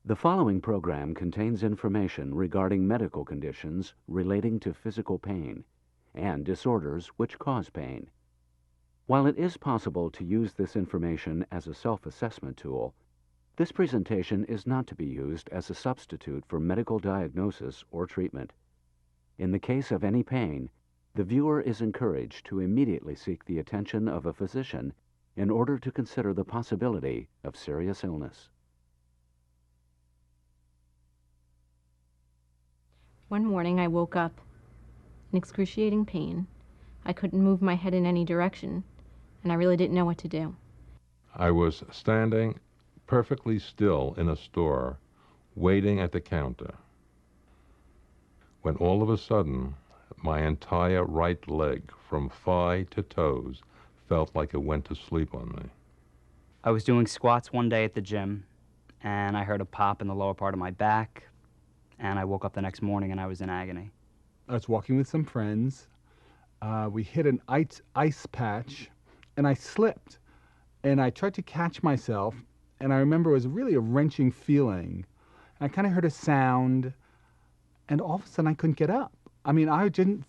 The following program contains information regarding medical conditions relating to physical pain and disorders which cause pain. While it is possible to use this information as a self-assessment tool, this presentation is not to be used as a substitute for medical diagnosis or treatment. In the case of any pain, the viewer is encouraged to immediately seek the attention of a physician in order to consider the possibility of serious illness. One morning I woke up in excruciating pain. I couldn't move my head in any direction, and I really didn't know what to do. I was standing perfectly still in a store, waiting at the counter, when all of a sudden, my entire right leg, from thigh to toes, felt like it went to sleep on me. I was doing squats one day at the gym, and I heard a pop in the lower part of my back, and I woke up the next morning and I was in agony. I was walking with some friends. We hit an ice patch, and I slipped. And I tried to catch myself, and I remember it was really a wrenching feeling. And I kind of heard a sound, and all of a sudden I couldn't get up. I mean, I didn't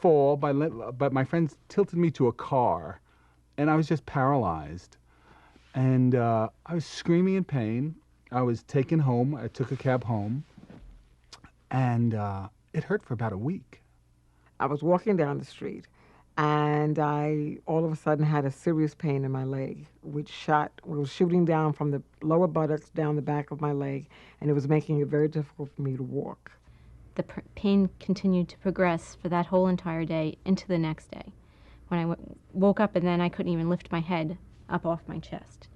fall, but my friends tilted me to a car, and I was just paralyzed. And I was screaming in pain. I was taken home. I took a cab home, and it hurt for about a week. I was walking down the street, and I all of a sudden had a serious pain in my leg, which was shooting down from the lower buttocks down the back of my leg, and it was making it very difficult for me to walk. The pain continued to progress for that whole entire day into the next day, when I woke up and then I couldn't even lift my head up off my chest.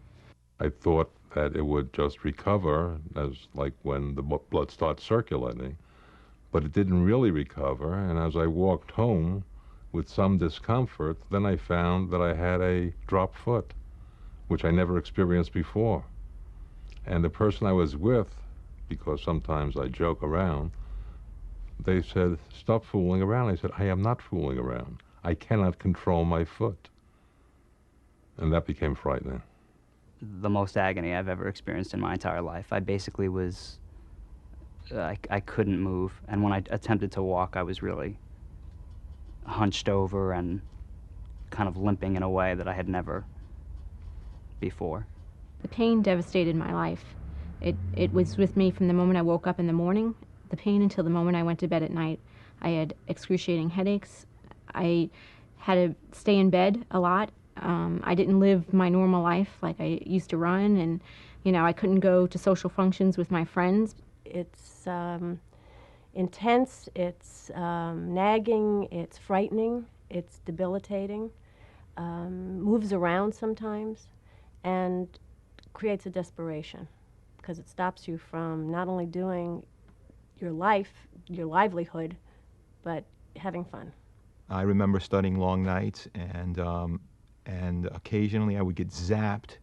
I thought that it would just recover, as like when the blood starts circulating, but it didn't really recover, and as I walked home with some discomfort, then I found that I had a drop foot, which I never experienced before. And the person I was with, because sometimes I joke around, they said, "Stop fooling around." I said, "I am not fooling around. I cannot control my foot." And that became frightening. The most agony I've ever experienced in my entire life. I basically was, I couldn't move, and when I attempted to walk, I was really hunched over and kind of limping in a way that I had never before. The pain devastated my life. It was with me from the moment I woke up in the morning, the pain until the moment I went to bed at night. I had excruciating headaches. I had to stay in bed a lot. I didn't live my normal life like I used to run, and I couldn't go to social functions with my friends. It's intense, it's nagging, it's frightening, it's debilitating, moves around sometimes, and creates a desperation because it stops you from not only doing your life, your livelihood, but having fun. I remember studying long nights, and occasionally I would get zapped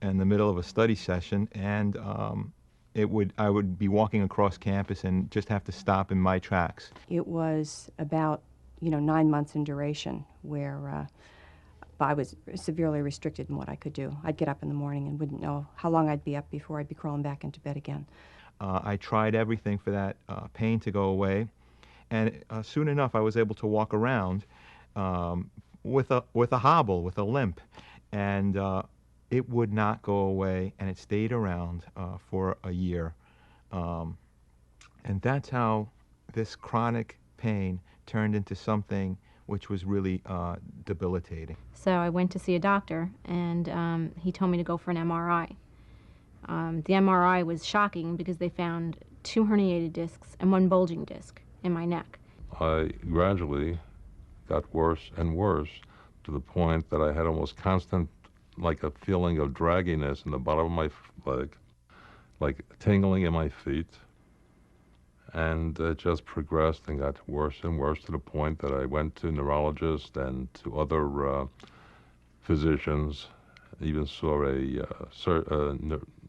in the middle of a study session, and I would be walking across campus and just have to stop in my tracks. It was about 9 months in duration, where I was severely restricted in what I could do. I'd get up in the morning and wouldn't know how long I'd be up before I'd be crawling back into bed again. I tried everything for that pain to go away, and soon enough I was able to walk around with a hobble, with a limp, and it would not go away, and it stayed around for a year. And that's how this chronic pain turned into something which was really debilitating. So I went to see a doctor, and he told me to go for an MRI. The MRI was shocking because they found 2 herniated discs and 1 bulging disc in my neck. I gradually got worse and worse to the point that I had almost constant, like a feeling of dragginess in the bottom of my leg, like tingling in my feet. And it just progressed and got worse and worse to the point that I went to neurologists and to other physicians, even saw a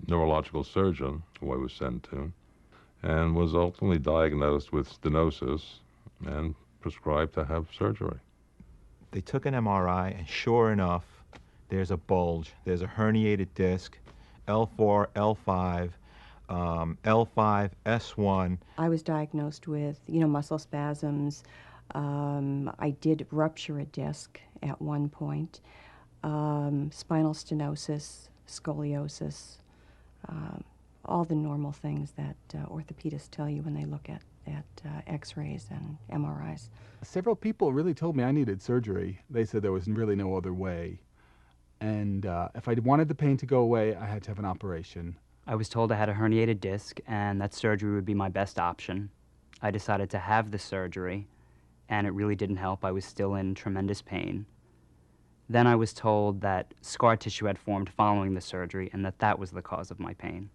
neurological surgeon who I was sent to, and was ultimately diagnosed with stenosis and prescribed to have surgery. They took an MRI, and sure enough, there's a bulge. There's a herniated disc, L4, L5, L5, S1. I was diagnosed with, muscle spasms. I did rupture a disc at one point, spinal stenosis, scoliosis, all the normal things that orthopedists tell you when they look at x-rays and MRIs. Several people really told me I needed surgery. They said there was really no other way. And if I wanted the pain to go away, I had to have an operation. I was told I had a herniated disc and that surgery would be my best option. I decided to have the surgery, and it really didn't help. I was still in tremendous pain. Then I was told that scar tissue had formed following the surgery and that was the cause of my pain.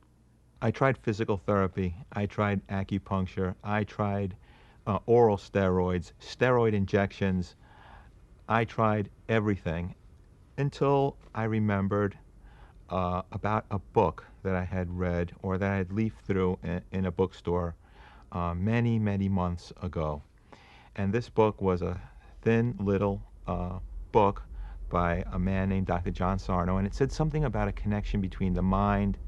I tried physical therapy. I tried acupuncture. I tried oral steroids, steroid injections. I tried everything until I remembered about a book that I had read or that I had leafed through in a bookstore many, many months ago. And this book was a thin little book by a man named Dr. John Sarno, and it said something about a connection between the mind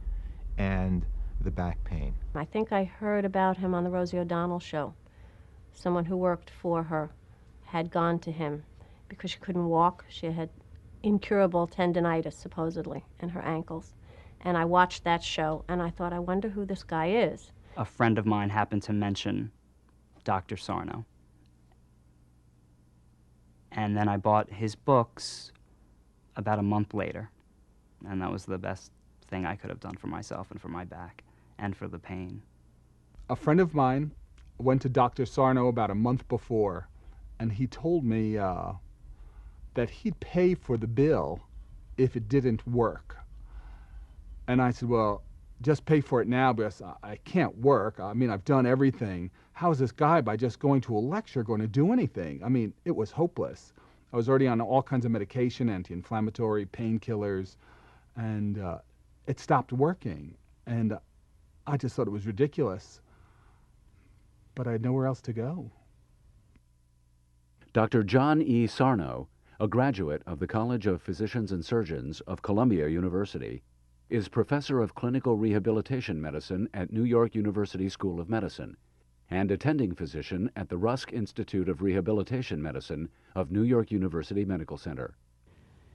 and the back pain. I think I heard about him on the Rosie O'Donnell show. Someone who worked for her had gone to him because she couldn't walk. She had incurable tendinitis, supposedly, in her ankles. And I watched that show, and I thought, I wonder who this guy is. A friend of mine happened to mention Dr. Sarno. And then I bought his books about a month later. And that was the best thing I could have done for myself and for my back and for the pain. A friend of mine went to Dr. Sarno about a month before, and he told me that he'd pay for the bill if it didn't work. And I said, well, just pay for it now because I can't work. I mean, I've done everything. How is this guy, by just going to a lecture, going to do anything? I mean, it was hopeless. I was already on all kinds of medication, anti-inflammatory, painkillers, and it stopped working. And I just thought it was ridiculous. But I had nowhere else to go. Dr. John E. Sarno, a graduate of the College of Physicians and Surgeons of Columbia University, is professor of clinical rehabilitation medicine at New York University School of Medicine and attending physician at the Rusk Institute of Rehabilitation Medicine of New York University Medical Center.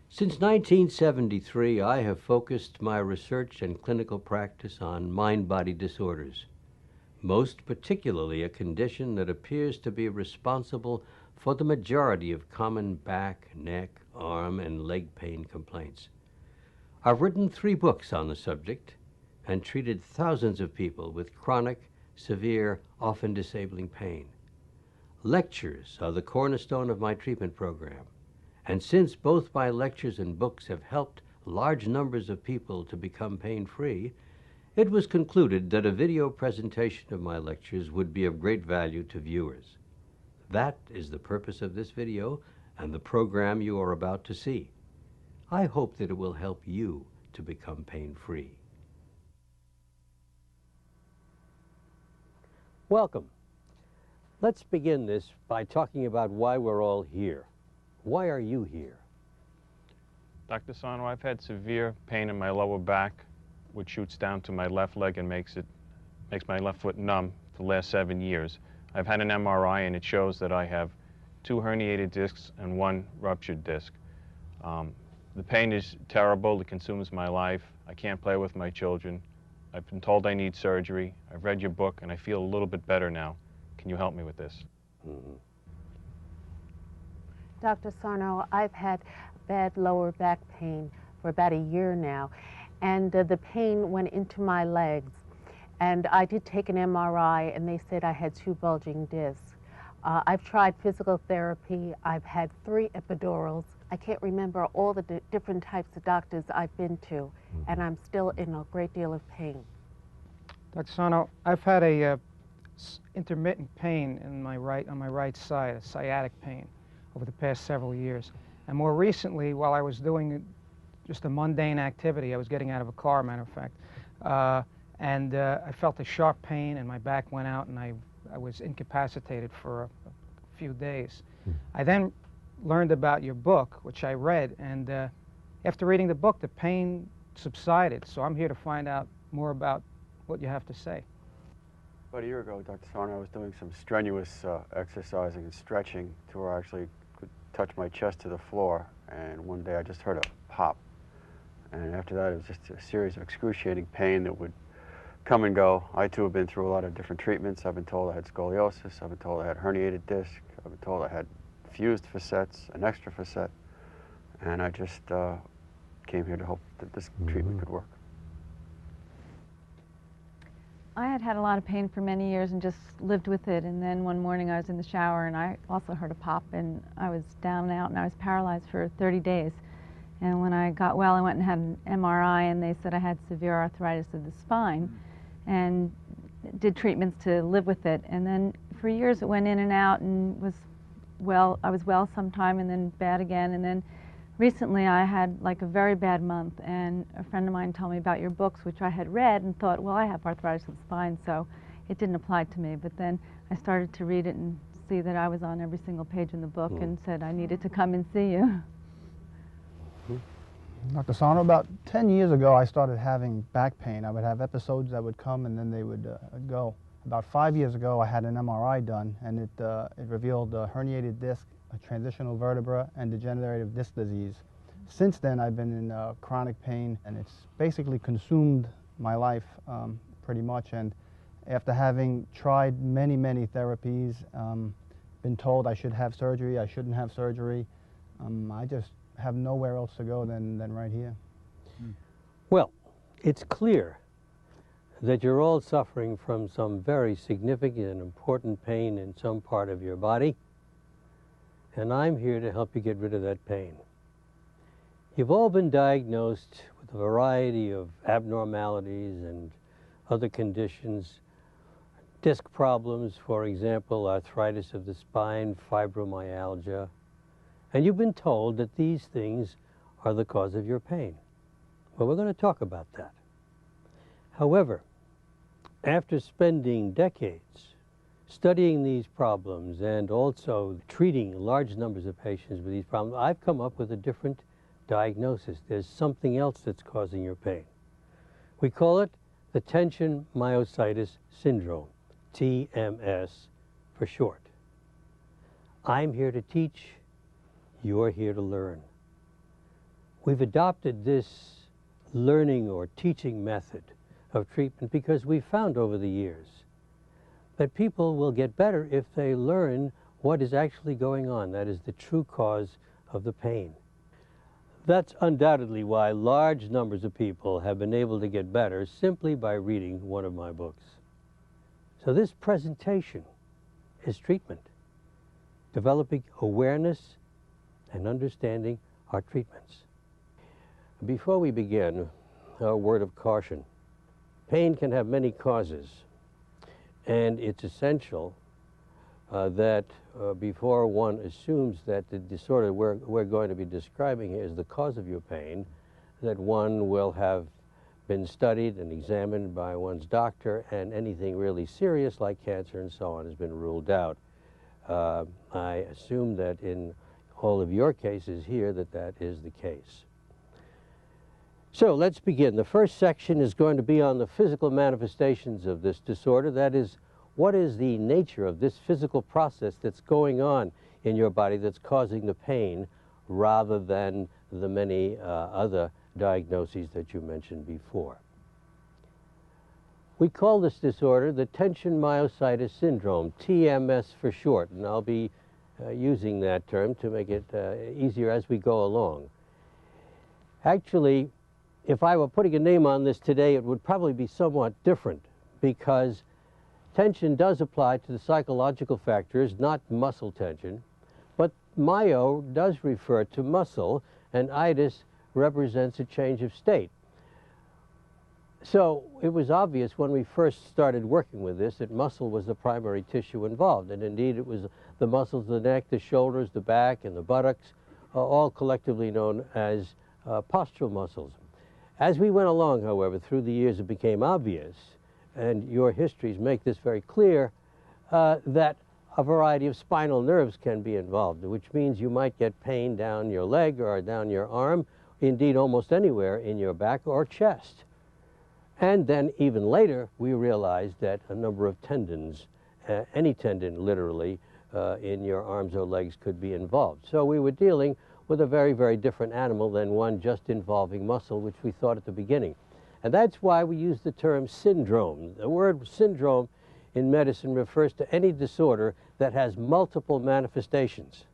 Since 1973, I have focused my research and clinical practice on mind-body disorders, most particularly a condition that appears to be responsible for the majority of common back, neck, arm, and leg pain complaints. I've written 3 books on the subject and treated thousands of people with chronic, severe, often disabling pain. Lectures are the cornerstone of my treatment program, and since both my lectures and books have helped large numbers of people to become pain-free, it was concluded that a video presentation of my lectures would be of great value to viewers. That is the purpose of this video and the program you are about to see. I hope that it will help you to become pain-free. Welcome. Let's begin this by talking about why we're all here. Why are you here? Dr. Sarno, I've had severe pain in my lower back, which shoots down to my left leg and makes my left foot numb for the last 7 years. I've had an MRI and it shows that I have 2 herniated discs and 1 ruptured disc. The pain is terrible. It consumes my life. I can't play with my children. I've been told I need surgery. I've read your book and I feel a little bit better now. Can you help me with this? Dr. Sarno, I've had bad lower back pain for about a year now, and the pain went into my legs. And I did take an MRI, and they said I had 2 bulging discs. I've tried physical therapy. I've had 3 epidurals. I can't remember all the different types of doctors I've been to, and I'm still in a great deal of pain. Dr. Sarno, I've had a intermittent pain in on my right side, a sciatic pain, over the past several years. And more recently, while I was doing just a mundane activity, I was getting out of a car, matter of fact, and I felt a sharp pain and my back went out and I was incapacitated for a few days. I then learned about your book, which I read, and after reading the book, the pain subsided. So I'm here to find out more about what you have to say. About a year ago, Dr. Sarno, I was doing some strenuous exercising and stretching to where I actually could touch my chest to the floor. And one day I just heard a pop. And after that, it was just a series of excruciating pain that would come and go. I, too, have been through a lot of different treatments. I've been told I had scoliosis. I've been told I had herniated disc. I've been told I had fused facets, an extra facet. And I just came here to hope that this treatment could work. I had had a lot of pain for many years and just lived with it. And then one morning I was in the shower and I also heard a pop, and I was down and out, and I was paralyzed for 30 days. And when I got well, I went and had an MRI, and they said I had severe arthritis of the spine, and did treatments to live with it. And then for years it went in and out, and was well. I was well sometime and then bad again. And then recently I had like a very bad month, and a friend of mine told me about your books, which I had read and thought, well, I have arthritis of the spine, so it didn't apply to me. But then I started to read it and see that I was on every single page in the book, and said I needed to come and see you. Dr. Sarno, about 10 years ago I started having back pain. I would have episodes that would come and then they would go. About 5 years ago I had an MRI done, and it revealed a herniated disc, a transitional vertebra, and degenerative disc disease. Since then I've been in chronic pain, and it's basically consumed my life pretty much. And after having tried many therapies, been told I should have surgery, I shouldn't have surgery, I just have nowhere else to go than right here. Well, it's clear that you're all suffering from some very significant and important pain in some part of your body, and I'm here to help you get rid of that pain. You've all been diagnosed with a variety of abnormalities and other conditions, disc problems, for example, arthritis of the spine, fibromyalgia, and you've been told that these things are the cause of your pain. Well, we're going to talk about that. However, after spending decades studying these problems and also treating large numbers of patients with these problems, I've come up with a different diagnosis. There's something else that's causing your pain. We call it the tension myositis syndrome, TMS for short. I'm here to teach. You're here to learn. We've adopted this learning or teaching method of treatment because we've found over the years that people will get better if they learn what is actually going on. That is the true cause of the pain. That's undoubtedly why large numbers of people have been able to get better simply by reading one of my books. So this presentation is treatment, developing awareness and understanding our treatments. Before we begin, a word of caution. Pain can have many causes, and it's essential that before one assumes that the disorder we're going to be describing here is the cause of your pain, that one will have been studied and examined by one's doctor, and anything really serious like cancer and so on has been ruled out. I assume that in all of your cases here that is the case. So let's begin. The first section is going to be on the physical manifestations of this disorder. That is, what is the nature of this physical process that's going on in your body that's causing the pain, rather than the many other diagnoses that you mentioned before. We call this disorder the tension myositis syndrome, TMS for short, and I'll be using that term to make it easier as we go along. Actually, if I were putting a name on this today, it would probably be somewhat different, because tension does apply to the psychological factors, not muscle tension, but myo does refer to muscle, and itis represents a change of state. So it was obvious when we first started working with this that muscle was the primary tissue involved, and indeed it was the muscles of the neck, the shoulders, the back, and the buttocks, all collectively known as postural muscles. As we went along, however, through the years it became obvious, and your histories make this very clear, that a variety of spinal nerves can be involved, which means you might get pain down your leg or down your arm, indeed almost anywhere in your back or chest. And then even later, we realized that a number of tendons, any tendon literally, in your arms or legs could be involved. So we were dealing with a very, very different animal than one just involving muscle, which we thought at the beginning. And that's why we use the term syndrome. The word syndrome in medicine refers to any disorder that has multiple manifestations.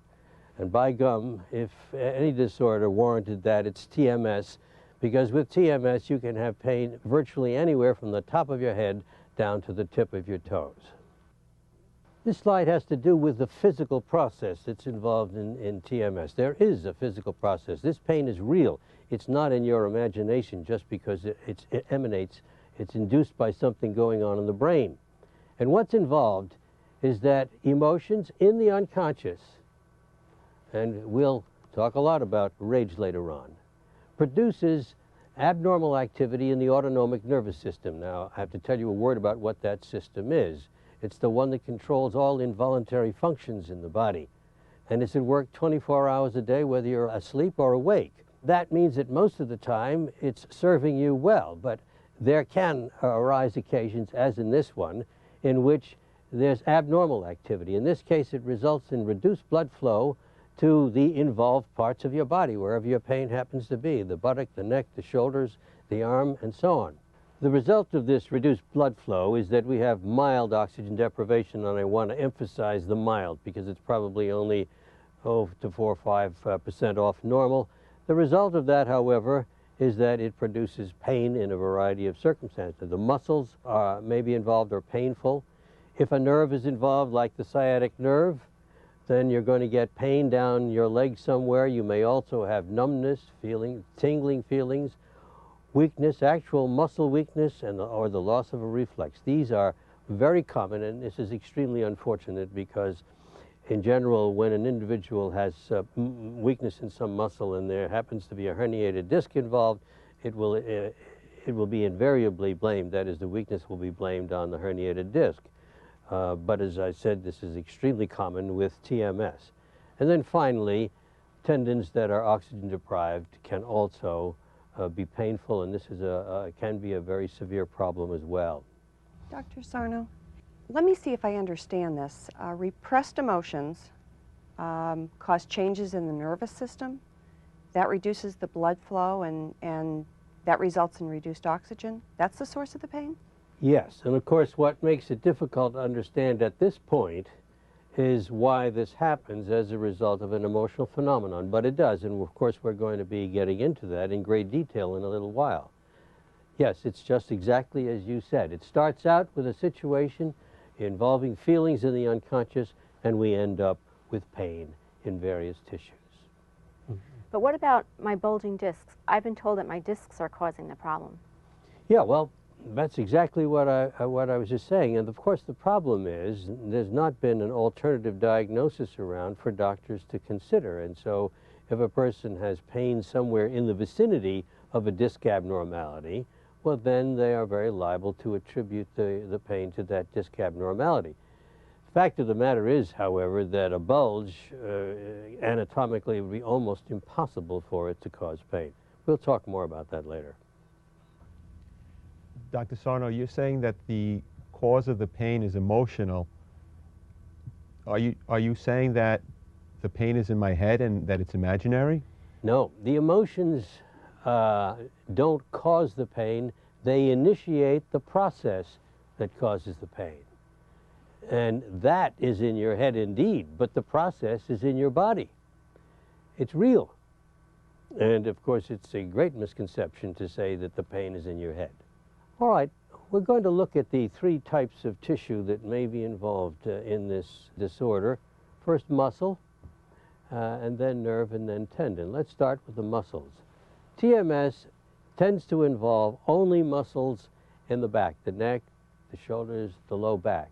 And by gum, if any disorder warranted that, it's TMS, because with TMS you can have pain virtually anywhere from the top of your head down to the tip of your toes. This slide has to do with the physical process that's involved in TMS. There is a physical process. This pain is real. It's not in your imagination just because it emanates. It's induced by something going on in the brain. And what's involved is that emotions in the unconscious, and we'll talk a lot about rage later on, produces abnormal activity in the autonomic nervous system. Now, I have to tell you a word about what that system is. It's the one that controls all involuntary functions in the body. And it's at work 24 hours a day, whether you're asleep or awake. That means that most of the time it's serving you well, but there can arise occasions, as in this one, in which there's abnormal activity. In this case, it results in reduced blood flow to the involved parts of your body, wherever your pain happens to be, the buttock, the neck, the shoulders, the arm, and so on. The result of this reduced blood flow is that we have mild oxygen deprivation, and I want to emphasize the mild because it's probably only 4 or 5% off normal. The result of that, however, is that it produces pain in a variety of circumstances. The muscles may be involved or painful. If a nerve is involved, like the sciatic nerve, then you're going to get pain down your leg somewhere. You may also have numbness, tingling feelings, weakness, actual muscle weakness, or the loss of a reflex. These are very common, and this is extremely unfortunate because in general, when an individual has weakness in some muscle and there happens to be a herniated disc involved, it will be invariably blamed. That is, the weakness will be blamed on the herniated disc. But as I said, this is extremely common with TMS. And then finally, tendons that are oxygen deprived can also be painful, and this is can be a very severe problem as well. Dr. Sarno, let me see if I understand this. Repressed emotions cause changes in the nervous system. That reduces the blood flow, and that results in reduced oxygen. That's the source of the pain? Yes, and of course what makes it difficult to understand at this point is why this happens as a result of an emotional phenomenon, but it does, and of course we're going to be getting into that in great detail in a little while. Yes, it's just exactly as you said. It starts out with a situation involving feelings in the unconscious, and we end up with pain in various tissues. But what about my bulging discs? I've been told that my discs are causing the problem. Yeah, well, that's exactly what I was just saying. And of course, the problem is there's not been an alternative diagnosis around for doctors to consider. And so if a person has pain somewhere in the vicinity of a disc abnormality, well, then they are very liable to attribute the pain to that disc abnormality. The fact of the matter is, however, that a bulge anatomically would be almost impossible for it to cause pain. We'll talk more about that later. Dr. Sarno, you're saying that the cause of the pain is emotional. Are you saying that the pain is in my head and that it's imaginary? No, the emotions don't cause the pain. They initiate the process that causes the pain. And that is in your head indeed, but the process is in your body. It's real. And of course, it's a great misconception to say that the pain is in your head. All right, we're going to look at the 3 types of tissue that may be involved in this disorder. First, muscle, and then nerve, and then tendon. Let's start with the muscles. TMS tends to involve only muscles in the back, the neck, the shoulders, the low back.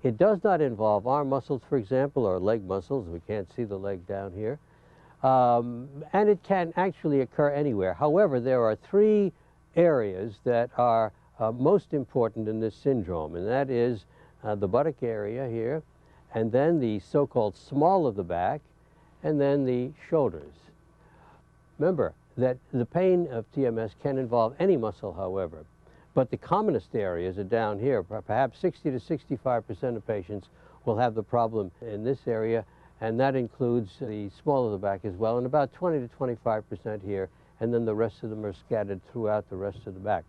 It does not involve arm muscles, for example, or leg muscles. We can't see the leg down here. And it can actually occur anywhere. However, there are 3 areas that are most important in this syndrome, and that is the buttock area here, and then the so-called small of the back, and then the shoulders. Remember that the pain of TMS can involve any muscle, however, But the commonest areas are down here. Perhaps 60 to 65% of patients will have the problem in this area, and that includes the small of the back as well, and about 20 to 25% here, and then the rest of them are scattered throughout the rest of the back.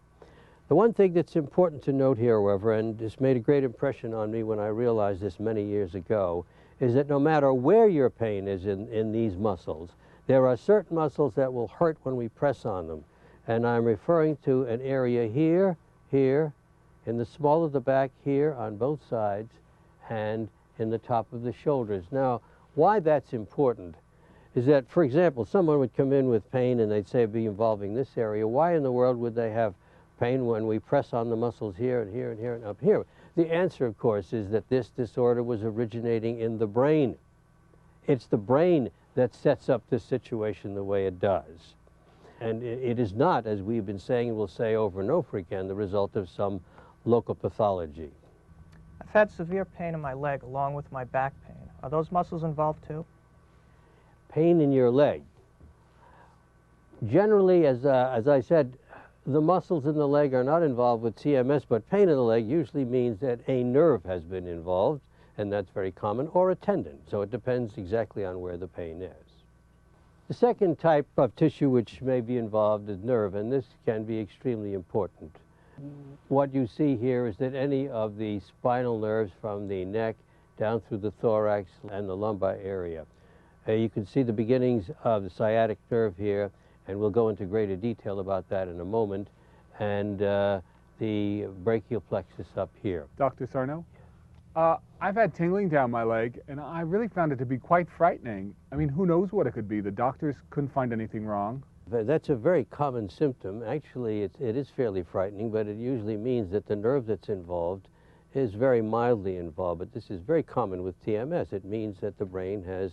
The one thing that's important to note here, however, and this made a great impression on me when I realized this many years ago, is that no matter where your pain is in these muscles, there are certain muscles that will hurt when we press on them. And I'm referring to an area here, here, in the small of the back here on both sides, and in the top of the shoulders. Now, why that's important is that, for example, someone would come in with pain and they'd say it'd be involving this area. Why in the world would they have pain when we press on the muscles here and here and here and up here? The answer, of course, is that this disorder was originating in the brain. It's the brain that sets up this situation the way it does. And it is not, as we've been saying and will say over and over again, the result of some local pathology. I've had severe pain in my leg along with my back pain. Are those muscles involved too? Pain in your leg. Generally, as I said, the muscles in the leg are not involved with TMS, but pain in the leg usually means that a nerve has been involved, and that's very common, or a tendon. So it depends exactly on where the pain is. The second type of tissue which may be involved is nerve, and this can be extremely important. What you see here is that any of the spinal nerves from the neck down through the thorax and the lumbar area. You can see the beginnings of the sciatic nerve here, and we'll go into greater detail about that in a moment, and the brachial plexus up here. Dr. Sarno? I've had tingling down my leg, and I really found it to be quite frightening. I mean, who knows what it could be? The doctors couldn't find anything wrong. That's a very common symptom. Actually, it is fairly frightening, but it usually means that the nerve that's involved is very mildly involved. But this is very common with TMS. It means that the brain has,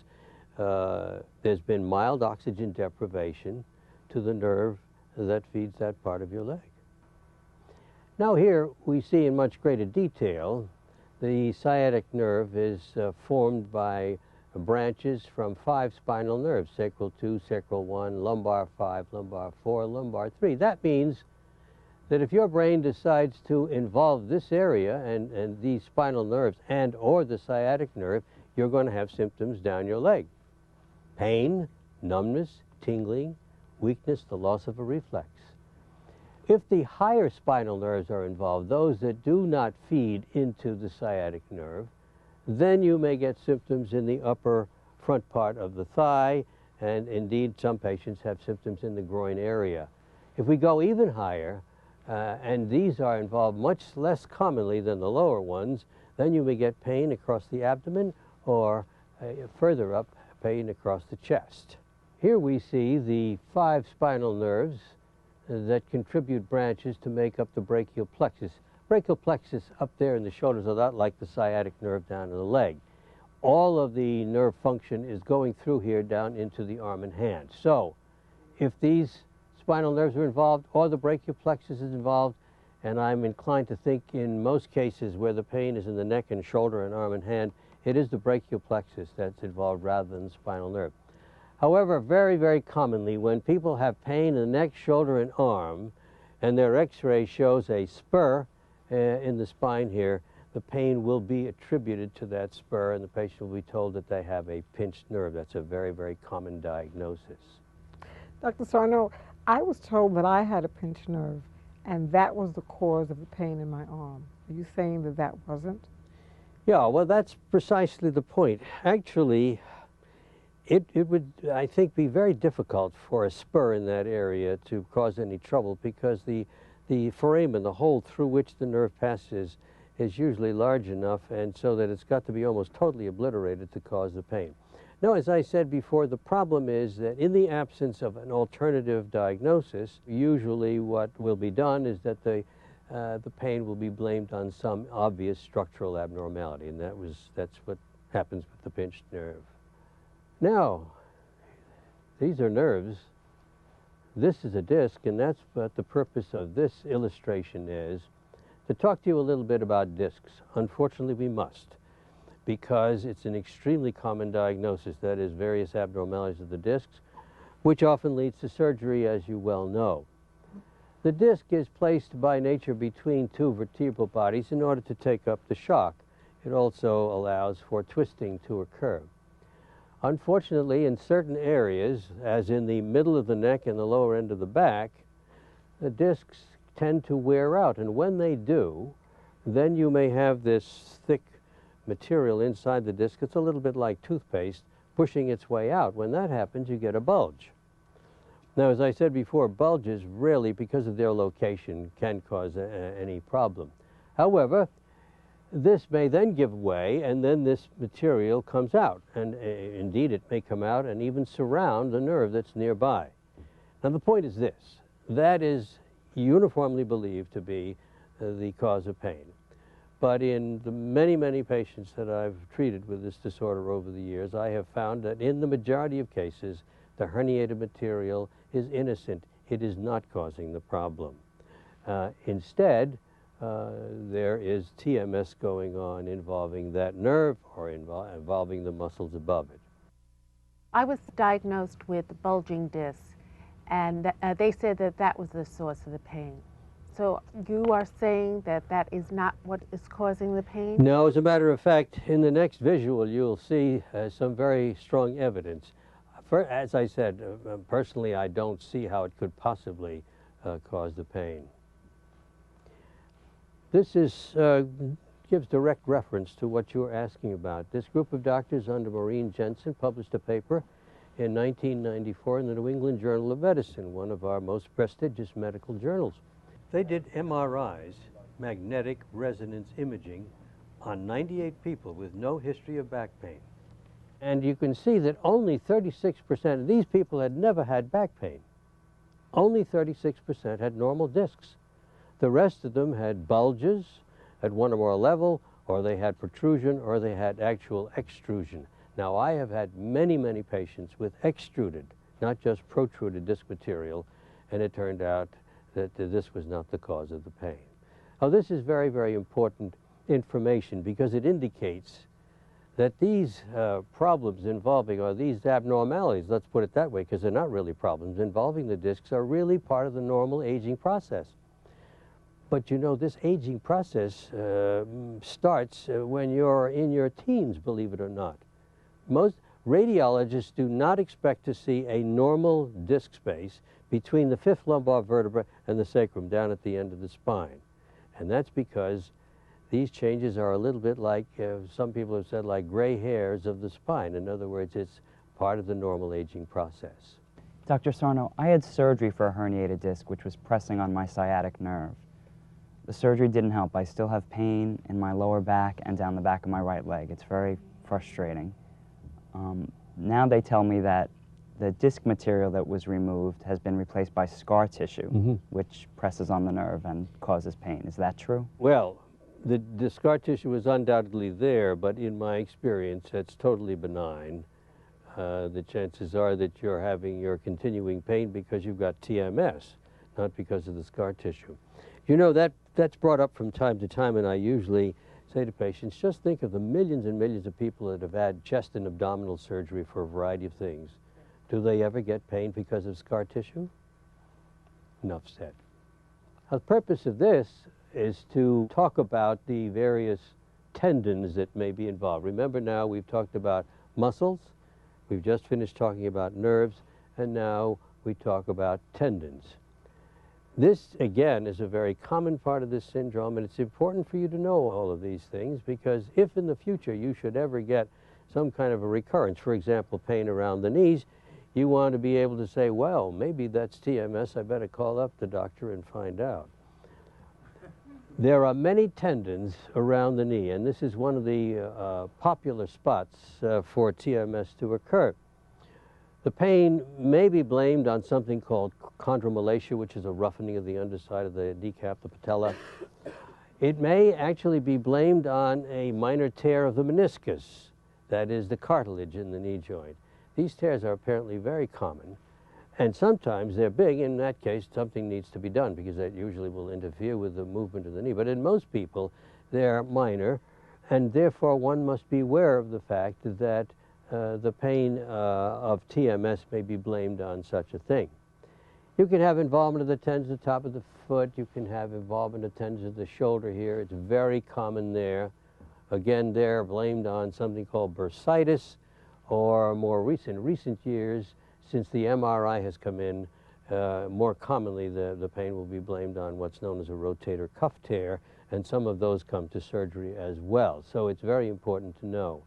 there's been mild oxygen deprivation to the nerve that feeds that part of your leg. Now here we see in much greater detail the sciatic nerve is formed by branches from 5 spinal nerves, sacral 2, sacral 1, lumbar 5, lumbar 4, lumbar 3. That means that if your brain decides to involve this area and these spinal nerves and or the sciatic nerve, you're going to have symptoms down your leg. Pain, numbness, tingling, weakness, the loss of a reflex. If the higher spinal nerves are involved, those that do not feed into the sciatic nerve, then you may get symptoms in the upper front part of the thigh, and indeed some patients have symptoms in the groin area. If we go even higher, and these are involved much less commonly than the lower ones, then you may get pain across the abdomen or further up, pain across the chest. Here we see the 5 spinal nerves that contribute branches to make up the brachial plexus. Brachial plexus up there in the shoulders are not like the sciatic nerve down in the leg. All of the nerve function is going through here down into the arm and hand. So if these spinal nerves are involved or the brachial plexus is involved, and I'm inclined to think in most cases where the pain is in the neck and shoulder and arm and hand, it is the brachial plexus that's involved rather than the spinal nerve. However, very, very commonly, when people have pain in the neck, shoulder, and arm, and their x-ray shows a spur in the spine here, the pain will be attributed to that spur, and the patient will be told that they have a pinched nerve. That's a very, very common diagnosis. Dr. Sarno, I was told that I had a pinched nerve, and that was the cause of the pain in my arm. Are you saying that that wasn't? Yeah, well, that's precisely the point. Actually, it would, I think, be very difficult for a spur in that area to cause any trouble because the foramen, the hole through which the nerve passes, is usually large enough and so that it's got to be almost totally obliterated to cause the pain. Now, as I said before, the problem is that in the absence of an alternative diagnosis, usually what will be done is that the pain will be blamed on some obvious structural abnormality, and that's what happens with the pinched nerve. Now, these are nerves. This is a disc, and that's what the purpose of this illustration is, to talk to you a little bit about discs. Unfortunately, we must, because it's an extremely common diagnosis, that is, various abnormalities of the discs, which often leads to surgery, as you well know. The disc is placed by nature between two vertebral bodies in order to take up the shock. It also allows for twisting to occur. Unfortunately, in certain areas, as in the middle of the neck and the lower end of the back, the discs tend to wear out, and when they do, then you may have this thick material inside the disc. It's a little bit like toothpaste pushing its way out. When that happens, you get a bulge. Now, as I said before, bulges rarely, because of their location, can cause any problem. However, this may then give way, and then this material comes out, and indeed it may come out and even surround the nerve that's nearby. Now, the point is this: that is uniformly believed to be the cause of pain. But in the many, many patients that I've treated with this disorder over the years, I have found that in the majority of cases, the herniated material is innocent. It is not causing the problem. Instead, there is TMS going on involving that nerve or involving the muscles above it. I was diagnosed with bulging discs, and they said that that was the source of the pain. So you are saying that that is not what is causing the pain? No, as a matter of fact, in the next visual you'll see some very strong evidence. As I said, personally I don't see how it could possibly cause the pain. This gives direct reference to what you're asking about. This group of doctors under Maureen Jensen published a paper in 1994 in the New England Journal of Medicine, one of our most prestigious medical journals. They did MRIs, magnetic resonance imaging, on 98 people with no history of back pain. And you can see that only 36% of these people had never had back pain. Only 36% had normal discs. The rest of them had bulges at one or more level, or they had protrusion, or they had actual extrusion. Now, I have had many, many patients with extruded, not just protruded disc material, and it turned out that this was not the cause of the pain. Now, this is very, very important information because it indicates that these problems involving, or these abnormalities, let's put it that way, because they're not really problems, involving the discs are really part of the normal aging process. But you know, this aging process starts when you're in your teens, believe it or not. Most radiologists do not expect to see a normal disc space between the fifth lumbar vertebra and the sacrum down at the end of the spine. And that's because these changes are a little bit like, some people have said, like gray hairs of the spine. In other words, it's part of the normal aging process. Dr. Sarno, I had surgery for a herniated disc which was pressing on my sciatic nerve. The surgery didn't help. I still have pain in my lower back and down the back of my right leg. It's very frustrating. Now they tell me that the disc material that was removed has been replaced by scar tissue, which presses on the nerve and causes pain. Is that true? Well, the scar tissue is undoubtedly there, but in my experience, it's totally benign. The chances are that you're having your continuing pain because you've got TMS, not because of the scar tissue. You know, that's brought up from time to time, and I usually say to patients, just think of the millions and millions of people that have had chest and abdominal surgery for a variety of things. Do they ever get pain because of scar tissue? Enough said. Now, the purpose of this is to talk about the various tendons that may be involved. Remember, now we've talked about muscles, we've just finished talking about nerves, and now we talk about tendons. This, again, is a very common part of this syndrome, and it's important for you to know all of these things, because if in the future you should ever get some kind of a recurrence, for example, pain around the knees, you want to be able to say, well, maybe that's TMS, I better call up the doctor and find out. There are many tendons around the knee, and this is one of the popular spots for TMS to occur. The pain may be blamed on something called chondromalacia, which is a roughening of the underside of the kneecap, the patella. It may actually be blamed on a minor tear of the meniscus, that is the cartilage in the knee joint. These tears are apparently very common, and sometimes they're big. In that case, something needs to be done because that usually will interfere with the movement of the knee. But in most people, they're minor, and therefore one must be aware of the fact that the pain of TMS may be blamed on such a thing. You can have involvement of the tendons at the top of the foot. You can have involvement of tendons of the shoulder here. It's very common there. Again, they're blamed on something called bursitis, or more recent years, since the MRI has come in, more commonly the pain will be blamed on what's known as a rotator cuff tear, and some of those come to surgery as well. So it's very important to know.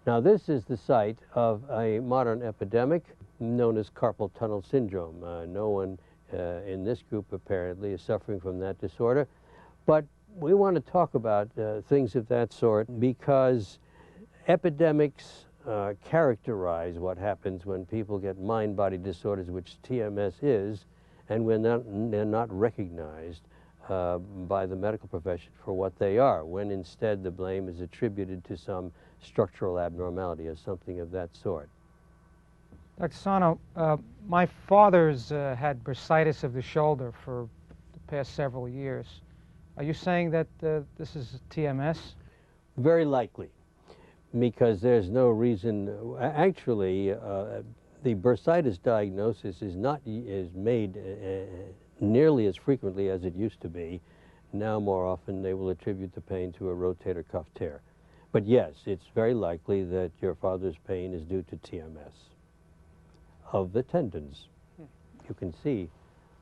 Now, this is the site of a modern epidemic known as carpal tunnel syndrome. No one in this group apparently is suffering from that disorder, but we want to talk about things of that sort because epidemics characterize what happens when people get mind-body disorders, which TMS is, and when they're not recognized by the medical profession for what they are, when instead the blame is attributed to some structural abnormality or something of that sort. Dr. Sarno, my father's had bursitis of the shoulder for the past several years. Are you saying that this is TMS? Very likely, because there's no reason. Actually, the bursitis diagnosis is made nearly as frequently as it used to be. Now, more often, they will attribute the pain to a rotator cuff tear. But yes, it's very likely that your father's pain is due to TMS of the tendons. You can see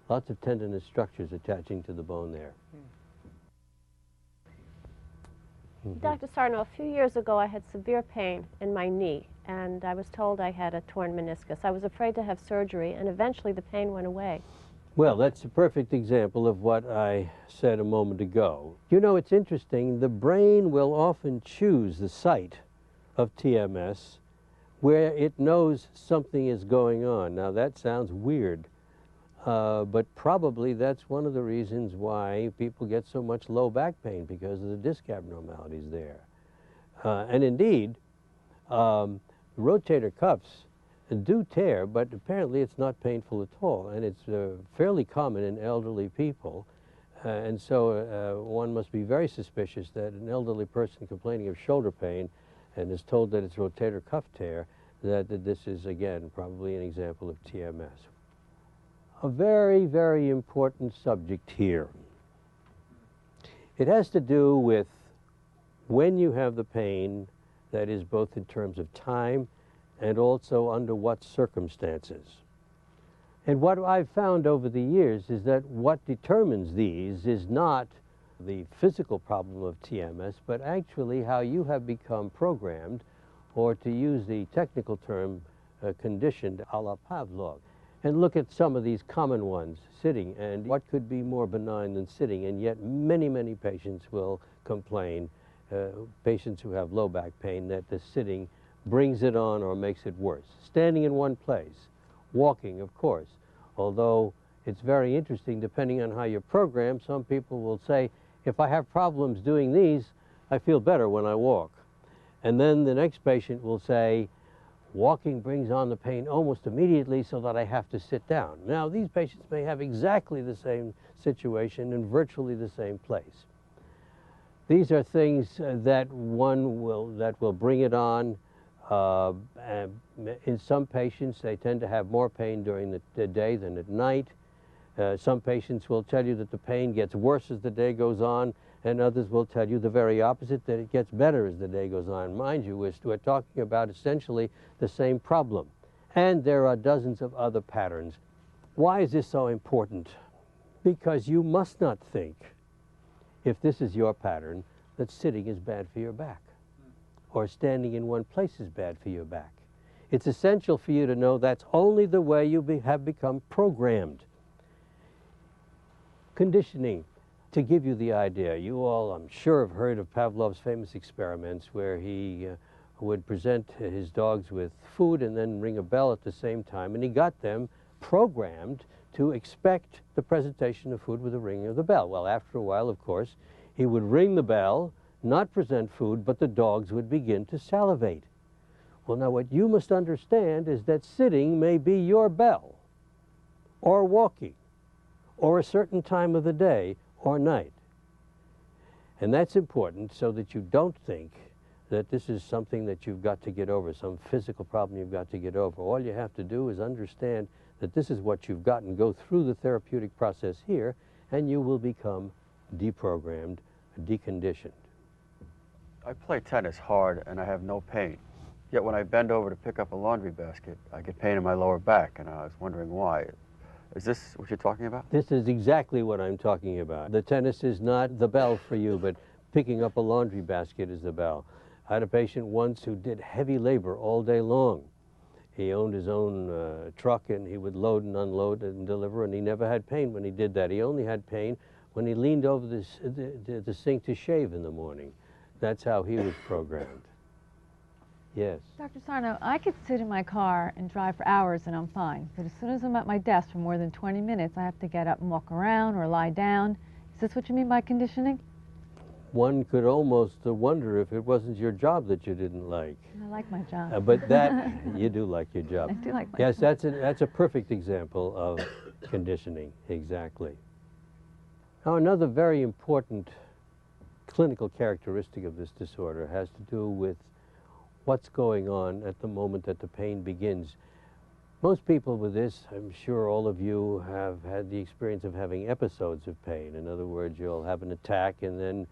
lots of tendinous structures attaching to the bone there. Dr. Sarno, a few years ago I had severe pain in my knee, and I was told I had a torn meniscus. I was afraid to have surgery, and eventually the pain went away. Well, that's a perfect example of what I said a moment ago. You know, it's interesting. The brain will often choose the site of TMS where it knows something is going on. Now, that sounds weird, but probably that's one of the reasons why people get so much low back pain, because of the disc abnormalities there. And indeed, rotator cuffs do tear, but apparently it's not painful at all, and it's fairly common in elderly people. And so one must be very suspicious that an elderly person complaining of shoulder pain and is told that it's rotator cuff tear, that this is, again, probably an example of TMS. A very, very important subject here. It has to do with when you have the pain, that is both in terms of time and also under what circumstances. And what I've found over the years is that what determines these is not the physical problem of TMS, but actually how you have become programmed, or to use the technical term, conditioned a la Pavlov. And look at some of these common ones, sitting, and what could be more benign than sitting, and yet many, many patients will complain, patients who have low back pain, that the sitting brings it on or makes it worse. Standing in one place, walking, of course, although it's very interesting, depending on how you're programmed, some people will say, if I have problems doing these, I feel better when I walk. And then the next patient will say, walking brings on the pain almost immediately so that I have to sit down. Now, these patients may have exactly the same situation in virtually the same place. These are things that will bring it on. In some patients, they tend to have more pain during the day than at night. Some patients will tell you that the pain gets worse as the day goes on, and others will tell you the very opposite, that it gets better as the day goes on. Mind you, we're talking about essentially the same problem. And there are dozens of other patterns. Why is this so important? Because you must not think, if this is your pattern, that sitting is bad for your back, or standing in one place is bad for your back. It's essential for you to know that's only the way you have become programmed. Conditioning, to give you the idea, you all, I'm sure, have heard of Pavlov's famous experiments where he would present his dogs with food and then ring a bell at the same time, and he got them programmed to expect the presentation of food with the ringing of the bell. Well, after a while, of course, he would ring the bell, not present food, but the dogs would begin to salivate. Well, now what you must understand is that sitting may be your bell, or walking, or a certain time of the day or night. And that's important so that you don't think that this is something that you've got to get over, some physical problem you've got to get over. All you have to do is understand that this is what you've got and go through the therapeutic process here, and you will become deprogrammed, deconditioned. I play tennis hard and I have no pain. Yet when I bend over to pick up a laundry basket, I get pain in my lower back, and I was wondering why. Is this what you're talking about? This is exactly what I'm talking about. The tennis is not the bell for you, but picking up a laundry basket is the bell. I had a patient once who did heavy labor all day long. He owned his own truck, and he would load and unload and deliver, and he never had pain when he did that. He only had pain when he leaned over the sink to shave in the morning. That's how he was programmed. Yes. Dr. Sarno, I could sit in my car and drive for hours and I'm fine, but as soon as I'm at my desk for more than 20 minutes, I have to get up and walk around or lie down. Is this what you mean by conditioning? One could almost wonder if it wasn't your job that you didn't like. I like my job. But that, you do like your job. I do like my yes, job. that's a perfect example of conditioning, exactly. Now, another very important clinical characteristic of this disorder has to do with what's going on at the moment that the pain begins. Most people with this, I'm sure all of you have had the experience of having episodes of pain. In other words, you'll have an attack and then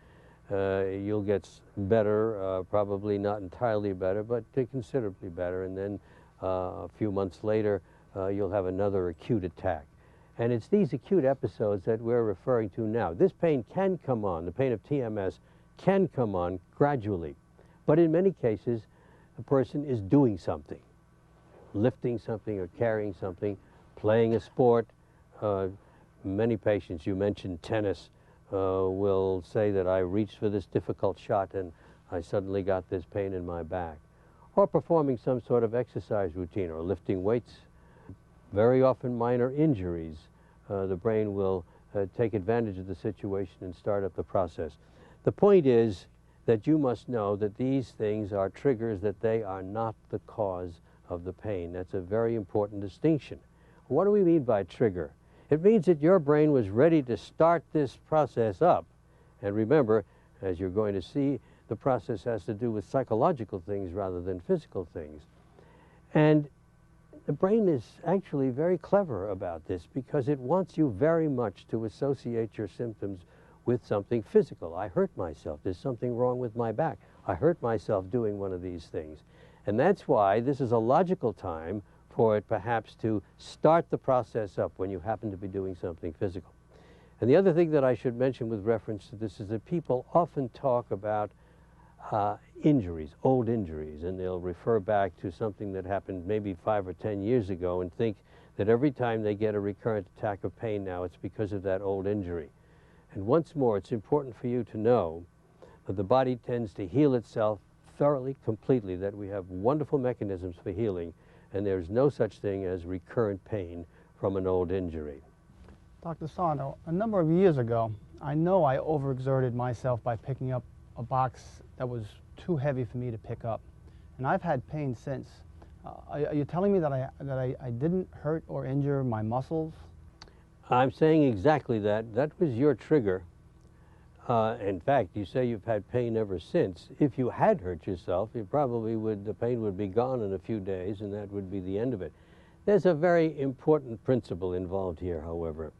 you'll get better, probably not entirely better, but considerably better, and then a few months later you'll have another acute attack. And it's these acute episodes that we're referring to now. This pain can come on, the pain of TMS can come on gradually, but in many cases the person is doing something, lifting something or carrying something, playing a sport. Many patients, you mentioned tennis, will say that I reached for this difficult shot and I suddenly got this pain in my back. Or performing some sort of exercise routine or lifting weights. Very often minor injuries. The brain will take advantage of the situation and start up the process. The point is that you must know that these things are triggers, that they are not the cause of the pain. That's a very important distinction. What do we mean by trigger? It means that your brain was ready to start this process up. And remember, as you're going to see, the process has to do with psychological things rather than physical things. And the brain is actually very clever about this because it wants you very much to associate your symptoms with something physical. I hurt myself. There's something wrong with my back. I hurt myself doing one of these things. And that's why this is a logical time for it perhaps to start the process up when you happen to be doing something physical. And the other thing that I should mention with reference to this is that people often talk about injuries, old injuries, and they'll refer back to something that happened maybe 5 or 10 years ago and think that every time they get a recurrent attack of pain now, it's because of that old injury. And once more, it's important for you to know that the body tends to heal itself thoroughly, completely, that we have wonderful mechanisms for healing, and there's no such thing as recurrent pain from an old injury. Dr. Sarno, a number of years ago, I know I overexerted myself by picking up a box that was too heavy for me to pick up, and I've had pain since. Are you telling me that I didn't hurt or injure my muscles? I'm saying exactly that. That was your trigger. In fact, you say you've had pain ever since. If you had hurt yourself, you probably would, the pain would be gone in a few days, and that would be the end of it. There's a very important principle involved here, however.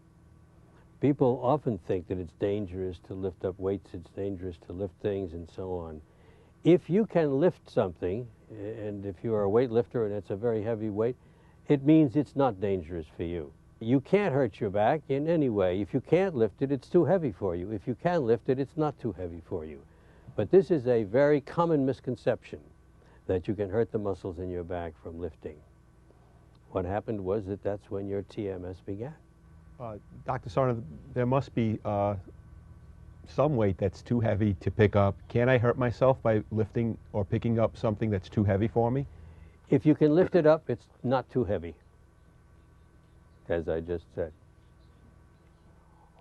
People often think that it's dangerous to lift up weights, it's dangerous to lift things, and so on. If you can lift something, and if you are a weightlifter and it's a very heavy weight, it means it's not dangerous for you. You can't hurt your back in any way. If you can't lift it, it's too heavy for you. If you can lift it, it's not too heavy for you. But this is a very common misconception, that you can hurt the muscles in your back from lifting. What happened was that that's when your TMS began. Dr. Sarno, there must be some weight that's too heavy to pick up. Can I hurt myself by lifting or picking up something that's too heavy for me? If you can lift it up, it's not too heavy, as I just said.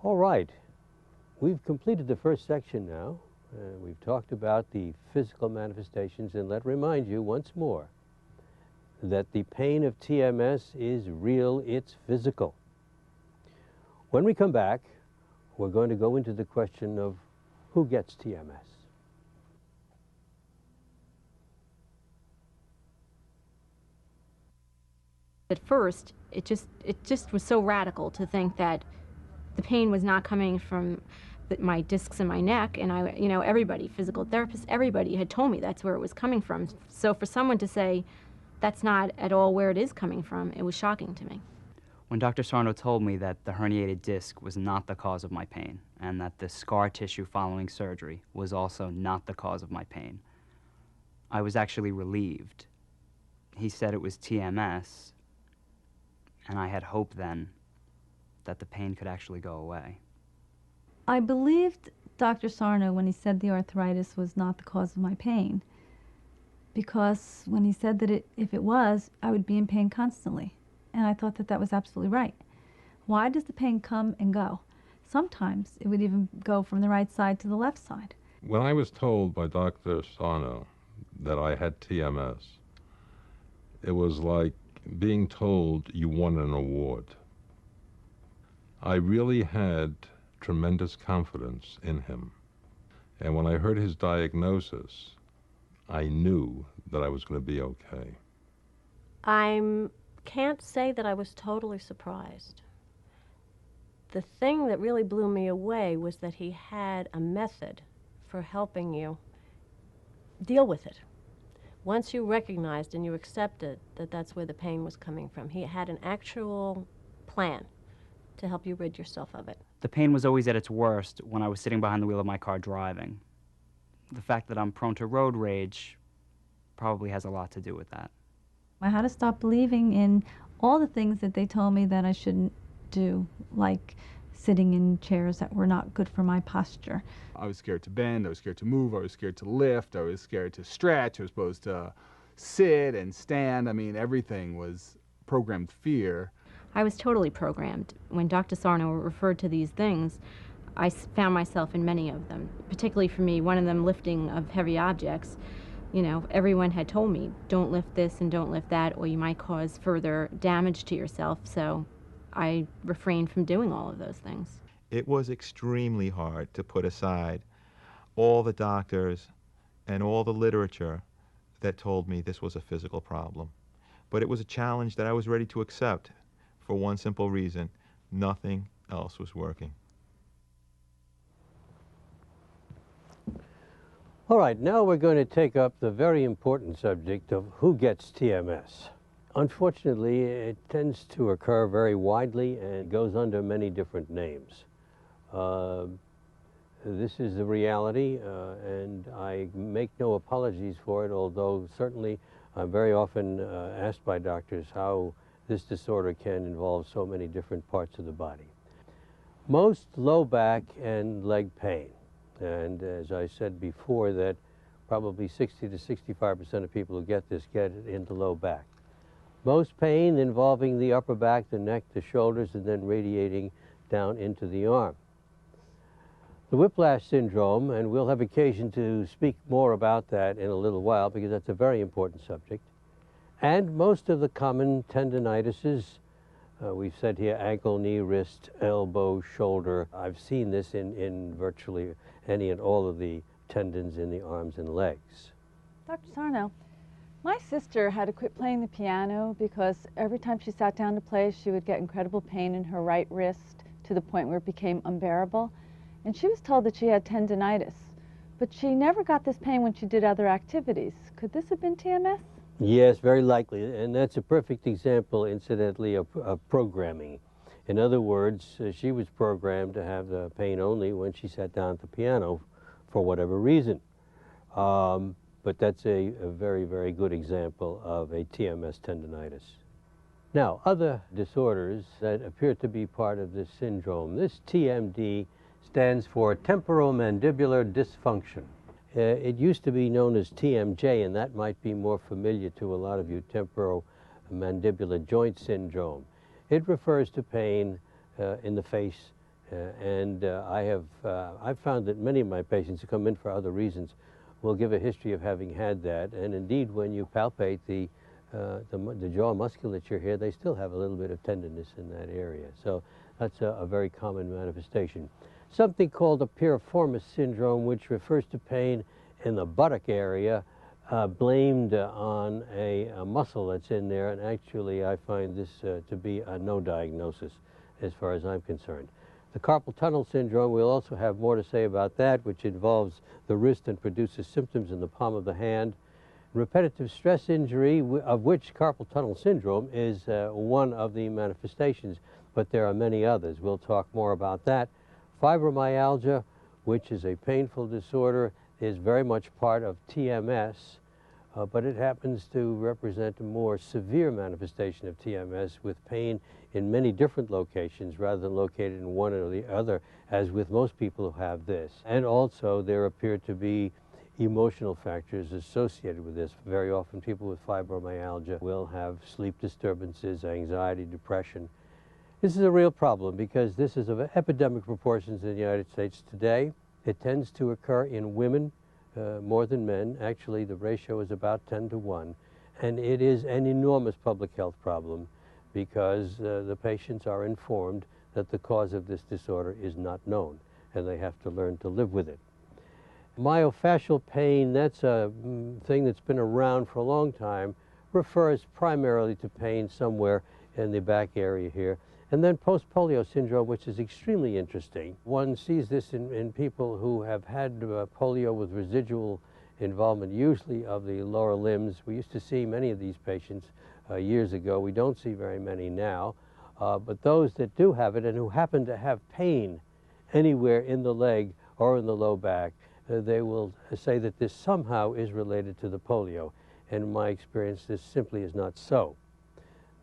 All right, we've completed the first section now. We've talked about the physical manifestations, and let me remind you once more that the pain of TMS is real, it's physical. When we come back, we're going to go into the question of who gets TMS. At first, it just was so radical to think that the pain was not coming from my discs in my neck, and everybody, physical therapists, everybody had told me that's where it was coming from. So for someone to say that's not at all where it is coming from, it was shocking to me. When Dr. Sarno told me that the herniated disc was not the cause of my pain, and that the scar tissue following surgery was also not the cause of my pain, I was actually relieved. He said it was TMS, and I had hope then that the pain could actually go away. I believed Dr. Sarno when he said the arthritis was not the cause of my pain, because when he said that if it was, I would be in pain constantly. And I thought that that was absolutely right. Why does the pain come and go? Sometimes it would even go from the right side to the left side. When I was told by Dr. Sarno that I had TMS, it was like being told you won an award. I really had tremendous confidence in him. And when I heard his diagnosis, I knew that I was going to be okay. I can't say that I was totally surprised. The thing that really blew me away was that he had a method for helping you deal with it. Once you recognized and you accepted that that's where the pain was coming from, he had an actual plan to help you rid yourself of it. The pain was always at its worst when I was sitting behind the wheel of my car driving. The fact that I'm prone to road rage probably has a lot to do with that. I had to stop believing in all the things that they told me that I shouldn't do, like sitting in chairs that were not good for my posture. I was scared to bend, I was scared to move, I was scared to lift, I was scared to stretch, I was supposed to sit and stand. I mean, everything was programmed fear. I was totally programmed. When Dr. Sarno referred to these things, I found myself in many of them. Particularly for me, one of them lifting of heavy objects. You know, everyone had told me, don't lift this and don't lift that, or you might cause further damage to yourself. So I refrained from doing all of those things. It was extremely hard to put aside all the doctors and all the literature that told me this was a physical problem. But it was a challenge that I was ready to accept for one simple reason: nothing else was working. All right, now we're going to take up the very important subject of who gets TMS. Unfortunately, it tends to occur very widely and goes under many different names. This is the reality, and I make no apologies for it, although certainly I'm very often asked by doctors how this disorder can involve so many different parts of the body. Most low back and leg pain, and as I said before, that probably 60 to 65% of people who get this get it in the low back. Most pain involving the upper back, the neck, the shoulders, and then radiating down into the arm. The whiplash syndrome, and we'll have occasion to speak more about that in a little while because that's a very important subject. And most of the common tendinitises, we've said here ankle, knee, wrist, elbow, shoulder. I've seen this in virtually any and all of the tendons in the arms and legs. Dr. Sarno, my sister had to quit playing the piano because every time she sat down to play, she would get incredible pain in her right wrist to the point where it became unbearable. And she was told that she had tendinitis, but she never got this pain when she did other activities. Could this have been TMS? Yes, very likely, and that's a perfect example, incidentally, of programming. In other words, she was programmed to have the pain only when she sat down at the piano for whatever reason. But that's a very, very good example of a TMS tendinitis. Now, other disorders that appear to be part of this syndrome, this TMD stands for temporomandibular dysfunction. It used to be known as TMJ, and that might be more familiar to a lot of you, temporomandibular joint syndrome. It refers to pain in the face, and I've found that many of my patients who come in for other reasons will give a history of having had that, and indeed when you palpate the jaw musculature here, they still have a little bit of tenderness in that area. So that's a very common manifestation. Something called a piriformis syndrome, which refers to pain in the buttock area, blamed on a muscle that's in there, and actually I find this to be a no diagnosis as far as I'm concerned. The carpal tunnel syndrome, we'll also have more to say about that, which involves the wrist and produces symptoms in the palm of the hand. Repetitive stress injury, of which carpal tunnel syndrome is one of the manifestations, but there are many others. We'll talk more about that. Fibromyalgia, which is a painful disorder, is very much part of TMS, but it happens to represent a more severe manifestation of TMS with pain in many different locations rather than located in one or the other, as with most people who have this. And also there appear to be emotional factors associated with this. Very often people with fibromyalgia will have sleep disturbances, anxiety, depression. This is a real problem because this is of epidemic proportions in the United States today. It tends to occur in women more than men. Actually, the ratio is about 10 to 1. And it is an enormous public health problem because the patients are informed that the cause of this disorder is not known, and they have to learn to live with it. Myofascial pain, that's a thing that's been around for a long time, refers primarily to pain somewhere in the back area here. And then post-polio syndrome, which is extremely interesting. One sees this in people who have had polio with residual involvement, usually of the lower limbs. We used to see many of these patients years ago. We don't see very many now. But those that do have it and who happen to have pain anywhere in the leg or in the low back, they will say that this somehow is related to the polio. And in my experience, this simply is not so.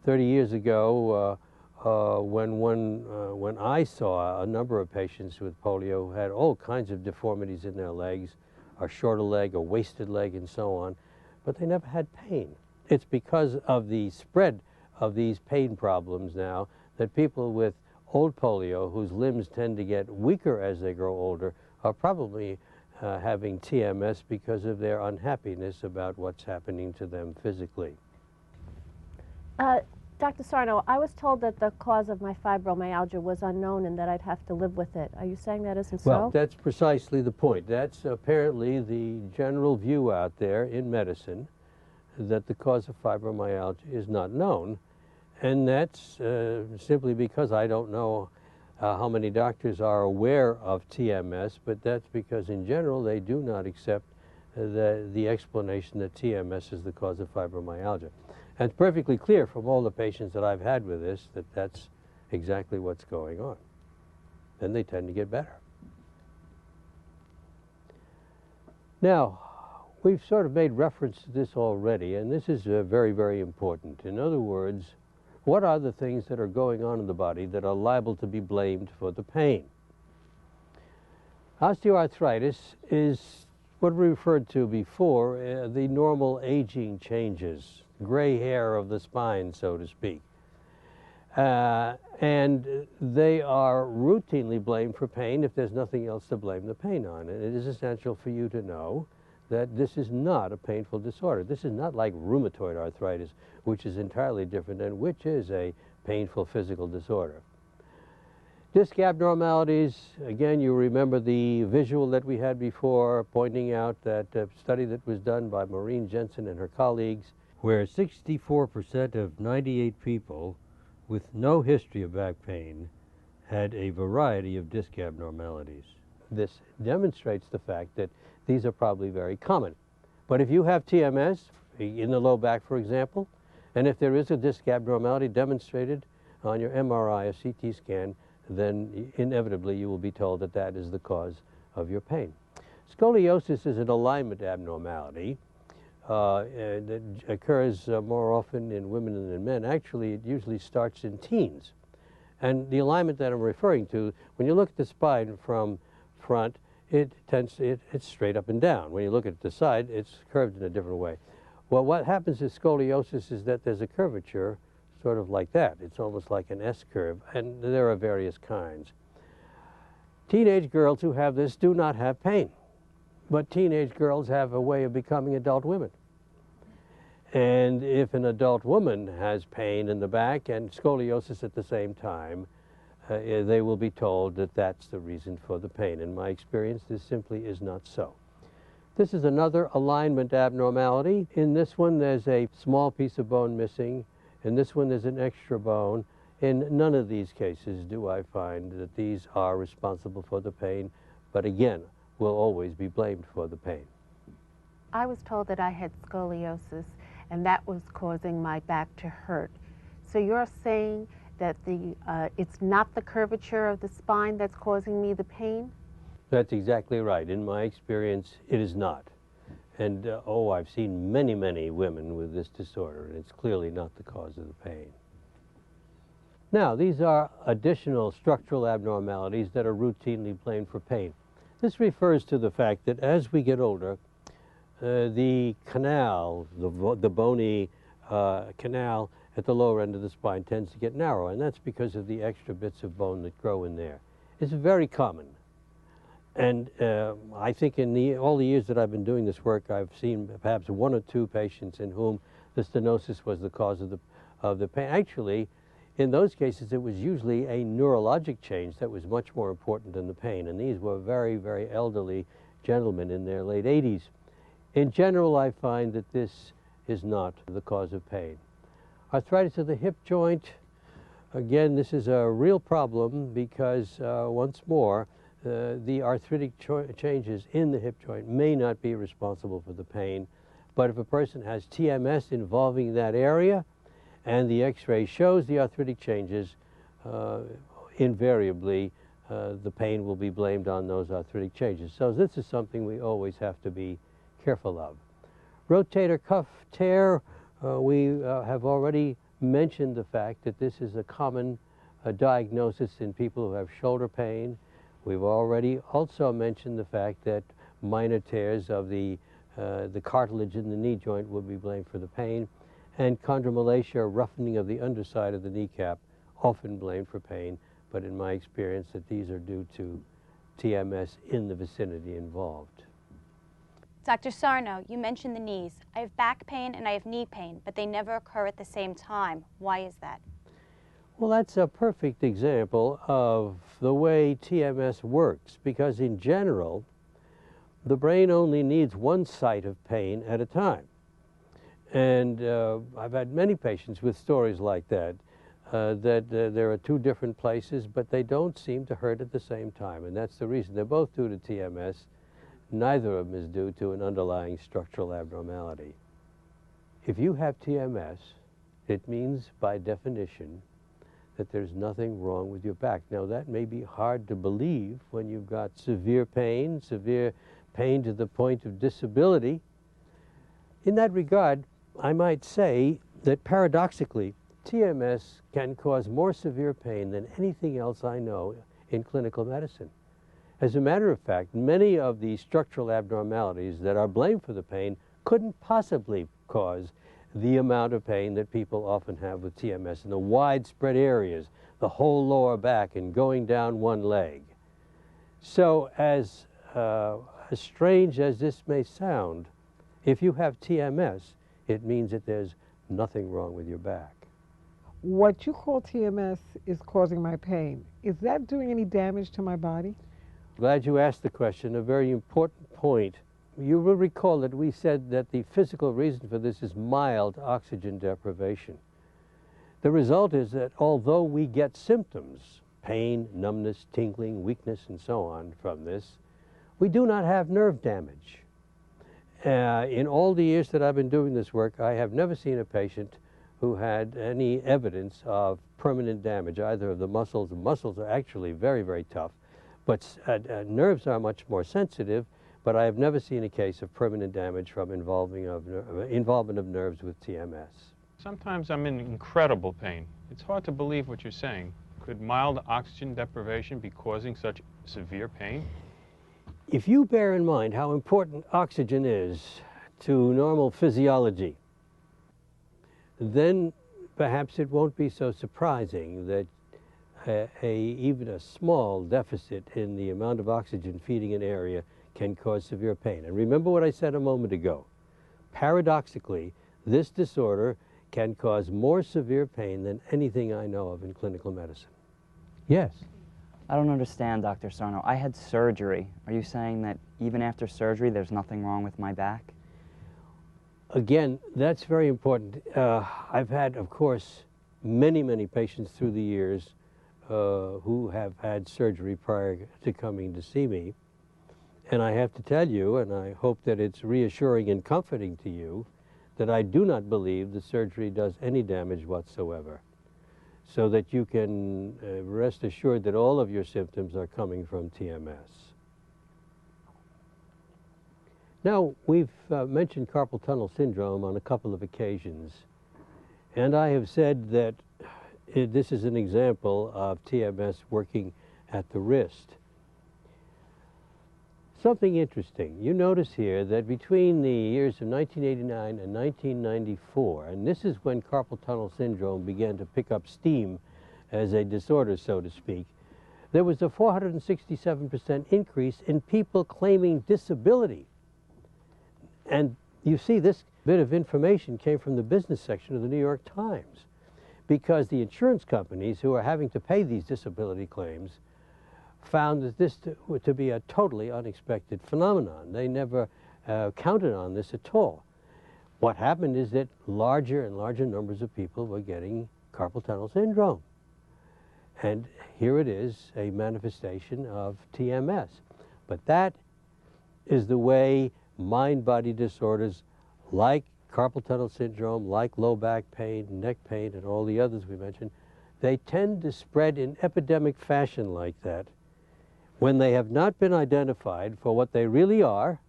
30 years ago, when I saw a number of patients with polio who had all kinds of deformities in their legs, a shorter leg, a wasted leg, and so on, but they never had pain. It's because of the spread of these pain problems now that people with old polio, whose limbs tend to get weaker as they grow older, are probably having TMS because of their unhappiness about what's happening to them physically. Dr. Sarno, I was told that the cause of my fibromyalgia was unknown and that I'd have to live with it. Are you saying that isn't so? Well, that's precisely the point. That's apparently the general view out there in medicine, that the cause of fibromyalgia is not known. And that's simply because I don't know how many doctors are aware of TMS, but that's because in general they do not accept the explanation that TMS is the cause of fibromyalgia. And it's perfectly clear from all the patients that I've had with this that that's exactly what's going on. Then they tend to get better. Now, we've sort of made reference to this already, and this is very, very important. In other words, what are the things that are going on in the body that are liable to be blamed for the pain? Osteoarthritis is what we referred to before, the normal aging changes, gray hair of the spine, so to speak. And they are routinely blamed for pain if there's nothing else to blame the pain on. And it is essential for you to know that this is not a painful disorder. This is not like rheumatoid arthritis, which is entirely different and which is a painful physical disorder. Disc abnormalities, again, you remember the visual that we had before pointing out that study that was done by Maureen Jensen and her colleagues, where 64% of 98 people with no history of back pain had a variety of disc abnormalities. This demonstrates the fact that these are probably very common. But if you have TMS in the low back, for example, and if there is a disc abnormality demonstrated on your MRI or CT scan, then inevitably you will be told that that is the cause of your pain. Scoliosis is an alignment abnormality. And it occurs more often in women than in men. Actually, it usually starts in teens. And the alignment that I'm referring to, when you look at the spine from front, it's straight up and down. When you look at the side, it's curved in a different way. Well, what happens with scoliosis is that there's a curvature sort of like that. It's almost like an S-curve, and there are various kinds. Teenage girls who have this do not have pain, but teenage girls have a way of becoming adult women. And if an adult woman has pain in the back and scoliosis at the same time, they will be told that that's the reason for the pain. In my experience, this simply is not so. This is another alignment abnormality. In this one, there's a small piece of bone missing. In this one, there's an extra bone. In none of these cases do I find that these are responsible for the pain, but again, will always be blamed for the pain. I was told that I had scoliosis, and that was causing my back to hurt. So you're saying that it's not the curvature of the spine that's causing me the pain? That's exactly right. In my experience, it is not. And oh, I've seen many, many women with this disorder, and it's clearly not the cause of the pain. Now, these are additional structural abnormalities that are routinely blamed for pain. This refers to the fact that as we get older, the canal, the bony canal at the lower end of the spine tends to get narrow, and that's because of the extra bits of bone that grow in there. It's very common. And I think in all the years that I've been doing this work, I've seen perhaps 1 or 2 patients in whom the stenosis was the cause of the pain. Actually, in those cases, it was usually a neurologic change that was much more important than the pain. And these were very, very elderly gentlemen in their late 80s. In general, I find that this is not the cause of pain. Arthritis of the hip joint, again, this is a real problem because, once more, the arthritic changes in the hip joint may not be responsible for the pain, but if a person has TMS involving that area and the x-ray shows the arthritic changes, invariably the pain will be blamed on those arthritic changes. So this is something we always have to be careful of. Rotator cuff tear, we have already mentioned the fact that this is a common diagnosis in people who have shoulder pain. We've already also mentioned the fact that minor tears of the cartilage in the knee joint will be blamed for the pain, and chondromalacia, roughening of the underside of the kneecap, often blamed for pain, but in my experience that these are due to TMS in the vicinity involved. Dr. Sarno, you mentioned the knees. I have back pain and I have knee pain, but they never occur at the same time. Why is that? Well, that's a perfect example of the way TMS works, because in general, the brain only needs one site of pain at a time. And I've had many patients with stories like that, there are 2 different places, but they don't seem to hurt at the same time. And that's the reason. They're both due to TMS. Neither of them is due to an underlying structural abnormality. If you have TMS, it means by definition that there's nothing wrong with your back. Now, that may be hard to believe when you've got severe pain to the point of disability. In that regard, I might say that paradoxically, TMS can cause more severe pain than anything else I know in clinical medicine. As a matter of fact, many of the structural abnormalities that are blamed for the pain couldn't possibly cause the amount of pain that people often have with TMS in the widespread areas, the whole lower back and going down one leg. So as strange as this may sound, if you have TMS, it means that there's nothing wrong with your back. What you call TMS is causing my pain. Is that doing any damage to my body? Glad you asked the question, a very important point. You will recall that we said that the physical reason for this is mild oxygen deprivation. The result is that although we get symptoms, pain, numbness, tingling, weakness, and so on from this, we do not have nerve damage. In all the years that I've been doing this work, I have never seen a patient who had any evidence of permanent damage, either of the muscles. The muscles are actually very, very tough, but nerves are much more sensitive, but I have never seen a case of permanent damage from involvement of nerves with TMS. Sometimes I'm in incredible pain. It's hard to believe what you're saying. Could mild oxygen deprivation be causing such severe pain? If you bear in mind how important oxygen is to normal physiology, then perhaps it won't be so surprising that even a small deficit in the amount of oxygen feeding an area can cause severe pain. And remember what I said a moment ago. Paradoxically, this disorder can cause more severe pain than anything I know of in clinical medicine. Yes? I don't understand, Dr. Sarno. I had surgery. Are you saying that even after surgery there's nothing wrong with my back? Again, that's very important. I've had, of course, many patients through the years who have had surgery prior to coming to see me. And I have to tell you, and I hope that it's reassuring and comforting to you, that I do not believe the surgery does any damage whatsoever. So that you can rest assured that all of your symptoms are coming from TMS. Now, we've mentioned carpal tunnel syndrome on a couple of occasions, and I have said that this is an example of TMS working at the wrist. Something interesting. You notice here that between the years of 1989 and 1994, and this is when carpal tunnel syndrome began to pick up steam as a disorder, so to speak, there was a 467% increase in people claiming disability. And you see, this bit of information came from the business section of the New York Times, because the insurance companies who are having to pay these disability claims found that this to be a totally unexpected phenomenon. They never counted on this at all. What happened is that larger and larger numbers of people were getting carpal tunnel syndrome. And here it is, a manifestation of TMS. But that is the way mind-body disorders like carpal tunnel syndrome, like low back pain, neck pain, and all the others we mentioned, they tend to spread in epidemic fashion like that when they have not been identified for what they really are,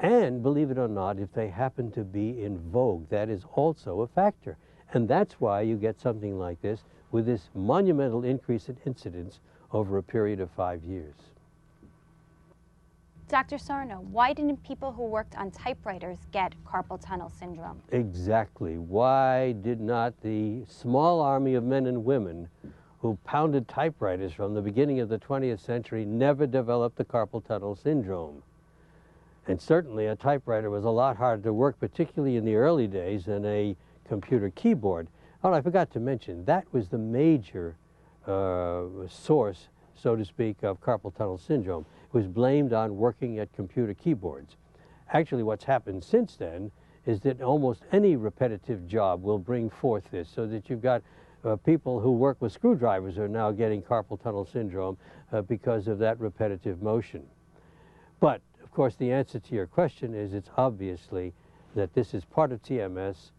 and, believe it or not, if they happen to be in vogue. That is also a factor. And that's why you get something like this with this monumental increase in incidence over a period of 5 years. Dr. Sarno, why didn't people who worked on typewriters get carpal tunnel syndrome? Exactly. Why did not the small army of men and women who pounded typewriters from the beginning of the 20th century never develop the carpal tunnel syndrome? And certainly a typewriter was a lot harder to work, particularly in the early days, than a computer keyboard. Oh, I forgot to mention, that was the major source, so to speak, of carpal tunnel syndrome. It was blamed on working at computer keyboards. Actually, what's happened since then is that almost any repetitive job will bring forth this, so that you've got people who work with screwdrivers are now getting carpal tunnel syndrome because of that repetitive motion. But, of course, the answer to your question is it's obviously that this is part of TMS,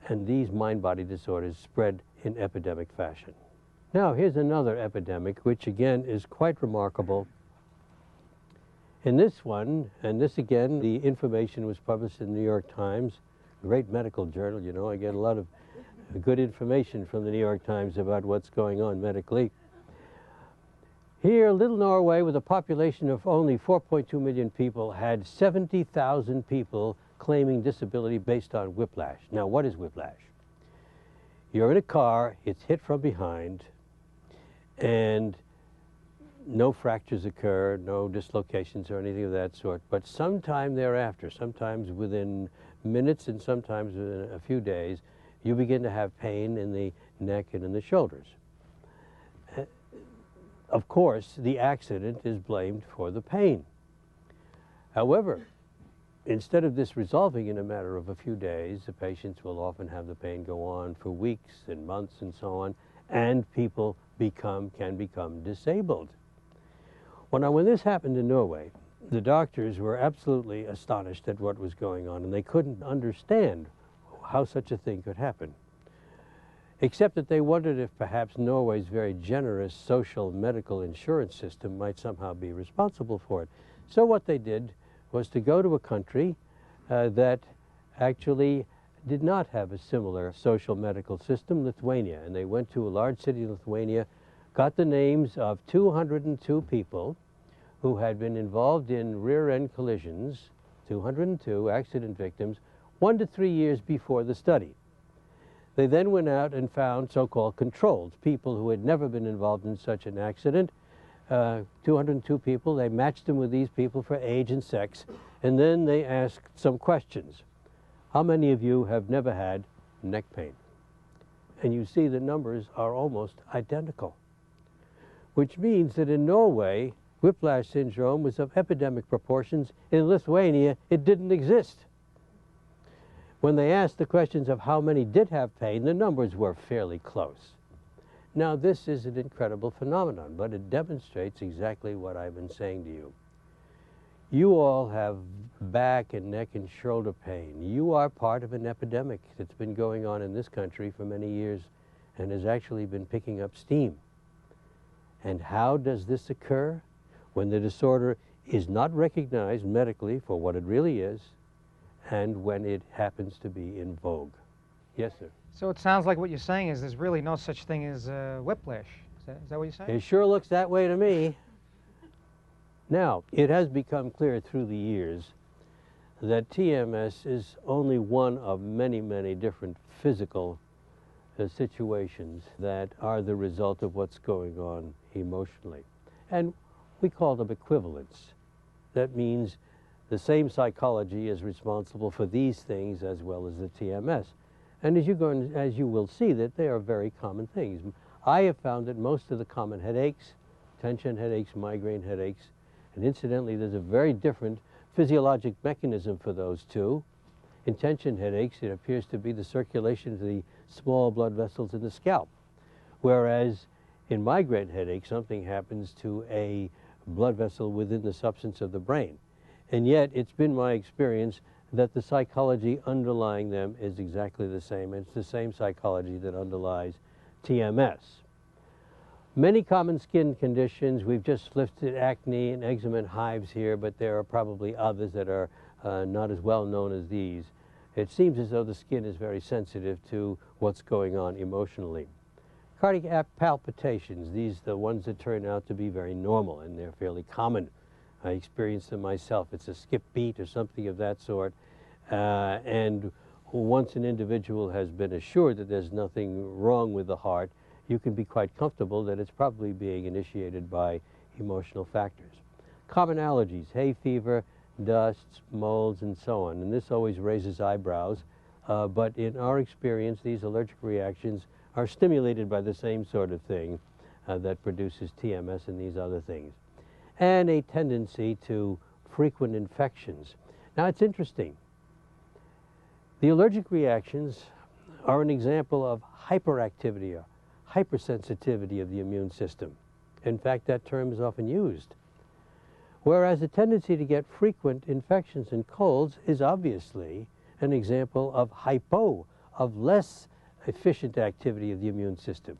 and these mind-body disorders spread in epidemic fashion. Now, here's another epidemic, which again is quite remarkable. In this one, and this again, the information was published in the New York Times, great medical journal, you know, I get a lot of good information from the New York Times about what's going on medically. Here, little Norway, with a population of only 4.2 million people, had 70,000 people claiming disability based on whiplash. Now, what is whiplash? You're in a car, it's hit from behind, and no fractures occur, no dislocations or anything of that sort, but sometime thereafter, sometimes within minutes and sometimes within a few days, you begin to have pain in the neck and in the shoulders. Of course, the accident is blamed for the pain. However, instead of this resolving in a matter of a few days, the patients will often have the pain go on for weeks and months and so on, and people can become disabled. Well, when this happened in Norway, the doctors were absolutely astonished at what was going on, and they couldn't understand how such a thing could happen, except that they wondered if perhaps Norway's very generous social medical insurance system might somehow be responsible for it. So what they did was to go to a country that actually did not have a similar social medical system, Lithuania, and they went to a large city in Lithuania, got the names of 202 people who had been involved in rear-end collisions, 202 accident victims, 1 to 3 years before the study. They then went out and found so-called controls, people who had never been involved in such an accident. 202 people, they matched them with these people for age and sex, and then they asked some questions. How many of you have never had neck pain? And you see the numbers are almost identical. which means that in Norway, whiplash syndrome was of epidemic proportions. In Lithuania, it didn't exist. When they asked the questions of how many did have pain, the numbers were fairly close. Now, this is an incredible phenomenon, but it demonstrates exactly what I've been saying to you. You all have back and neck and shoulder pain. You are part of an epidemic that's been going on in this country for many years and has actually been picking up steam. And how does this occur? When the disorder is not recognized medically for what it really is, and when it happens to be in vogue. Yes, sir? So it sounds like what you're saying is there's really no such thing as whiplash. Is that what you're saying? It sure looks that way to me. Now, it has become clear through the years that TMS is only one of many, many different physical situations that are the result of what's going on emotionally. And we call them equivalents. That means the same psychology is responsible for these things as well as the TMS. And as you will see, that they are very common things. I have found that most of the common headaches, tension headaches, migraine headaches, and incidentally, there's a very different physiologic mechanism for those two. In tension headaches, it appears to be the circulation of the small blood vessels in the scalp. Whereas in migraine headache, something happens to a blood vessel within the substance of the brain. And yet, it's been my experience that the psychology underlying them is exactly the same. It's the same psychology that underlies TMS. Many common skin conditions, we've just listed acne and eczema and hives here, but there are probably others that are not as well known as these. It seems as though the skin is very sensitive to what's going on emotionally. Cardiac palpitations, these are the ones that turn out to be very normal, and they're fairly common. I experienced them myself. It's a skip beat or something of that sort. And once an individual has been assured that there's nothing wrong with the heart, you can be quite comfortable that it's probably being initiated by emotional factors. Common allergies, hay fever, dusts, molds, and so on. And this always raises eyebrows. But in our experience, these allergic reactions are stimulated by the same sort of thing that produces TMS and these other things. And a tendency to frequent infections. Now, it's interesting. The allergic reactions are an example of hyperactivity or hypersensitivity of the immune system. In fact, that term is often used. Whereas the tendency to get frequent infections and colds is obviously an example of hypo, of less efficient activity of the immune system.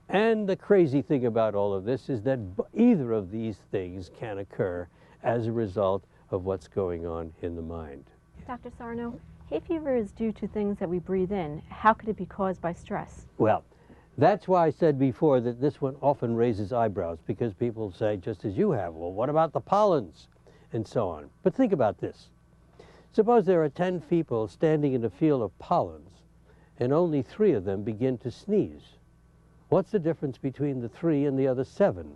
And the crazy thing about all of this is that either of these things can occur as a result of what's going on in the mind. Dr. Sarno, hay fever is due to things that we breathe in. How could it be caused by stress? Well, that's why I said before that this one often raises eyebrows, because people say, just as you have, well, what about the pollens? And so on. But think about this. Suppose there are 10 people standing in a field of pollens, and only 3 of them begin to sneeze. What's the difference between the 3 and the other 7?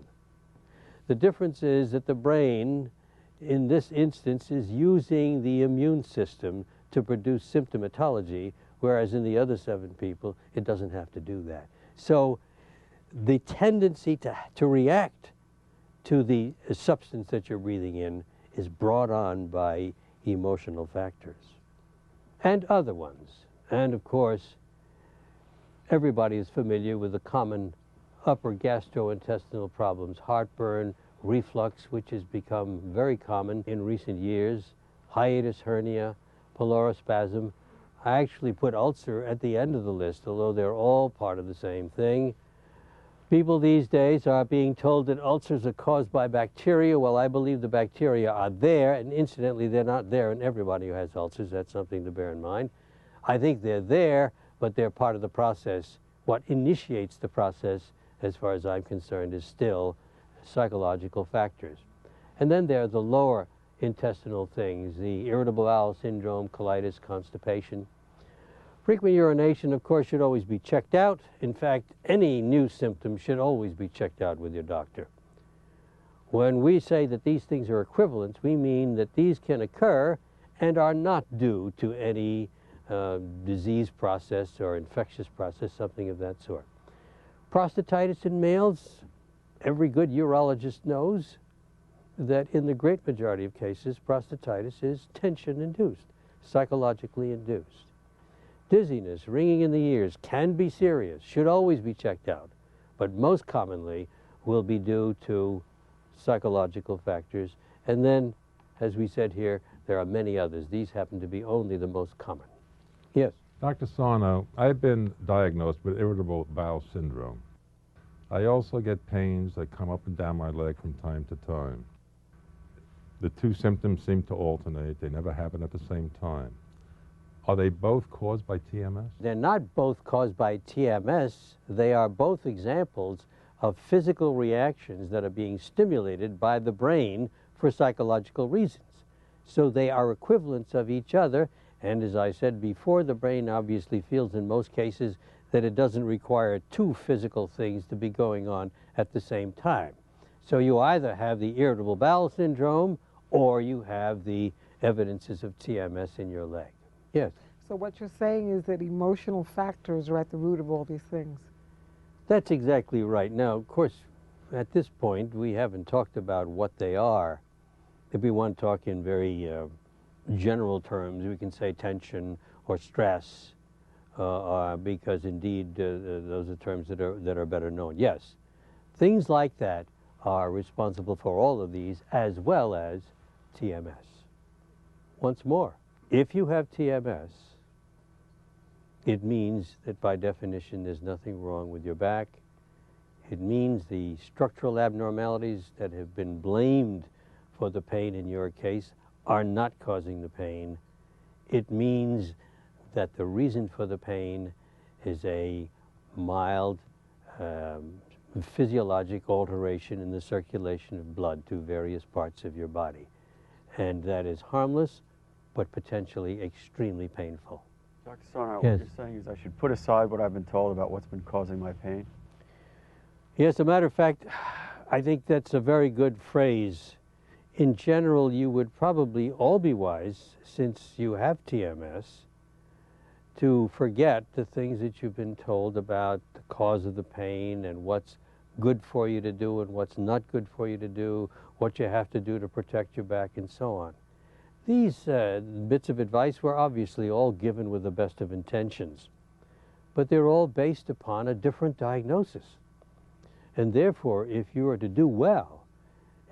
The difference is that the brain, in this instance, is using the immune system to produce symptomatology, whereas in the other 7 people, it doesn't have to do that. So the tendency to react to the substance that you're breathing in is brought on by emotional factors and other ones. And of course, everybody is familiar with the common upper gastrointestinal problems, heartburn, reflux, which has become very common in recent years, hiatus hernia, pylorospasm. I actually put ulcer at the end of the list, although they're all part of the same thing. People these days are being told that ulcers are caused by bacteria. Well, I believe the bacteria are there, and incidentally, they're not there in everybody who has ulcers. That's something to bear in mind. I think they're there, but they're part of the process. What initiates the process, as far as I'm concerned, is still psychological factors. And then there are the lower intestinal things, the irritable bowel syndrome, colitis, constipation. Frequent urination, of course, should always be checked out. In fact, any new symptom should always be checked out with your doctor. When we say that these things are equivalents, we mean that these can occur and are not due to any disease process or infectious process, something of that sort. Prostatitis in males, every good urologist knows that in the great majority of cases, prostatitis is tension-induced, psychologically induced. Dizziness, ringing in the ears can be serious, should always be checked out, but most commonly will be due to psychological factors. And then, as we said here, there are many others. These happen to be only the most common. Yes? Dr. Sarno, I've been diagnosed with irritable bowel syndrome. I also get pains that come up and down my leg from time to time. The two symptoms seem to alternate. They never happen at the same time. Are they both caused by TMS? They're not both caused by TMS. They are both examples of physical reactions that are being stimulated by the brain for psychological reasons. So they are equivalents of each other, and as I said before, the brain obviously feels in most cases that it doesn't require two physical things to be going on at the same time. So you either have the irritable bowel syndrome or you have the evidences of TMS in your leg. Yes? So what you're saying is that emotional factors are at the root of all these things. That's exactly right. Now, of course, at this point, we haven't talked about what they are. If we want to talk in very general terms, we can say tension or stress, because indeed those are terms that are better known. Yes, things like that are responsible for all of these, as well as TMS. Once more, if you have TMS, it means that by definition there's nothing wrong with your back. It means the structural abnormalities that have been blamed for the pain in your case are not causing the pain. It means that the reason for the pain is a mild physiologic alteration in the circulation of blood to various parts of your body. And that is harmless, but potentially extremely painful. Dr. Sarno, Yes. what you're saying is I should put aside what I've been told about what's been causing my pain? Yes, as a matter of fact, I think that's a very good phrase. In general, you would probably all be wise, since you have TMS, to forget the things that you've been told about the cause of the pain and what's good for you to do and what's not good for you to do, what you have to do to protect your back, and so on. These bits of advice were obviously all given with the best of intentions, but they're all based upon a different diagnosis. And therefore, if you are to do well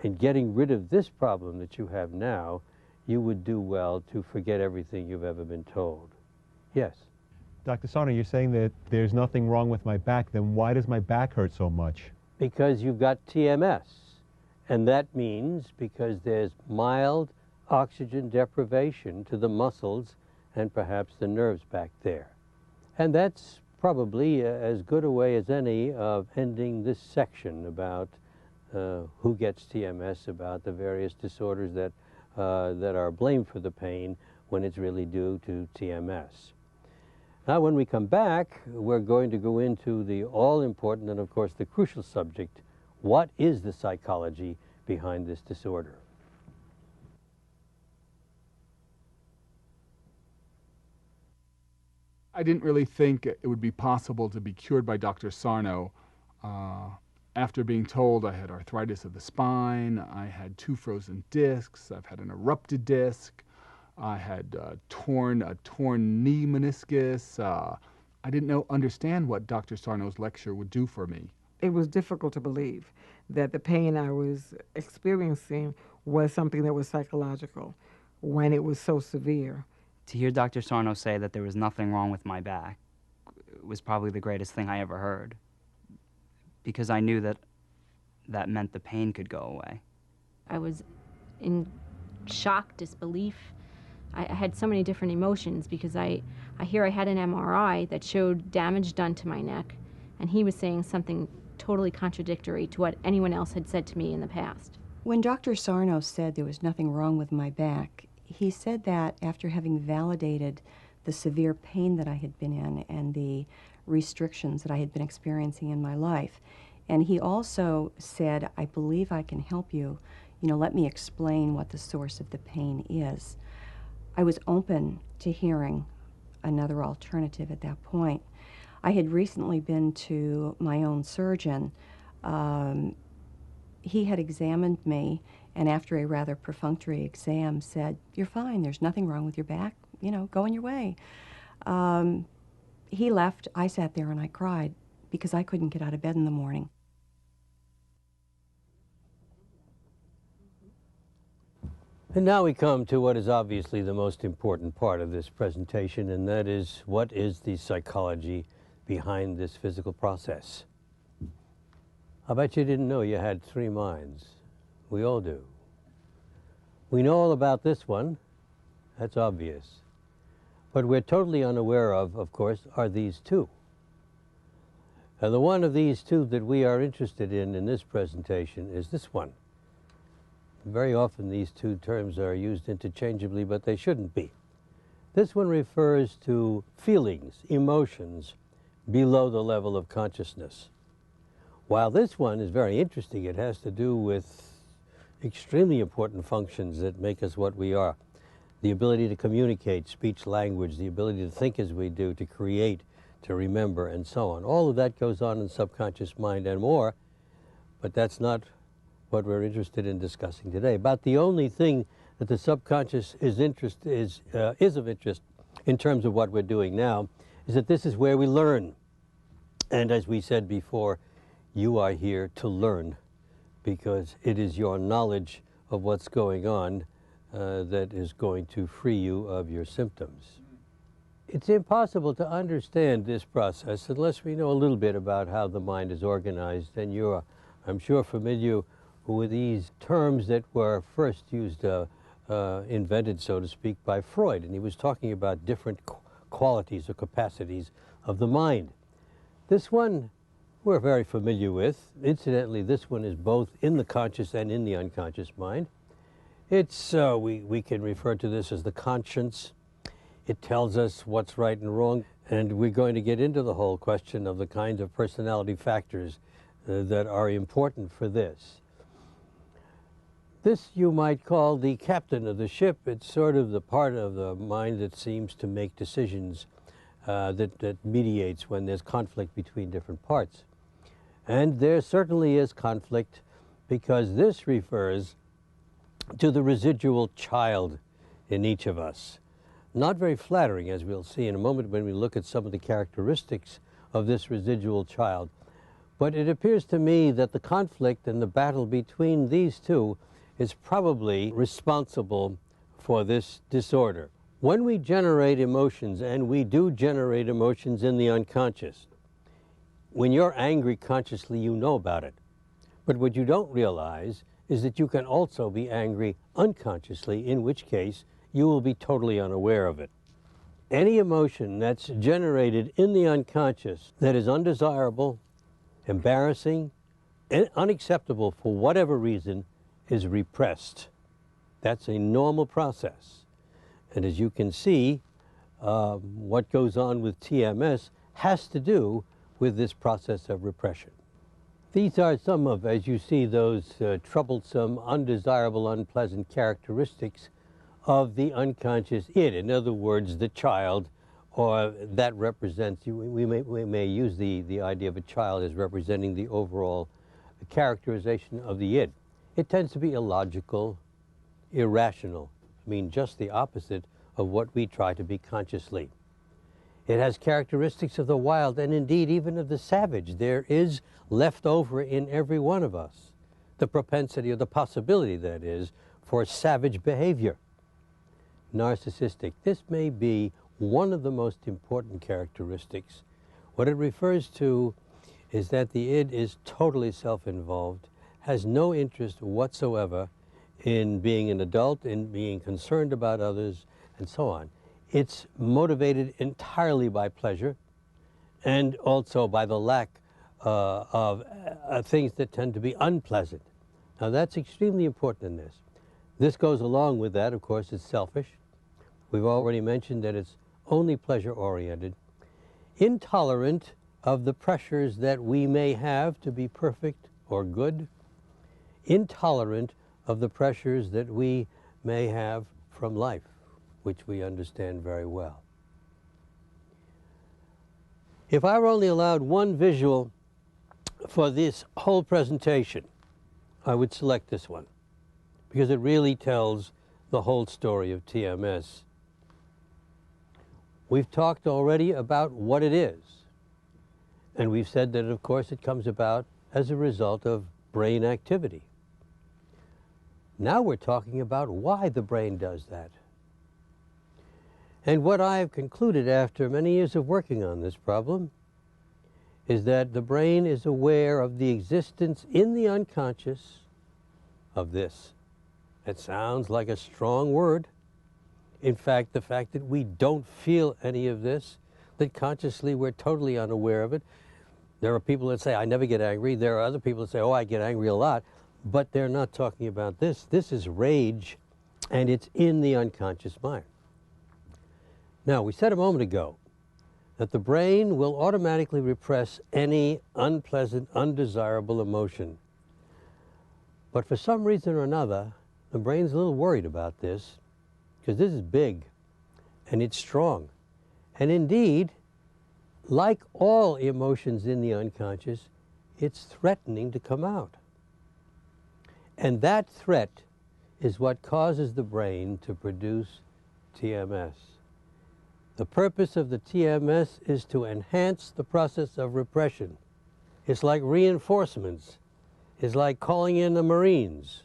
in getting rid of this problem that you have now, you would do well to forget everything you've ever been told. Yes? Dr. Sarno, you're saying that there's nothing wrong with my back. Then why does my back hurt so much? Because you've got TMS. And that means because there's mild oxygen deprivation to the muscles and perhaps the nerves back there. And that's probably as good a way as any of ending this section about who gets TMS, about the various disorders that are blamed for the pain when it's really due to TMS. Now, when we come back, we're going to go into the all-important and, of course, the crucial subject: what is the psychology behind this disorder? I didn't really think it would be possible to be cured by Dr. Sarno. After being told I had arthritis of the spine, I had 2 frozen discs, I've had an erupted disc, I had a torn knee meniscus. I didn't understand what Dr. Sarno's lecture would do for me. It was difficult to believe that the pain I was experiencing was something that was psychological when it was so severe. To hear Dr. Sarno say that there was nothing wrong with my back was probably the greatest thing I ever heard, because I knew that that meant the pain could go away. I was in shock, disbelief. I had so many different emotions because I hear I had an MRI that showed damage done to my neck, and he was saying something totally contradictory to what anyone else had said to me in the past. When Dr. Sarno said there was nothing wrong with my back, he said that after having validated the severe pain that I had been in and the restrictions that I had been experiencing in my life. And he also said, I believe I can help you. Let me explain what the source of the pain is. I was open to hearing another alternative at that point. I had recently been to my own surgeon he had examined me, and after a rather perfunctory exam said, "You're fine, there's nothing wrong with your back, you know, go on your way." He left. I sat there and I cried because I couldn't get out of bed in the morning. And now we come to what is obviously the most important part of this presentation, and that is, what is the psychology behind this physical process? I bet you didn't know you had three minds. We all do. We know all about this one. That's obvious. What we're totally unaware of course, are these two. And the one of these two that we are interested in this presentation is this one. Very often these two terms are used interchangeably, but they shouldn't be. This one refers to feelings, emotions, below the level of consciousness. While this one is very interesting, it has to do with extremely important functions that make us what we are. The ability to communicate, speech, language, the ability to think as we do, to create, to remember, and so on. All of that goes on in subconscious mind and more, but that's not what we're interested in discussing today. About the only thing that the subconscious is of interest in terms of what we're doing now is that this is where we learn. And as we said before, you are here to learn, because it is your knowledge of what's going on that is going to free you of your symptoms. It's impossible to understand this process unless we know a little bit about how the mind is organized, and you're, I'm sure, familiar with these terms that were first used, invented, so to speak, by Freud, and he was talking about different qualities or capacities of the mind. This one we're very familiar with. Incidentally, this one is both in the conscious and in the unconscious mind. It's, we can refer to this as the conscience. It tells us what's right and wrong, and we're going to get into the whole question of the kinds of personality factors that are important for this. This you might call the captain of the ship. It's sort of the part of the mind that seems to make decisions, that mediates when there's conflict between different parts. And there certainly is conflict, because this refers to the residual child in each of us. Not very flattering, as we'll see in a moment when we look at some of the characteristics of this residual child. But it appears to me that the conflict and the battle between these two is probably responsible for this disorder. When we generate emotions, and we do generate emotions in the unconscious, when you're angry consciously, you know about it. But what you don't realize is that you can also be angry unconsciously, in which case you will be totally unaware of it. Any emotion that's generated in the unconscious that is undesirable, embarrassing, and unacceptable for whatever reason is repressed. That's a normal process. And as you can see, what goes on with TMS has to do with this process of repression. These are some of, as you see, those troublesome, undesirable, unpleasant characteristics of the unconscious id. In other words, the child, or that represents, we may use the idea of a child as representing the overall characterization of the id. It tends to be illogical, irrational, I mean just the opposite of what we try to be consciously. It has characteristics of the wild, and indeed even of the savage. There is left over in every one of us the propensity, or the possibility, that is, for savage behavior. Narcissistic. This may be one of the most important characteristics. What it refers to is that the id is totally self-involved, has no interest whatsoever in being an adult, in being concerned about others, and so on. It's motivated entirely by pleasure, and also by the lack of things that tend to be unpleasant. Now that's extremely important in this. This goes along with that, of course, it's selfish. We've already mentioned that it's only pleasure-oriented, intolerant of the pressures that we may have to be perfect or good, intolerant of the pressures that we may have from life, which we understand very well. If I were only allowed one visual for this whole presentation, I would select this one because it really tells the whole story of TMS. We've talked already about what it is, and we've said that, of course, it comes about as a result of brain activity. Now we're talking about why the brain does that. And what I have concluded after many years of working on this problem is that the brain is aware of the existence in the unconscious of this. It sounds like a strong word. In fact, the fact that we don't feel any of this, that consciously we're totally unaware of it. There are people that say, I never get angry. There are other people that say, oh, I get angry a lot. But they're not talking about this. This is rage, and it's in the unconscious mind. Now, we said a moment ago that the brain will automatically repress any unpleasant, undesirable emotion. But for some reason or another, the brain's a little worried about this, because this is big, and it's strong. And indeed, like all emotions in the unconscious, it's threatening to come out. And that threat is what causes the brain to produce TMS. The purpose of the TMS is to enhance the process of repression. It's like reinforcements. It's like calling in the Marines.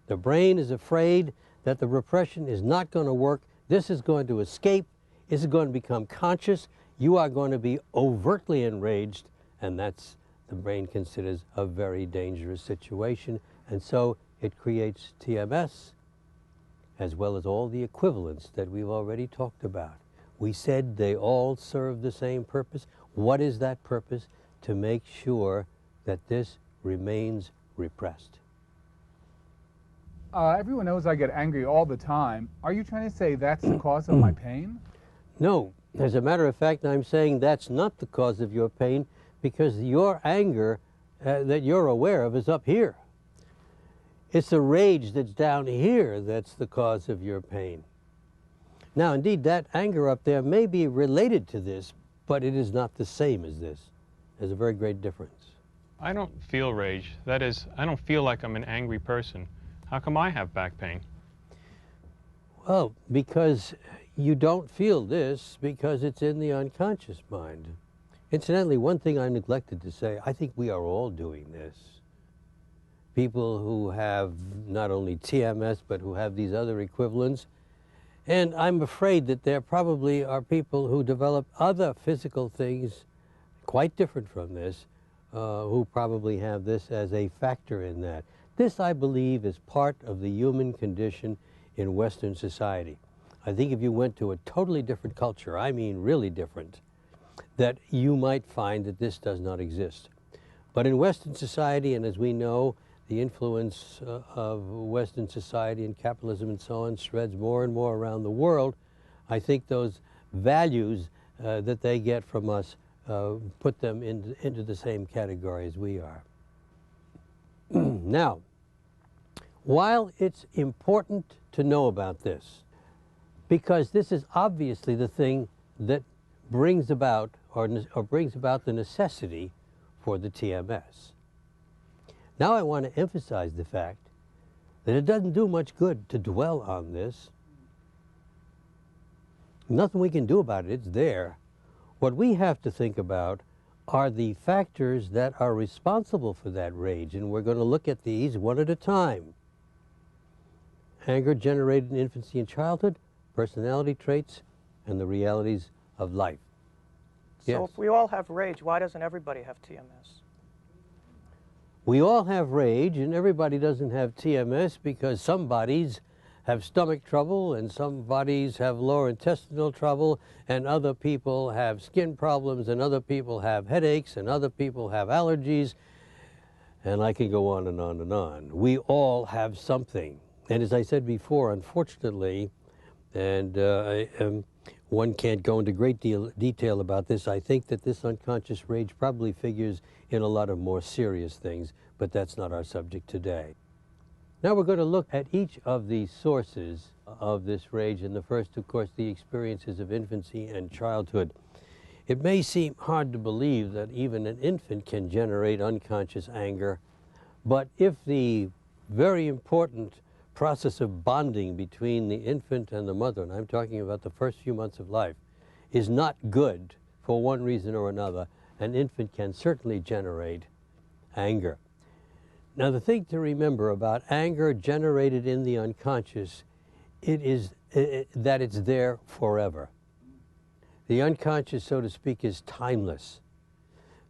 The brain is afraid that the repression is not going to work. This is going to escape. This is going to become conscious. You are going to be overtly enraged, and that's the brain considers a very dangerous situation. And so it creates TMS, as well as all the equivalents that we've already talked about. We said they all serve the same purpose. What is that purpose? To make sure that this remains repressed. Everyone knows I get angry all the time. Are you trying to say that's the cause of my pain? No. As a matter of fact, I'm saying that's not the cause of your pain, because your anger that you're aware of is up here. It's the rage that's down here that's the cause of your pain. Now, indeed, that anger up there may be related to this, but it is not the same as this. There's a very great difference. I don't feel rage. That is, I don't feel like I'm an angry person. How come I have back pain? Well, because you don't feel this because it's in the unconscious mind. Incidentally, one thing I neglected to say, I think we are all doing this. People who have not only TMS, but who have these other equivalents. And I'm afraid that there probably are people who develop other physical things quite different from this, who probably have this as a factor in that. This, I believe, is part of the human condition in Western society. I think if you went to a totally different culture, I mean really different, that you might find that this does not exist. But in Western society, and as we know, the influence of Western society and capitalism and so on spreads more and more around the world. I think those values that they get from us put them into the same category as we are. Now, while it's important to know about this, because this is obviously the thing that brings about or brings about the necessity for the TMS. Now I want to emphasize the fact that it doesn't do much good to dwell on this. Nothing we can do about it, it's there. What we have to think about are the factors that are responsible for that rage, and we're going to look at these one at a time. Anger generated in infancy and childhood, personality traits, and the realities of life. So Yes. if we all have rage, why doesn't everybody have TMS? We all have rage, and everybody doesn't have TMS because some bodies have stomach trouble, and some bodies have lower intestinal trouble, and other people have skin problems, and other people have headaches, and other people have allergies, and I can go on and on and on. We all have something. And as I said before, unfortunately, and one can't go into great detail about this, I think that this unconscious rage probably figures in a lot of more serious things, but that's not our subject today. Now we're going to look at each of the sources of this rage, and the first, of course, the experiences of infancy and childhood. It may seem hard to believe that even an infant can generate unconscious anger, But if the very important process of bonding between the infant and the mother, and I'm talking about the first few months of life, is not good for one reason or another, an infant can certainly generate anger. Now, the thing to remember about anger generated in the unconscious, it is that it's there forever. The unconscious, so to speak, is timeless.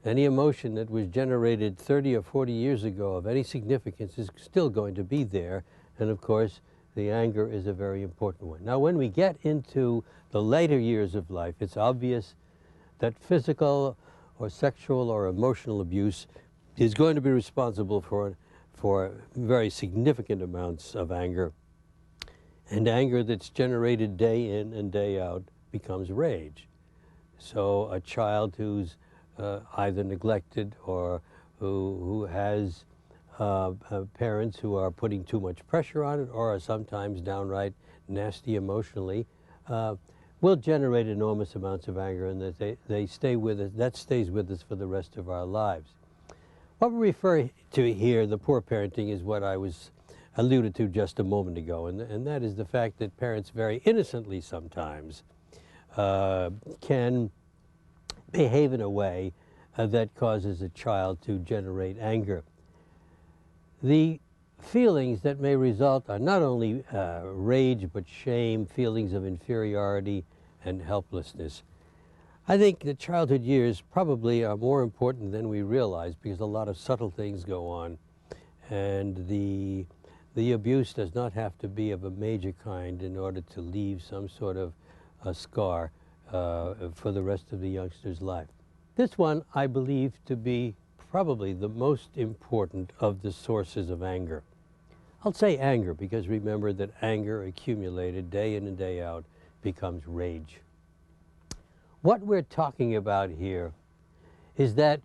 Any emotion that was generated 30 or 40 years ago of any significance is still going to be there, and of course, the anger is a very important one. Now, when we get into the later years of life, it's obvious that physical or sexual or emotional abuse is going to be responsible for very significant amounts of anger. And anger that's generated day in and day out becomes rage. So a child who's either neglected or who has parents who are putting too much pressure on it or are sometimes downright nasty emotionally will generate enormous amounts of anger, and that they stay with us. That stays with us for the rest of our lives. What we refer to here, the poor parenting, is what I was alluded to just a moment ago, and that is the fact that parents very innocently sometimes can behave in a way that causes a child to generate anger. The feelings that may result are not only rage, but shame, feelings of inferiority and helplessness. I think the childhood years probably are more important than we realize, because a lot of subtle things go on, and the abuse does not have to be of a major kind in order to leave some sort of a scar for the rest of the youngster's life. This one I believe to be probably the most important of the sources of anger. I'll say anger because remember that anger accumulated day in and day out becomes rage. What we're talking about here is that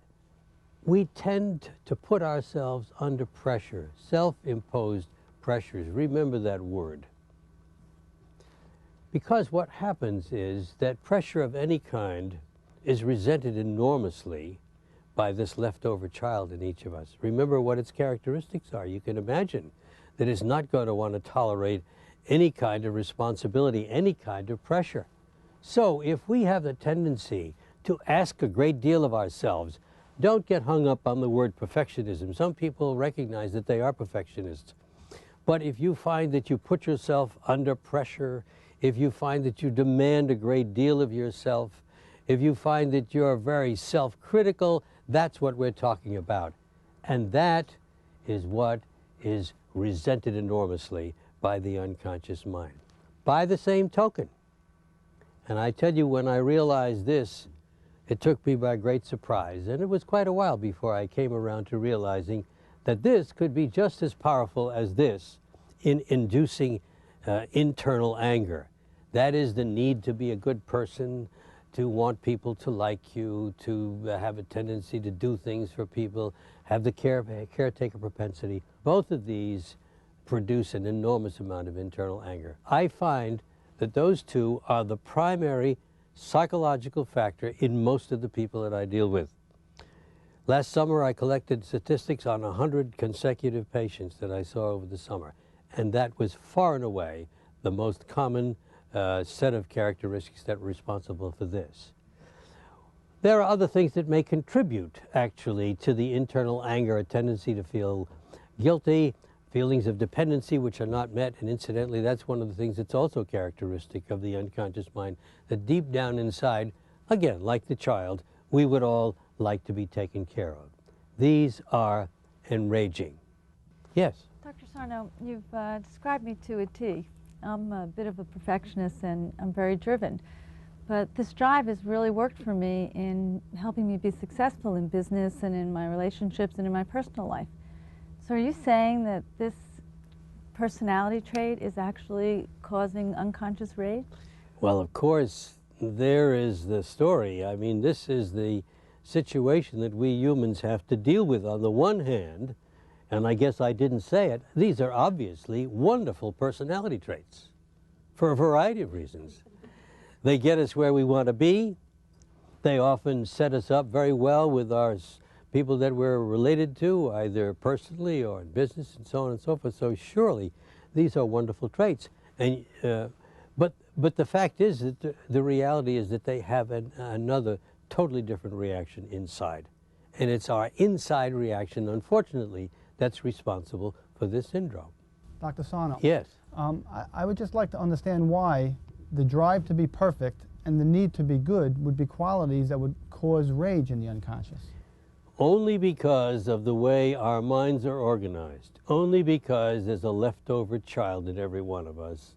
we tend to put ourselves under pressure, self-imposed pressures. Remember that word. Because what happens is that pressure of any kind is resented enormously by this leftover child in each of us. Remember what its characteristics are. You can imagine that it's not going to want to tolerate any kind of responsibility, any kind of pressure. So if we have the tendency to ask a great deal of ourselves, don't get hung up on the word perfectionism. Some people recognize that they are perfectionists. But if you find that you put yourself under pressure, if you find that you demand a great deal of yourself, if you find that you're very self-critical, that's what we're talking about. And that is what is resented enormously by the unconscious mind. By the same token, and I tell you, when I realized this, it took me by great surprise, and it was quite a while before I came around to realizing that this could be just as powerful as this in inducing internal anger. That is the need to be a good person, to want people to like you, to have a tendency to do things for people, have the caretaker propensity. Both of these produce an enormous amount of internal anger. I find that those two are the primary psychological factor in most of the people that I deal with. Last summer, I collected statistics on 100 consecutive patients that I saw over the summer, and that was far and away the most common set of characteristics that were responsible for this. There are other things that may contribute, actually, to the internal anger, a tendency to feel guilty, feelings of dependency which are not met, and incidentally, that's one of the things that's also characteristic of the unconscious mind, that deep down inside, again, like the child, we would all like to be taken care of. These are enraging. Yes? Dr. Sarno, you've described me to a T. I'm a bit of a perfectionist and I'm very driven. But this drive has really worked for me in helping me be successful in business and in my relationships and in my personal life. So are you saying that this personality trait is actually causing unconscious rage? Well, of course, there is the story. I mean, this is the situation that we humans have to deal with. On the one hand, and I guess I didn't say it, these are obviously wonderful personality traits for a variety of reasons. They get us where we want to be. They often set us up very well with our people that we're related to, either personally or in business and so on and so forth. So surely these are wonderful traits. And, but the fact is that the reality is that they have another totally different reaction inside. And it's our inside reaction, unfortunately, that's responsible for this syndrome. Dr. Sarno. Yes. I would just like to understand why the drive to be perfect and the need to be good would be qualities that would cause rage in the unconscious. Only because of the way our minds are organized. Only because there's a leftover child in every one of us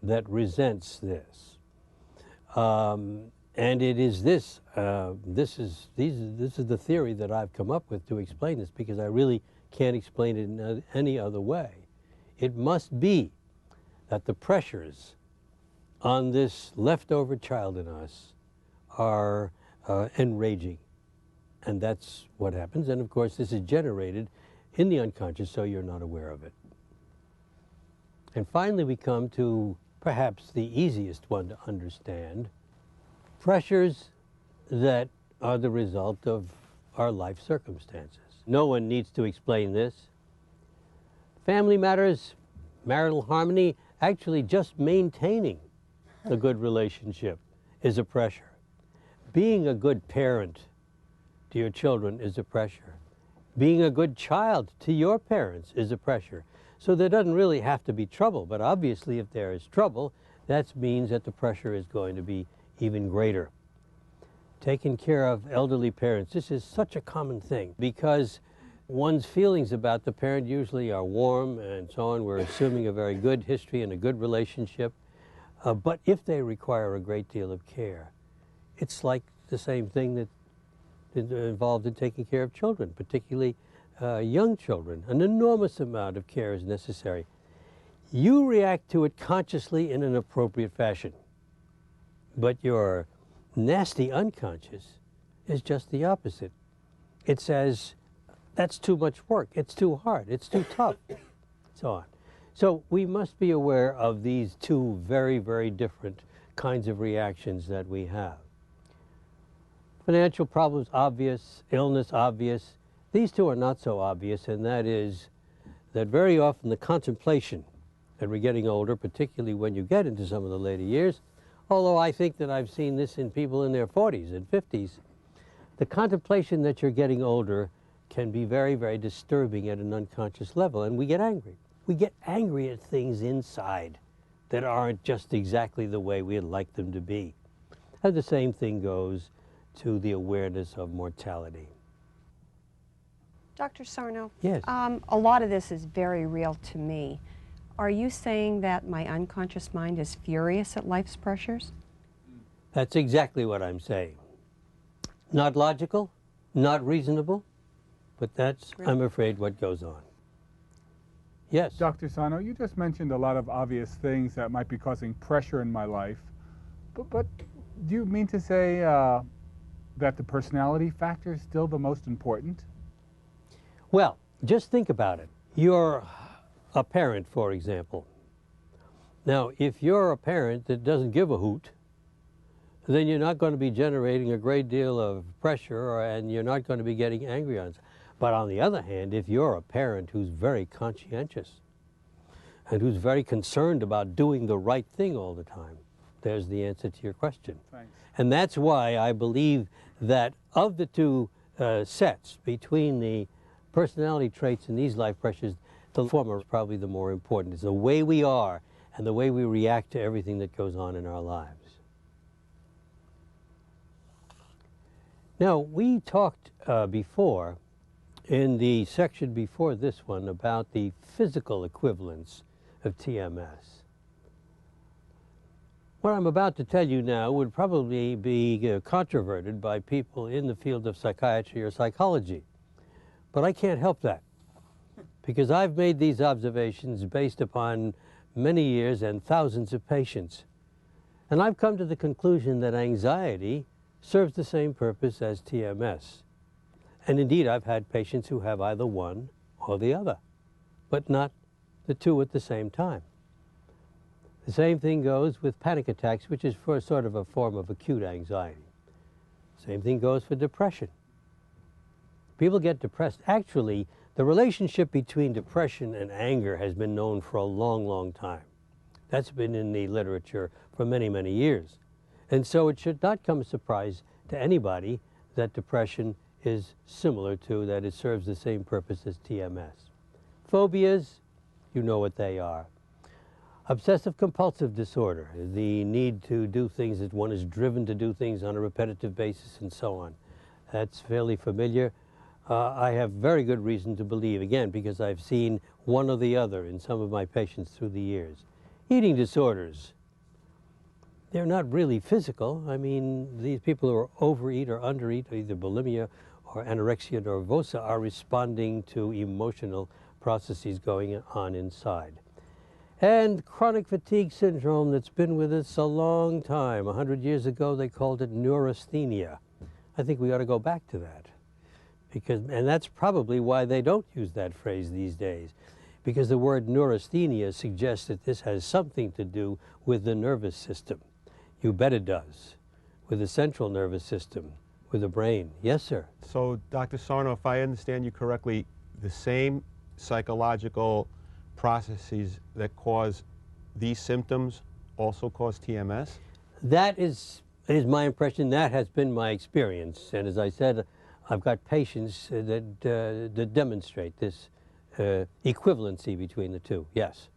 that resents this. And it is this is the theory that I've come up with to explain this, because I really can't explain it in any other way. It must be that the pressures on this leftover child in us are enraging. And that's what happens. And of course, this is generated in the unconscious, so you're not aware of it. And finally, we come to perhaps the easiest one to understand: pressures that are the result of our life circumstances. No one needs to explain this. Family matters, marital harmony, actually just maintaining a good relationship is a pressure. Being a good parent to your children is a pressure. Being a good child to your parents is a pressure. So there doesn't really have to be trouble, but obviously if there is trouble, that means that the pressure is going to be even greater. Taking care of elderly parents, this is such a common thing, because one's feelings about the parent usually are warm and so on. We're assuming a very good history and a good relationship. But if they require a great deal of care, it's like the same thing that is involved in taking care of children, particularly young children. An enormous amount of care is necessary. You react to it consciously in an appropriate fashion, but your nasty unconscious is just the opposite. It says, that's too much work, it's too hard, it's too tough, so on. So we must be aware of these two very, very different kinds of reactions that we have. Financial problems, obvious. Illness, obvious. These two are not so obvious, and that is that very often the contemplation that we're getting older, particularly when you get into some of the later years, although I think that I've seen this in people in their 40s and 50s, the contemplation that you're getting older can be very, very disturbing at an unconscious level, and we get angry. We get angry at things inside that aren't just exactly the way we'd like them to be. And the same thing goes to the awareness of mortality. Dr. Sarno, yes. A lot of this is very real to me. Are you saying that my unconscious mind is furious at life's pressures? That's exactly what I'm saying. Not logical, not reasonable, but that's, I'm afraid, what goes on. Yes. Dr. Sarno, you just mentioned a lot of obvious things that might be causing pressure in my life, but do you mean to say that the personality factor is still the most important? Well, just think about it. You're a parent, for example. Now, if you're a parent that doesn't give a hoot, then you're not going to be generating a great deal of pressure, and you're not going to be getting angry on it. But on the other hand, if you're a parent who's very conscientious and who's very concerned about doing the right thing all the time, there's the answer to your question. Thanks. And that's why I believe that of the two sets, between the personality traits and these life pressures, the former is probably the more important. It's the way we are and the way we react to everything that goes on in our lives. Now, we talked before, in the section before this one, about the physical equivalence of TMS. What I'm about to tell you now would probably be controverted by people in the field of psychiatry or psychology. But I can't help that, because I've made these observations based upon many years and thousands of patients. And I've come to the conclusion that anxiety serves the same purpose as TMS. And indeed, I've had patients who have either one or the other, but not the two at the same time. The same thing goes with panic attacks, which is for sort of a form of acute anxiety. Same thing goes for depression. People get depressed. Actually, the relationship between depression and anger has been known for a long, long time. That's been in the literature for many, many years. And so it should not come as a surprise to anybody that depression is similar to, that it serves the same purpose as TMS. Phobias, you know what they are. Obsessive compulsive disorder, the need to do things, that one is driven to do things on a repetitive basis and so on. That's fairly familiar. I have very good reason to believe, again, because I've seen one or the other in some of my patients through the years. Eating disorders, they're not really physical. I mean, these people who overeat or undereat, either bulimia or anorexia nervosa, are responding to emotional processes going on inside. And chronic fatigue syndrome that's been with us a long time. 100 years ago, they called it neurasthenia. I think we ought to go back to that. And that's probably why they don't use that phrase these days, because the word neurasthenia suggests that this has something to do with the nervous system. You bet it does. With the central nervous system, with the brain. Yes, sir? So, Dr. Sarno, if I understand you correctly, the same psychological processes that cause these symptoms also cause TMS? That is my impression. That has been my experience. And as I said, I've got patients that demonstrate this equivalency between the two. Yes.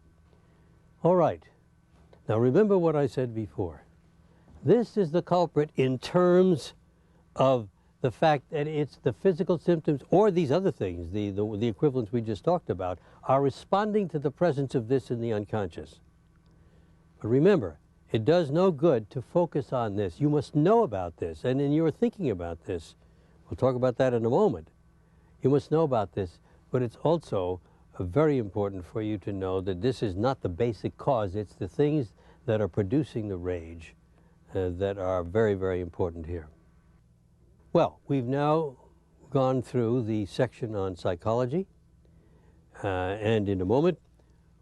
All right. Now remember what I said before. This is the culprit in terms of the fact that it's the physical symptoms or these other things, the equivalents we just talked about, are responding to the presence of this in the unconscious. But remember, it does no good to focus on this. You must know about this, and in your thinking about this, we'll talk about that in a moment. You must know about this, but it's also very important for you to know that this is not the basic cause. It's the things that are producing the rage that are very, very important here. Well, we've now gone through the section on psychology, and in a moment,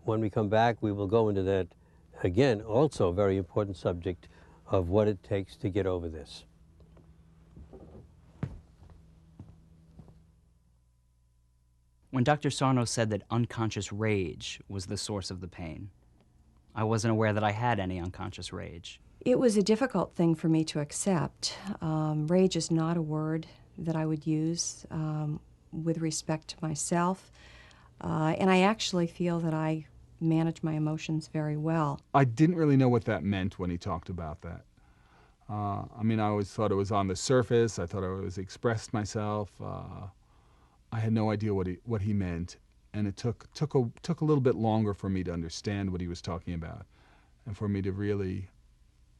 when we come back, we will go into that, again, also very important subject of what it takes to get over this. When Dr. Sarno said that unconscious rage was the source of the pain, I wasn't aware that I had any unconscious rage. It was a difficult thing for me to accept. Rage is not a word that I would use with respect to myself, and I actually feel that I manage my emotions very well. I didn't really know what that meant when he talked about that. I mean, I always thought it was on the surface. I thought I always expressed myself. I had no idea what he meant, and it took a little bit longer for me to understand what he was talking about, and for me to really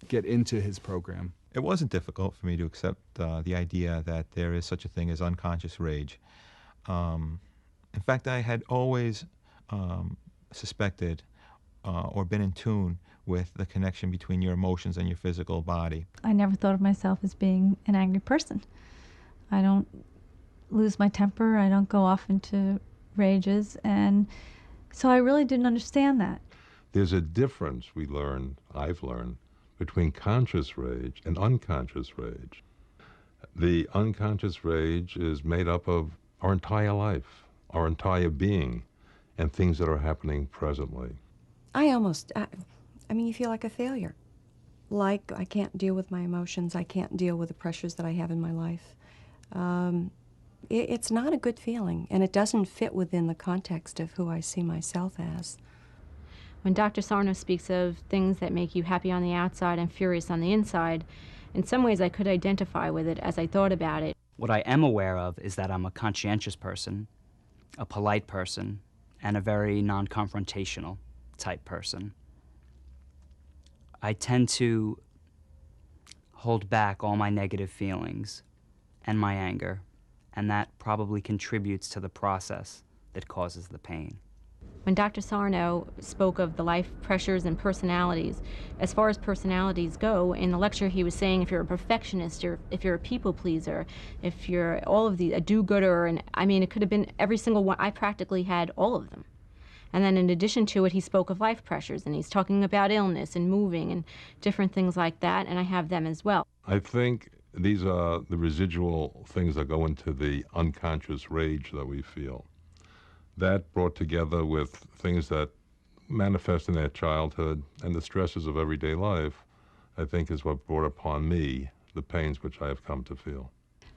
get into his program. It wasn't difficult for me to accept the idea that there is such a thing as unconscious rage. In fact, I had always suspected or been in tune with the connection between your emotions and your physical body. I never thought of myself as being an angry person. I don't lose my temper. I don't go off into rages. And so I really didn't understand that. There's a difference I've learned, between conscious rage and unconscious rage. The unconscious rage is made up of our entire life, our entire being, and things that are happening presently. I mean, you feel like a failure. Like I can't deal with my emotions. I can't deal with the pressures that I have in my life. It's not a good feeling, and it doesn't fit within the context of who I see myself as. When Dr. Sarno speaks of things that make you happy on the outside and furious on the inside, in some ways I could identify with it as I thought about it. What I am aware of is that I'm a conscientious person, a polite person, and a very non-confrontational type person. I tend to hold back all my negative feelings and my anger, and that probably contributes to the process that causes the pain. When Dr. Sarno spoke of the life pressures and personalities, as far as personalities go, in the lecture he was saying if you're a perfectionist, or if you're a people pleaser, if you're a do-gooder, and I mean, it could have been every single one. I practically had all of them. And then in addition to it, he spoke of life pressures, and he's talking about illness and moving and different things like that, and I have them as well. I think These are the residual things that go into the unconscious rage that we feel. That brought together with things that manifest in their childhood and the stresses of everyday life, I think is what brought upon me the pains which I have come to feel.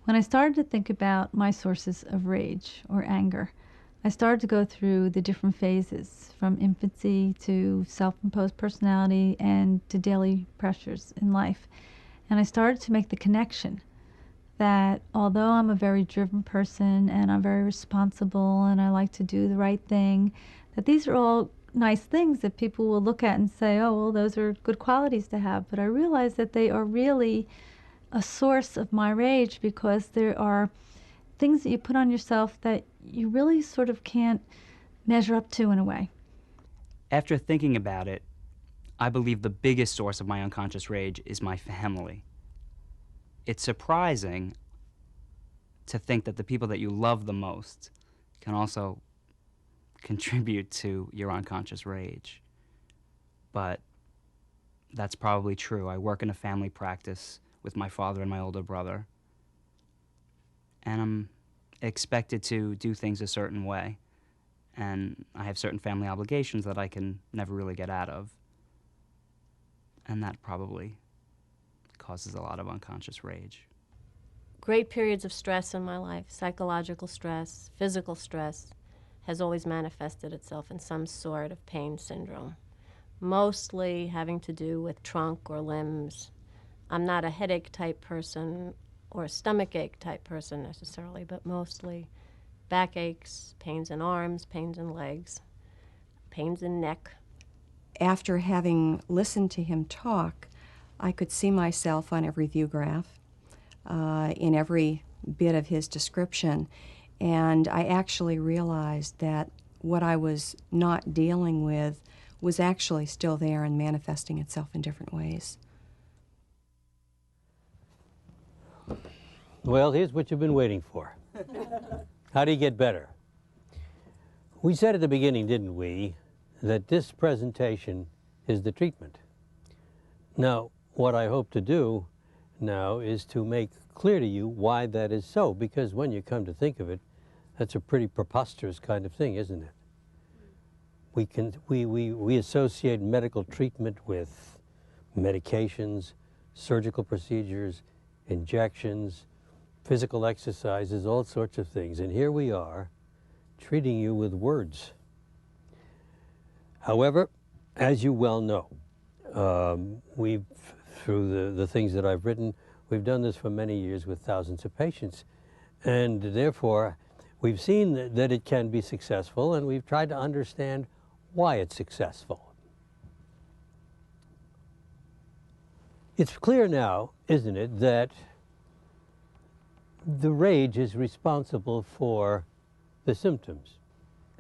When I started to think about my sources of rage or anger, I started to go through the different phases, from infancy to self-imposed personality and to daily pressures in life. And I started to make the connection that although I'm a very driven person and I'm very responsible and I like to do the right thing, that these are all nice things that people will look at and say, oh, well, those are good qualities to have. But I realized that they are really a source of my rage, because there are things that you put on yourself that you really sort of can't measure up to in a way. After thinking about it, I believe the biggest source of my unconscious rage is my family. It's surprising to think that the people that you love the most can also contribute to your unconscious rage. But that's probably true. I work in a family practice with my father and my older brother, and I'm expected to do things a certain way, and I have certain family obligations that I can never really get out of, and that probably causes a lot of unconscious rage. Great periods of stress in my life, psychological stress, physical stress, has always manifested itself in some sort of pain syndrome, mostly having to do with trunk or limbs. I'm not a headache type person or a stomach ache type person necessarily, but mostly back aches, pains in arms, pains in legs, pains in neck. After having listened to him talk, I could see myself on every view graph, in every bit of his description, and I actually realized that what I was not dealing with was actually still there and manifesting itself in different ways. Well, here's what you've been waiting for. How do you get better? We said at the beginning, didn't we, that this presentation is the treatment. Now, what I hope to do now is to make clear to you why that is so, because when you come to think of it, that's a pretty preposterous kind of thing, isn't it? We associate medical treatment with medications, surgical procedures, injections, physical exercises, all sorts of things. And here we are treating you with words. However, as you well know, through the things that I've written, we've done this for many years with thousands of patients. And therefore, we've seen that it can be successful, and we've tried to understand why it's successful. It's clear now, isn't it, that the rage is responsible for the symptoms.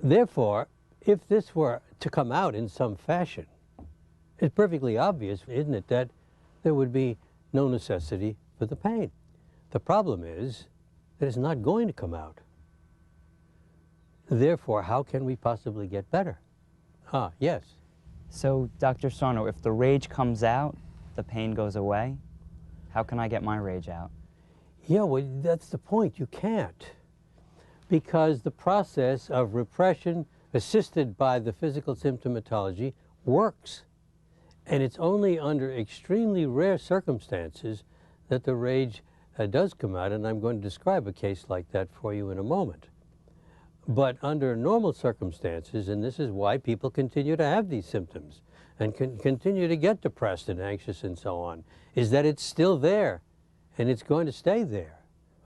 Therefore, if this were to come out in some fashion, it's perfectly obvious, isn't it, that there would be no necessity for the pain. The problem is that it's not going to come out. Therefore, how can we possibly get better? Yes. So, Dr. Sarno, if the rage comes out, the pain goes away, how can I get my rage out? Yeah, well, that's the point. You can't. Because the process of repression assisted by the physical symptomatology works. And it's only under extremely rare circumstances that the rage does come out, and I'm going to describe a case like that for you in a moment. But under normal circumstances, and this is why people continue to have these symptoms and continue to get depressed and anxious and so on, is that it's still there and it's going to stay there.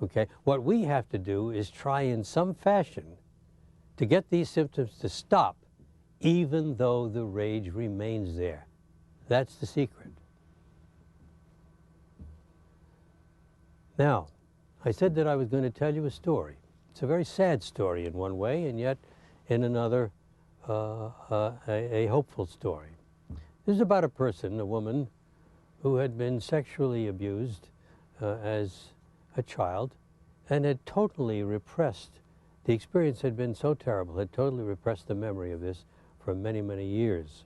Okay? What we have to do is try in some fashion to get these symptoms to stop, even though the rage remains there. That's the secret. Now, I said that I was going to tell you a story. It's a very sad story in one way, and yet in another, a hopeful story. This is about a person, a woman, who had been sexually abused as a child and had totally repressed. The experience had been so terrible, had totally repressed the memory of this for many, many years.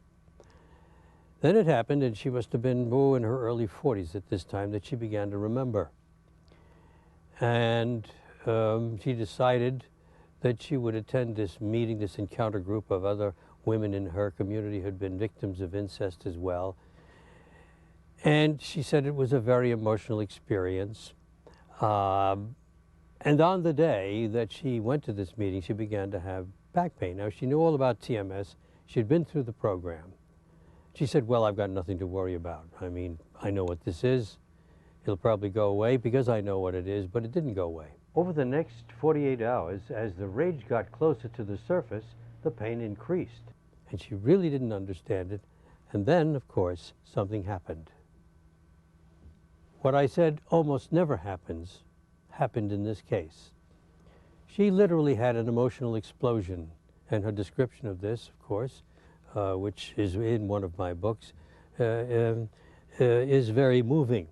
Then it happened, and she must have been in her early 40s at this time, that she began to remember. And she decided that she would attend this meeting, this encounter group of other women in her community who had been victims of incest as well. And she said it was a very emotional experience. And on the day that she went to this meeting, she began to have back pain. Now, she knew all about TMS. She had been through the program. She said, well, I've got nothing to worry about. I mean, I know what this is. It'll probably go away because I know what it is, but it didn't go away. Over the next 48 hours, as the rage got closer to the surface, the pain increased. And she really didn't understand it. And then, of course, something happened. What I said almost never happens, happened in this case. She literally had an emotional explosion, and her description of this, of course, which is in one of my books, is very moving.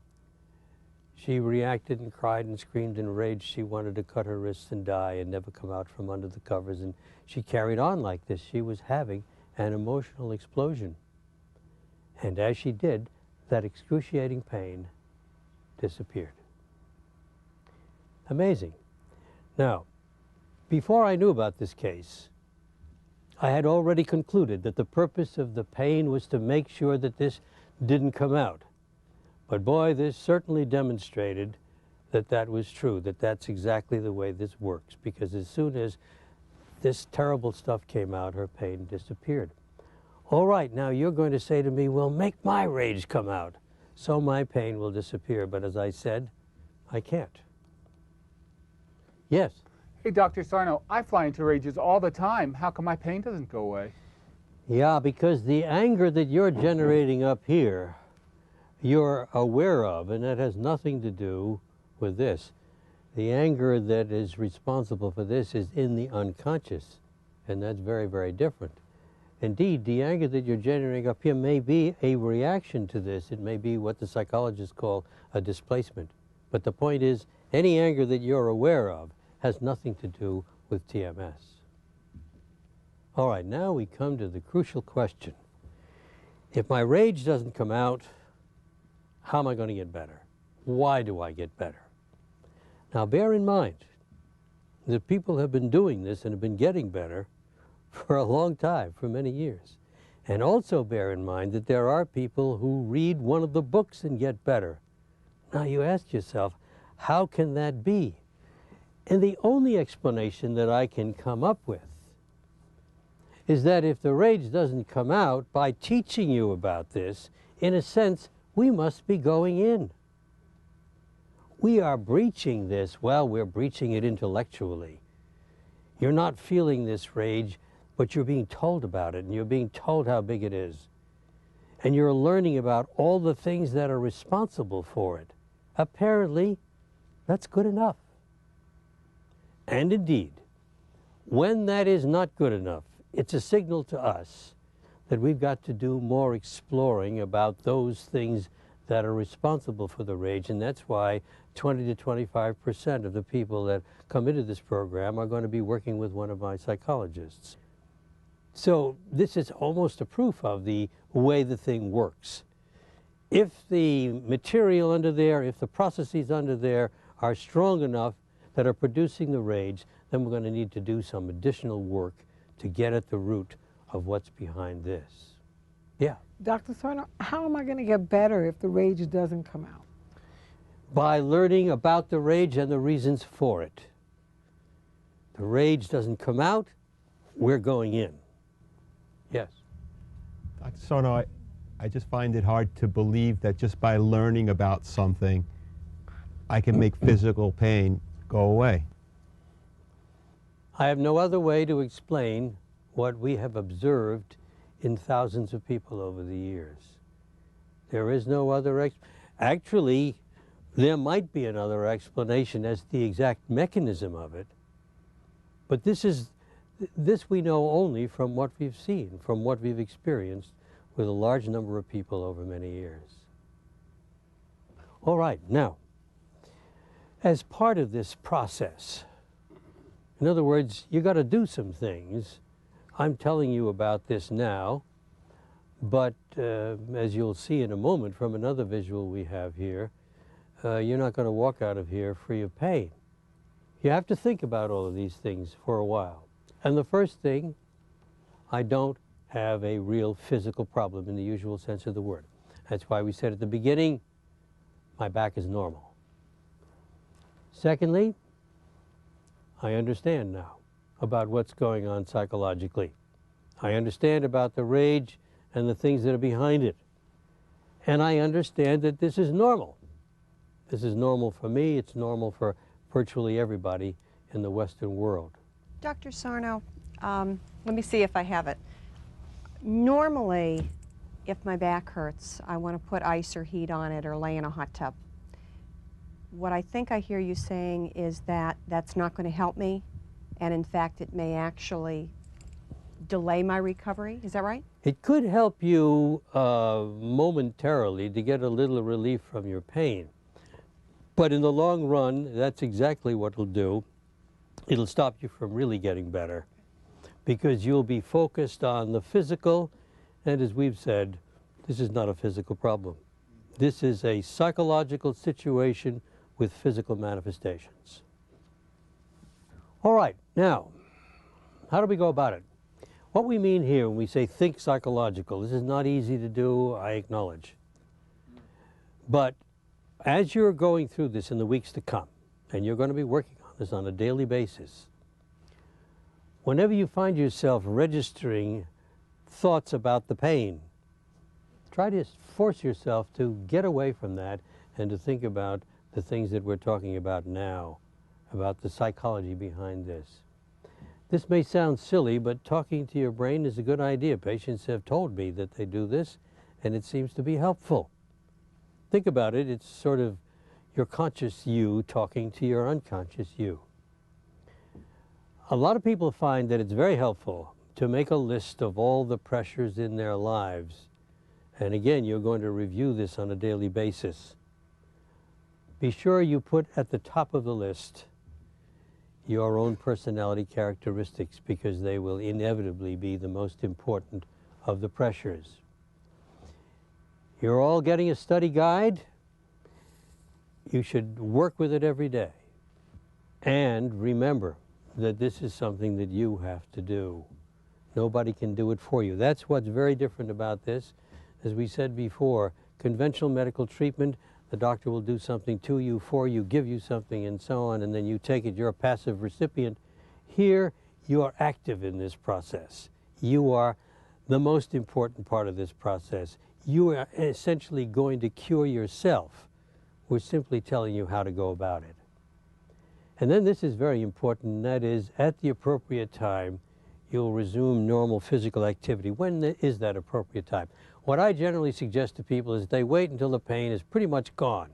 She reacted and cried and screamed in rage. She wanted to cut her wrists and die and never come out from under the covers, and she carried on like this. She was having an emotional explosion. And as she did, that excruciating pain disappeared. Amazing. Now, before I knew about this case, I had already concluded that the purpose of the pain was to make sure that this didn't come out. But boy, this certainly demonstrated that that was true, that that's exactly the way this works, because as soon as this terrible stuff came out, her pain disappeared. All right, now you're going to say to me, well, make my rage come out, so my pain will disappear. But as I said, I can't. Yes? Hey, Dr. Sarno, I fly into rages all the time. How come my pain doesn't go away? Yeah, because the anger that you're generating up here, you're aware of, and that has nothing to do with this. The anger that is responsible for this is in the unconscious, and that's very, very different. Indeed, the anger that you're generating up here may be a reaction to this. It may be what the psychologists call a displacement. But the point is, any anger that you're aware of has nothing to do with TMS. All right, now we come to the crucial question. If my rage doesn't come out, how am I going to get better? Why do I get better? Now, bear in mind that people have been doing this and have been getting better for a long time, for many years. And also bear in mind that there are people who read one of the books and get better. Now, you ask yourself, how can that be? And the only explanation that I can come up with is that if the rage doesn't come out by teaching you about this, in a sense, we must be going in. We are breaching this. Well, we're breaching it intellectually. You're not feeling this rage, but you're being told about it, and you're being told how big it is. And you're learning about all the things that are responsible for it. Apparently, that's good enough. And indeed, when that is not good enough, it's a signal to us that we've got to do more exploring about those things that are responsible for the rage, and that's why 20 to 25% of the people that come into this program are going to be working with one of my psychologists. So this is almost a proof of the way the thing works. If the material under there, if the processes under there are strong enough that are producing the rage, then we're going to need to do some additional work to get at the root of what's behind this. Yeah? Dr. Sarno, how am I going to get better if the rage doesn't come out? By learning about the rage and the reasons for it. The rage doesn't come out, we're going in. Yes? Dr. Sarno, I just find it hard to believe that just by learning about something, I can make physical pain go away. I have no other way to explain what we have observed in thousands of people over the years. There is no other actually, there might be another explanation as the exact mechanism of it, but this we know only from what we've seen, from what we've experienced with a large number of people over many years. All right, now, as part of this process, in other words, you got to do some things. I'm telling you about this now, but as you'll see in a moment from another visual we have here, you're not going to walk out of here free of pain. You have to think about all of these things for a while. And the first thing, I don't have a real physical problem in the usual sense of the word. That's why we said at the beginning, my back is normal. Secondly, I understand now about what's going on psychologically. I understand about the rage and the things that are behind it. And I understand that this is normal. This is normal for me, it's normal for virtually everybody in the Western world. Dr. Sarno, let me see if I have it. Normally, if my back hurts, I want to put ice or heat on it or lay in a hot tub. What I think I hear you saying is that that's not going to help me, and in fact, it may actually delay my recovery. Is that right? It could help you momentarily to get a little relief from your pain. But in the long run, that's exactly what it'll do. It'll stop you from really getting better because you'll be focused on the physical, and as we've said, this is not a physical problem. This is a psychological situation with physical manifestations. All right, now, how do we go about it? What we mean here when we say think psychological, this is not easy to do, I acknowledge. But as you're going through this in the weeks to come, and you're going to be working on this on a daily basis, whenever you find yourself registering thoughts about the pain, try to force yourself to get away from that and to think about the things that we're talking about now, about the psychology behind this. This may sound silly, but talking to your brain is a good idea. Patients have told me that they do this, and it seems to be helpful. Think about it, it's sort of your conscious you talking to your unconscious you. A lot of people find that it's very helpful to make a list of all the pressures in their lives. And again, you're going to review this on a daily basis. Be sure you put at the top of the list your own personality characteristics, because they will inevitably be the most important of the pressures. You're all getting a study guide. You should work with it every day. And remember that this is something that you have to do. Nobody can do it for you. That's what's very different about this. As we said before, conventional medical treatment, the doctor will do something to you, for you, give you something, and so on, and then you take it. You're a passive recipient. Here, you are active in this process. You are the most important part of this process. You are essentially going to cure yourself. We're simply telling you how to go about it. And then this is very important, and that is, at the appropriate time, you'll resume normal physical activity. When is that appropriate time? What I generally suggest to people is they wait until the pain is pretty much gone,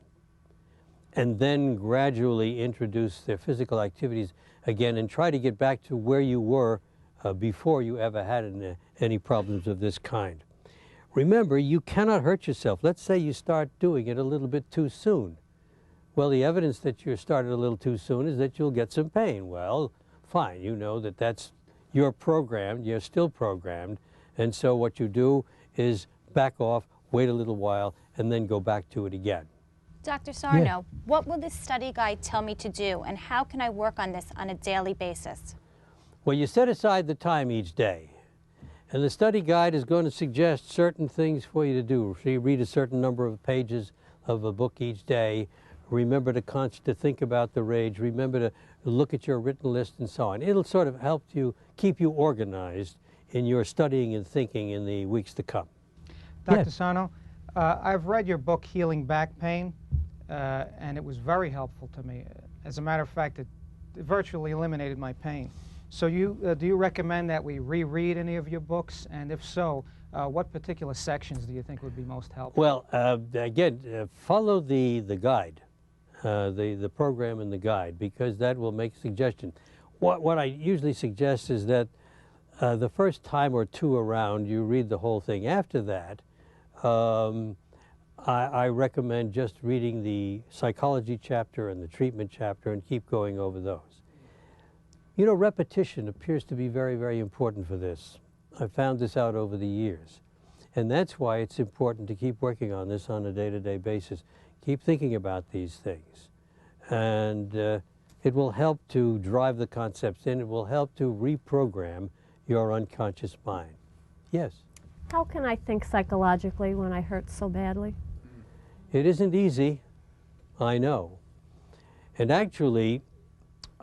and then gradually introduce their physical activities again and try to get back to where you were before you ever had any problems of this kind. Remember, you cannot hurt yourself. Let's say you start doing it a little bit too soon. Well, the evidence that you started a little too soon is that you'll get some pain. Well, fine, you know that you're programmed, you're still programmed, and so what you do is back off, wait a little while, and then go back to it again. Dr. Sarno, what will this study guide tell me to do, and how can I work on this on a daily basis? Well, you set aside the time each day, and the study guide is going to suggest certain things for you to do. So you read a certain number of pages of a book each day. Remember to think about the rage. Remember to look at your written list and so on. It'll sort of help you, keep you organized in your studying and thinking in the weeks to come. Dr. Sarno, I've read your book, Healing Back Pain, and it was very helpful to me. As a matter of fact, it virtually eliminated my pain. So do you recommend that we reread any of your books? And if so, what particular sections do you think would be most helpful? Well, again, follow the guide, the program and the guide, because that will make suggestion. What I usually suggest is that the first time or two around, you read the whole thing. After that, I recommend just reading the psychology chapter and the treatment chapter and keep going over those. You know, repetition appears to be very, very important for this. I've found this out over the years. And that's why it's important to keep working on this on a day-to-day basis. Keep thinking about these things. And It will help to drive the concepts in. It will help to reprogram your unconscious mind. Yes? How can I think psychologically when I hurt so badly? It isn't easy, I know. And actually,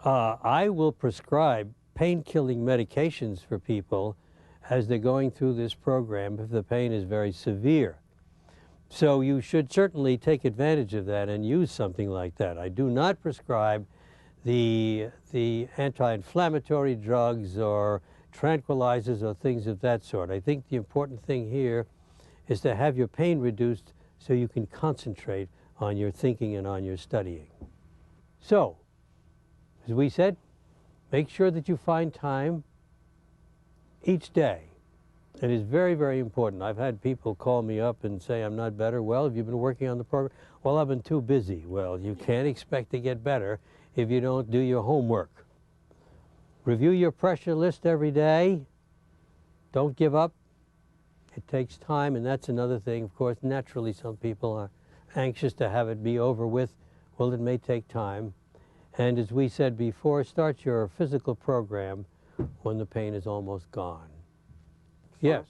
I will prescribe pain-killing medications for people as they're going through this program if the pain is very severe. So you should certainly take advantage of that and use something like that. I do not prescribe the anti-inflammatory drugs or tranquilizers or things of that sort. I think the important thing here is to have your pain reduced so you can concentrate on your thinking and on your studying. So, as we said, make sure that you find time each day. It is very, very important. I've had people call me up and say, I'm not better. Well, have you been working on the program? Well, I've been too busy. Well, you can't expect to get better if you don't do your homework. Review your pressure list every day. Don't give up. It takes time, and that's another thing. Of course, naturally, some people are anxious to have it be over with. Well, it may take time. And as we said before, start your physical program when the pain is almost gone. Yes?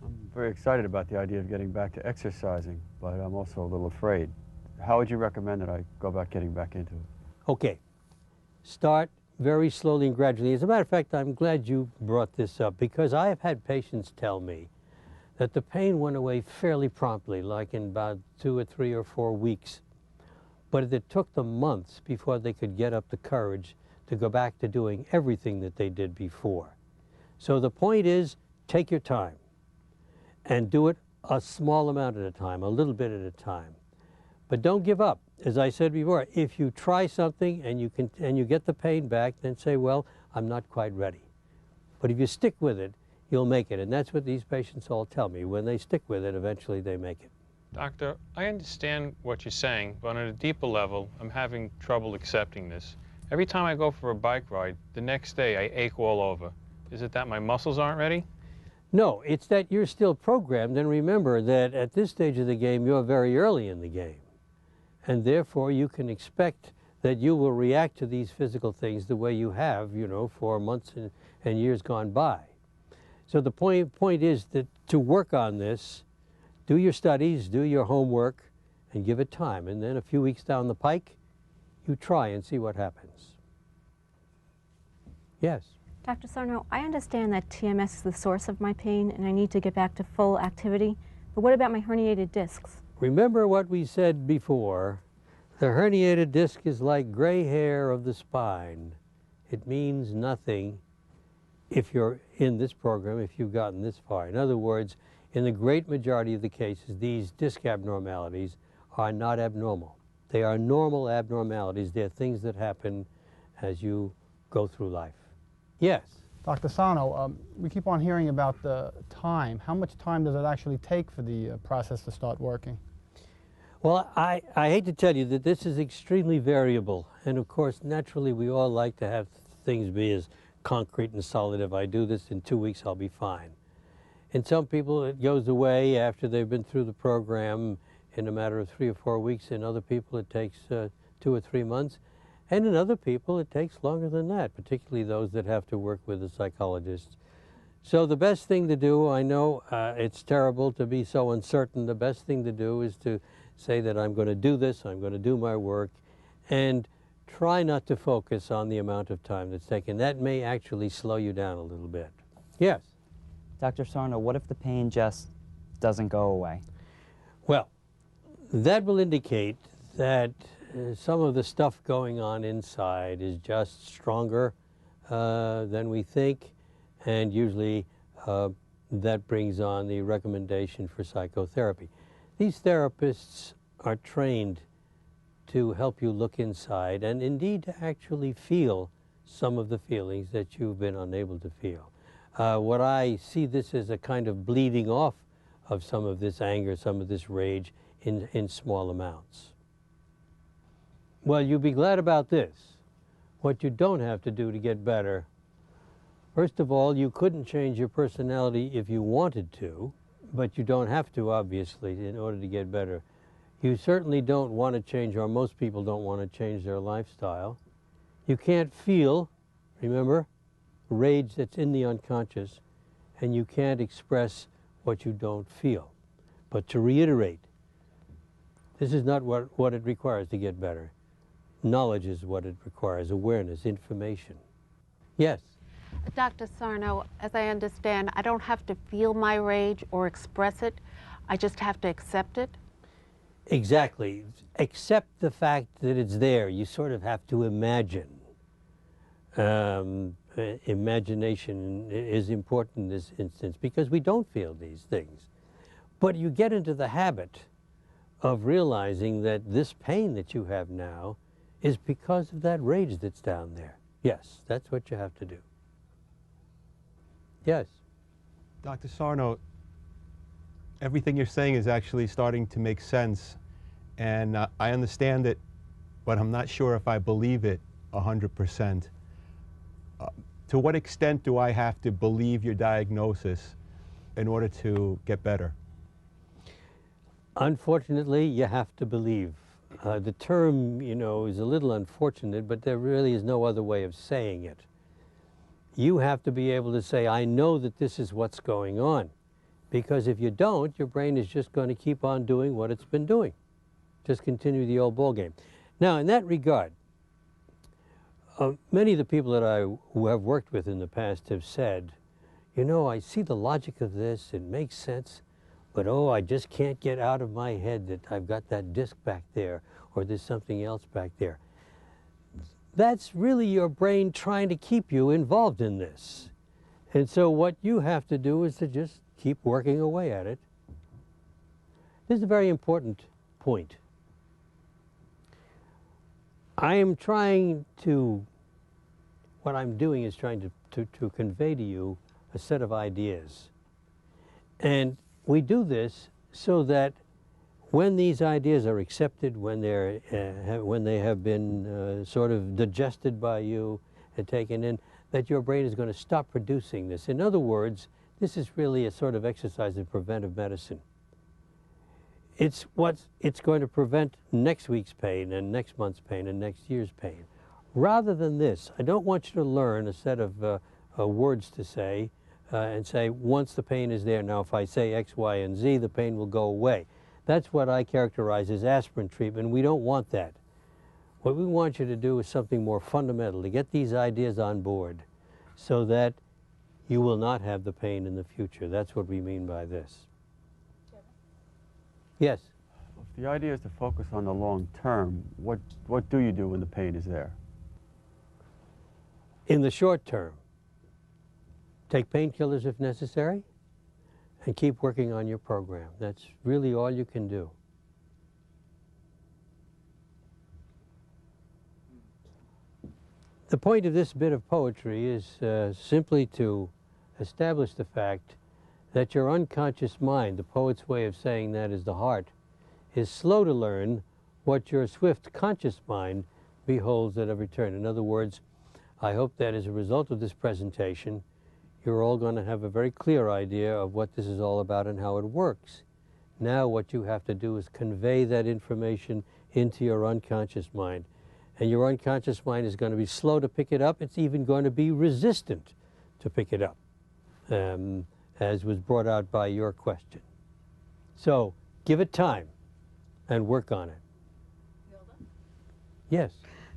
I'm very excited about the idea of getting back to exercising, but I'm also a little afraid. How would you recommend that I go about getting back into it? Okay. Start very slowly and gradually. As a matter of fact, I'm glad you brought this up because I have had patients tell me that the pain went away fairly promptly, like in about 2 or 3 or 4 weeks. But it took them months before they could get up the courage to go back to doing everything that they did before. So the point is, take your time and do it a small amount at a time, a little bit at a time. But don't give up. As I said before, if you try something and you get the pain back, then say, well, I'm not quite ready. But if you stick with it, you'll make it. And that's what these patients all tell me. When they stick with it, eventually they make it. Doctor, I understand what you're saying, but on a deeper level, I'm having trouble accepting this. Every time I go for a bike ride, the next day I ache all over. Is it that my muscles aren't ready? No, it's that you're still programmed. And remember that at this stage of the game, you're very early in the game. And therefore, you can expect that you will react to these physical things the way you have, you know, for months and years gone by. So the point is that to work on this, do your studies, do your homework, and give it time. And then a few weeks down the pike, you try and see what happens. Yes? Dr. Sarno, I understand that TMS is the source of my pain and I need to get back to full activity, but what about my herniated discs? Remember what we said before. The herniated disc is like gray hair of the spine. It means nothing if you're in this program, if you've gotten this far. In other words, in the great majority of the cases, these disc abnormalities are not abnormal. They are normal abnormalities. They're things that happen as you go through life. Yes? Dr. Sarno, we keep on hearing about the time. How much time does it actually take for the process to start working? Well, I hate to tell you that this is extremely variable. And of course, naturally, we all like to have things be as concrete and solid. If I do this in 2 weeks, I'll be fine. In some people, it goes away after they've been through the program in a matter of 3 or 4 weeks. In other people, it takes 2 or 3 months. And in other people, it takes longer than that, particularly those that have to work with a psychologist. So the best thing to do, I know it's terrible to be so uncertain, the best thing to do is to say that I'm going to do this, I'm going to do my work, and try not to focus on the amount of time that's taken. That may actually slow you down a little bit. Yes? Dr. Sarno, what if the pain just doesn't go away? Well, that will indicate that some of the stuff going on inside is just stronger than we think, and usually that brings on the recommendation for psychotherapy. These therapists are trained to help you look inside and indeed to actually feel some of the feelings that you've been unable to feel. What I see this as a kind of bleeding off of some of this anger, some of this rage in small amounts. Well, you'll be glad about this. What you don't have to do to get better, first of all, you couldn't change your personality if you wanted to, but you don't have to, obviously, in order to get better. You certainly don't want to change, or most people don't want to change their lifestyle. You can't feel, remember, rage that's in the unconscious, and you can't express what you don't feel. But to reiterate, this is not what it requires to get better. Knowledge is what it requires, awareness, information. Yes? Dr. Sarno, as I understand, I don't have to feel my rage or express it. I just have to accept it. Exactly. Accept the fact that it's there. You sort of have to imagine. Imagination is important in this instance because we don't feel these things. But you get into the habit of realizing that this pain that you have now is because of that rage that's down there. Yes, that's what you have to do. Yes? Dr. Sarno, everything you're saying is actually starting to make sense. And I understand it, but I'm not sure if I believe it 100%. To what extent do I have to believe your diagnosis in order to get better? Unfortunately, you have to believe. The term, you know, is a little unfortunate, but there really is no other way of saying it. You have to be able to say, I know that this is what's going on. Because if you don't, your brain is just going to keep on doing what it's been doing. Just continue the old ball game. Now, in that regard, many of the people that who have worked with in the past have said, you know, I see the logic of this, it makes sense, but oh, I just can't get out of my head that I've got that disc back there, or there's something else back there. That's really your brain trying to keep you involved in this. And so what you have to do is to just keep working away at it. This is a very important point. I am trying to, what I'm doing is trying to convey to you a set of ideas. And we do this so that when these ideas are accepted, when they have been sort of digested by you and taken in, that your brain is going to stop producing this. In other words, this is really a sort of exercise in preventive medicine. It's going to prevent next week's pain and next month's pain and next year's pain. Rather than this, I don't want you to learn a set of words to say and say, once the pain is there, now if I say X, Y, and Z, the pain will go away. That's what I characterize as aspirin treatment. We don't want that. What we want you to do is something more fundamental, to get these ideas on board so that you will not have the pain in the future. That's what we mean by this. Yes? If the idea is to focus on the long term, what do you do when the pain is there? In the short term, take painkillers if necessary and keep working on your program. That's really all you can do. The point of this bit of poetry is simply to establish the fact that your unconscious mind, the poet's way of saying that is the heart, is slow to learn what your swift conscious mind beholds at every turn. In other words, I hope that as a result of this presentation, you're all going to have a very clear idea of what this is all about and how it works. Now what you have to do is convey that information into your unconscious mind. And your unconscious mind is going to be slow to pick it up. It's even going to be resistant to pick it up, as was brought out by your question. So give it time and work on it. Yes?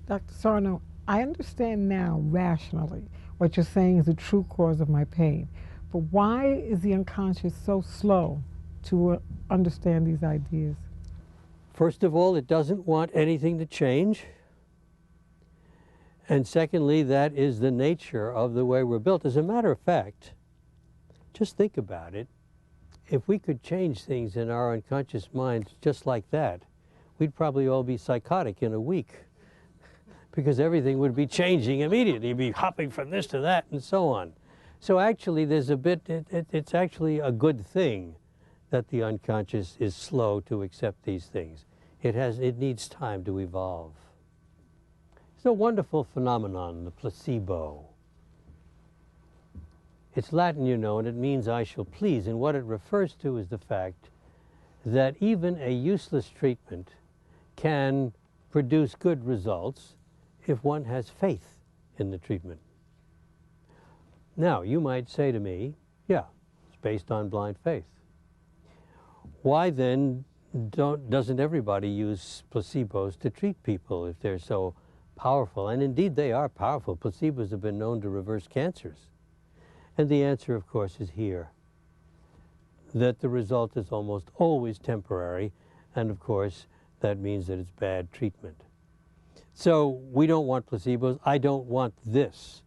Dr. Sarno, I understand now rationally what you're saying is the true cause of my pain. But why is the unconscious so slow to understand these ideas? First of all, it doesn't want anything to change. And secondly, that is the nature of the way we're built. As a matter of fact, just think about it. If we could change things in our unconscious minds just like that, we'd probably all be psychotic in a week, because everything would be changing immediately. You'd be hopping from this to that and so on. So actually, there's a bit, it's actually a good thing that the unconscious is slow to accept these things. It needs time to evolve. It's a wonderful phenomenon, the placebo. It's Latin, you know, and it means I shall please. And what it refers to is the fact that even a useless treatment can produce good results if one has faith in the treatment. Now, you might say to me, yeah, it's based on blind faith. Why then doesn't everybody use placebos to treat people if they're so powerful? And indeed, they are powerful. Placebos have been known to reverse cancers. And the answer, of course, is here, that the result is almost always temporary, and of course, that means that it's bad treatment. So we don't want placebos. I don't want this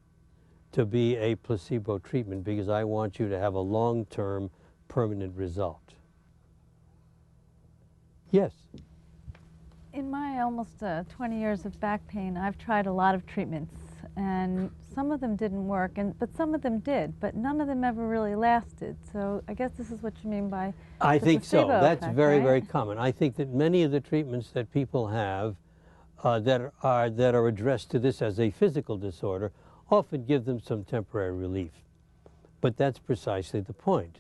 to be a placebo treatment because I want you to have a long-term permanent result. Yes? In my almost 20 years of back pain, I've tried a lot of treatments, and some of them didn't work, but some of them did, but none of them ever really lasted. So I guess this is what you mean by I the think so. placebo That's effect, very, right? very common. I think that many of the treatments that people have that are addressed to this as a physical disorder often give them some temporary relief. But that's precisely the point.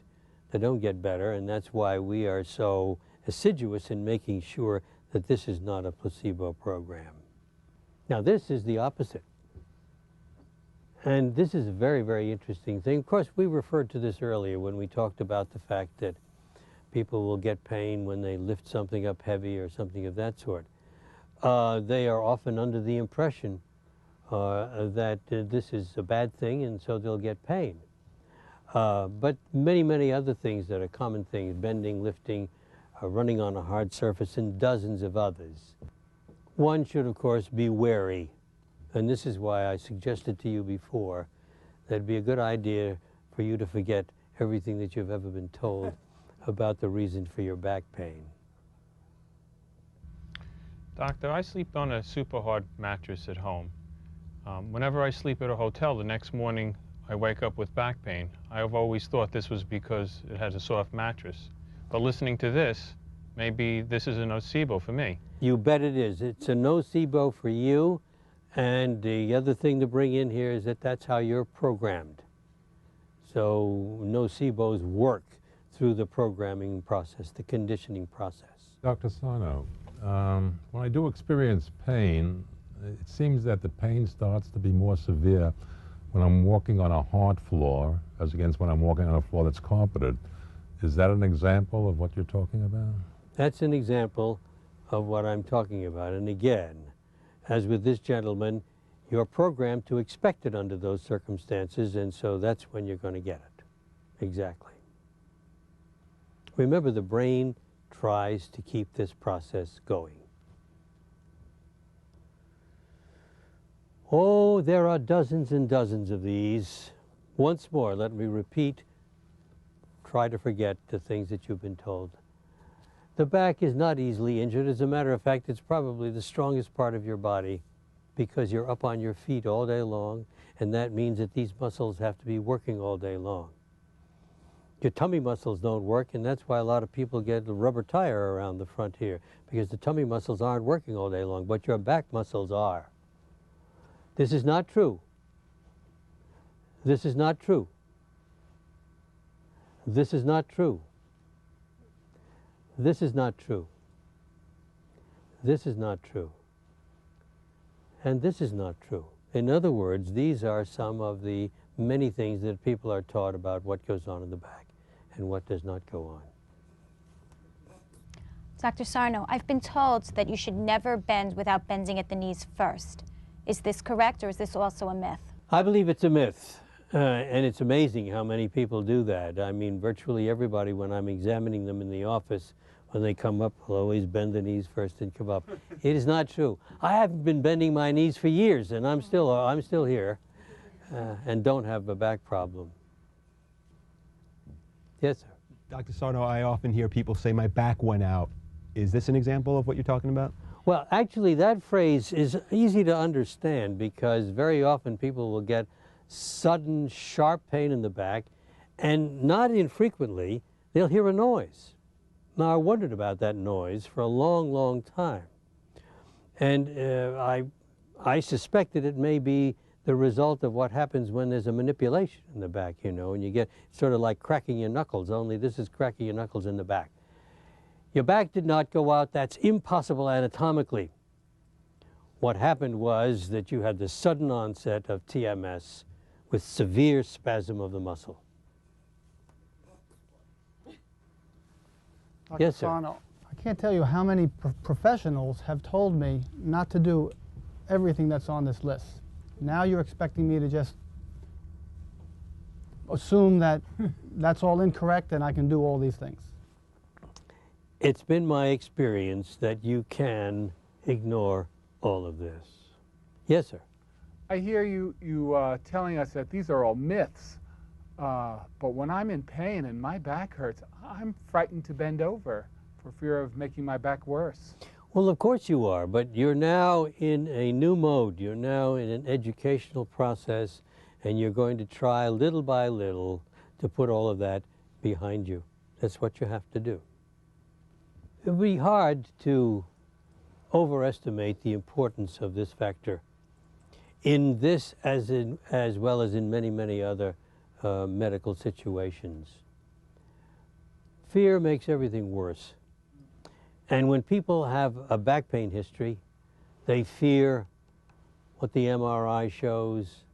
They don't get better, and that's why we are so assiduous in making sure that this is not a placebo program. Now, this is the opposite. And this is a very, very interesting thing. Of course, we referred to this earlier when we talked about the fact that people will get pain when they lift something up heavy or something of that sort. They are often under the impression that this is a bad thing, and so they'll get pain. But many, many other things that are common things, bending, lifting, running on a hard surface, and dozens of others. One should, of course, be wary. And this is why I suggested to you before that it'd be a good idea for you to forget everything that you've ever been told about the reason for your back pain. Doctor, I sleep on a super hard mattress at home. Whenever I sleep at a hotel, the next morning I wake up with back pain. I've always thought this was because it has a soft mattress. But listening to this, maybe this is a nocebo for me. You bet it is. It's a nocebo for you. And the other thing to bring in here is that that's how you're programmed. So nocebos work through the programming process, the conditioning process. Dr. Sarno, when I do experience pain, it seems that the pain starts to be more severe when I'm walking on a hard floor as against when I'm walking on a floor that's carpeted. Is that an example of what you're talking about? That's an example of what I'm talking about. And again, as with this gentleman, you're programmed to expect it under those circumstances, and so that's when you're going to get it. Exactly. Remember, the brain tries to keep this process going. Oh, there are dozens and dozens of these. Once more, let me repeat, try to forget the things that you've been told. The back is not easily injured. As a matter of fact, it's probably the strongest part of your body because you're up on your feet all day long, and that means that these muscles have to be working all day long. Your tummy muscles don't work, and that's why a lot of people get a rubber tire around the front here, because the tummy muscles aren't working all day long, but your back muscles are. This is not true. This is not true. This is not true. This is not true. This is not true. And this is not true. In other words, these are some of the many things that people are taught about what goes on in the back and what does not go on. Dr. Sarno, I've been told that you should never bend without bending at the knees first. Is this correct, or is this also a myth? I believe it's a myth. And it's amazing how many people do that. I mean, virtually everybody, when I'm examining them in the office, when they come up, will always bend the knees first and come up. It is not true. I haven't been bending my knees for years, and I'm still here and don't have a back problem. Yes, sir. Dr. Sarno, I often hear people say, my back went out. Is this an example of what you're talking about? Well, actually, that phrase is easy to understand because very often people will get sudden, sharp pain in the back, and not infrequently, they'll hear a noise. Now, I wondered about that noise for a long, long time. And I suspect that it may be the result of what happens when there's a manipulation in the back, you know, and you get sort of like cracking your knuckles, only this is cracking your knuckles in the back. Your back did not go out. That's impossible anatomically. What happened was that you had the sudden onset of TMS with severe spasm of the muscle. Dr. Yes, sir. Sarno, I can't tell you how many professionals have told me not to do everything that's on this list. Now you're expecting me to just assume that that's all incorrect and I can do all these things. It's been my experience that you can ignore all of this. Yes, sir. I hear you telling us that these are all myths, but when I'm in pain and my back hurts, I'm frightened to bend over for fear of making my back worse. Well, of course you are, but you're now in a new mode. You're now in an educational process, and you're going to try little by little to put all of that behind you. That's what you have to do. It would be hard to overestimate the importance of this factor in this as well as in many, many other medical situations. Fear makes everything worse. And when people have a back pain history, they fear what the MRI shows.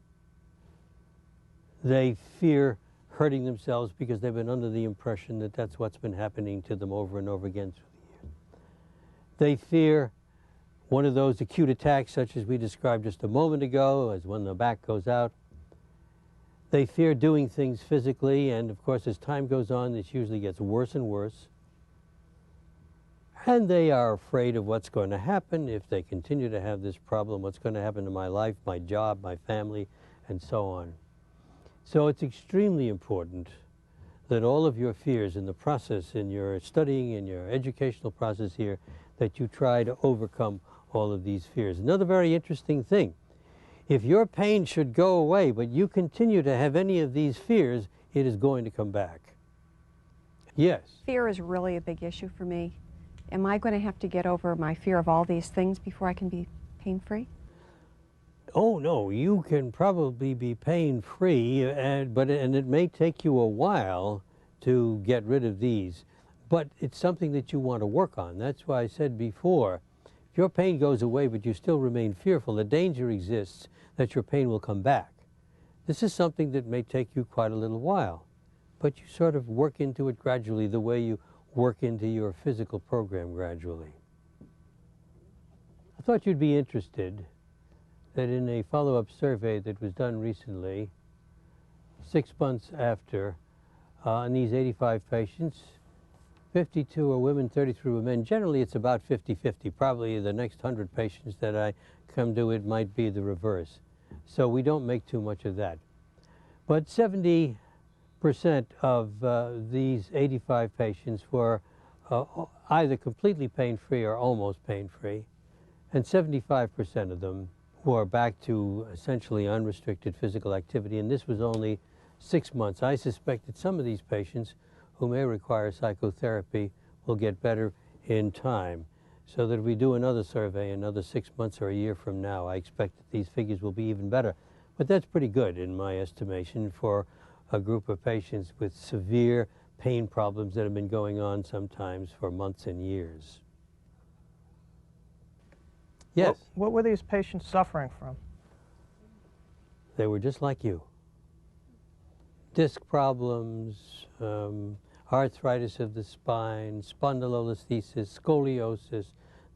They fear hurting themselves because they've been under the impression that that's what's been happening to them over and over again through the years. They fear one of those acute attacks such as we described just a moment ago, as when the back goes out. They fear doing things physically, and of course as time goes on this usually gets worse and worse. And they are afraid of what's going to happen if they continue to have this problem, what's going to happen to my life, my job, my family, and so on. So it's extremely important that all of your fears in the process, in your studying, in your educational process here, that you try to overcome all of these fears. Another very interesting thing, if your pain should go away, but you continue to have any of these fears, it is going to come back. Yes? Fear is really a big issue for me. Am I going to have to get over my fear of all these things before I can be pain-free? Oh, no, you can probably be pain-free, and it may take you a while to get rid of these, but it's something that you want to work on. That's why I said before, if your pain goes away but you still remain fearful, the danger exists that your pain will come back. This is something that may take you quite a little while, but you sort of work into it gradually the way you work into your physical program gradually. I thought you'd be interested that in a follow-up survey that was done recently, 6 months after, in these 85 patients, 52 are women, 33 were men. Generally, it's about 50-50. Probably the next 100 patients that I come to, it might be the reverse. So we don't make too much of that. But 70% of these 85 patients were either completely pain-free or almost pain-free, and 75% of them were back to essentially unrestricted physical activity, and this was only 6 months. I suspect that some of these patients who may require psychotherapy will get better in time, so that if we do another survey another 6 months or a year from now, I expect that these figures will be even better. But that's pretty good in my estimation for a group of patients with severe pain problems that have been going on sometimes for months and years. Yes? What were these patients suffering from? They were just like you. Disc problems, arthritis of the spine, spondylolisthesis, scoliosis,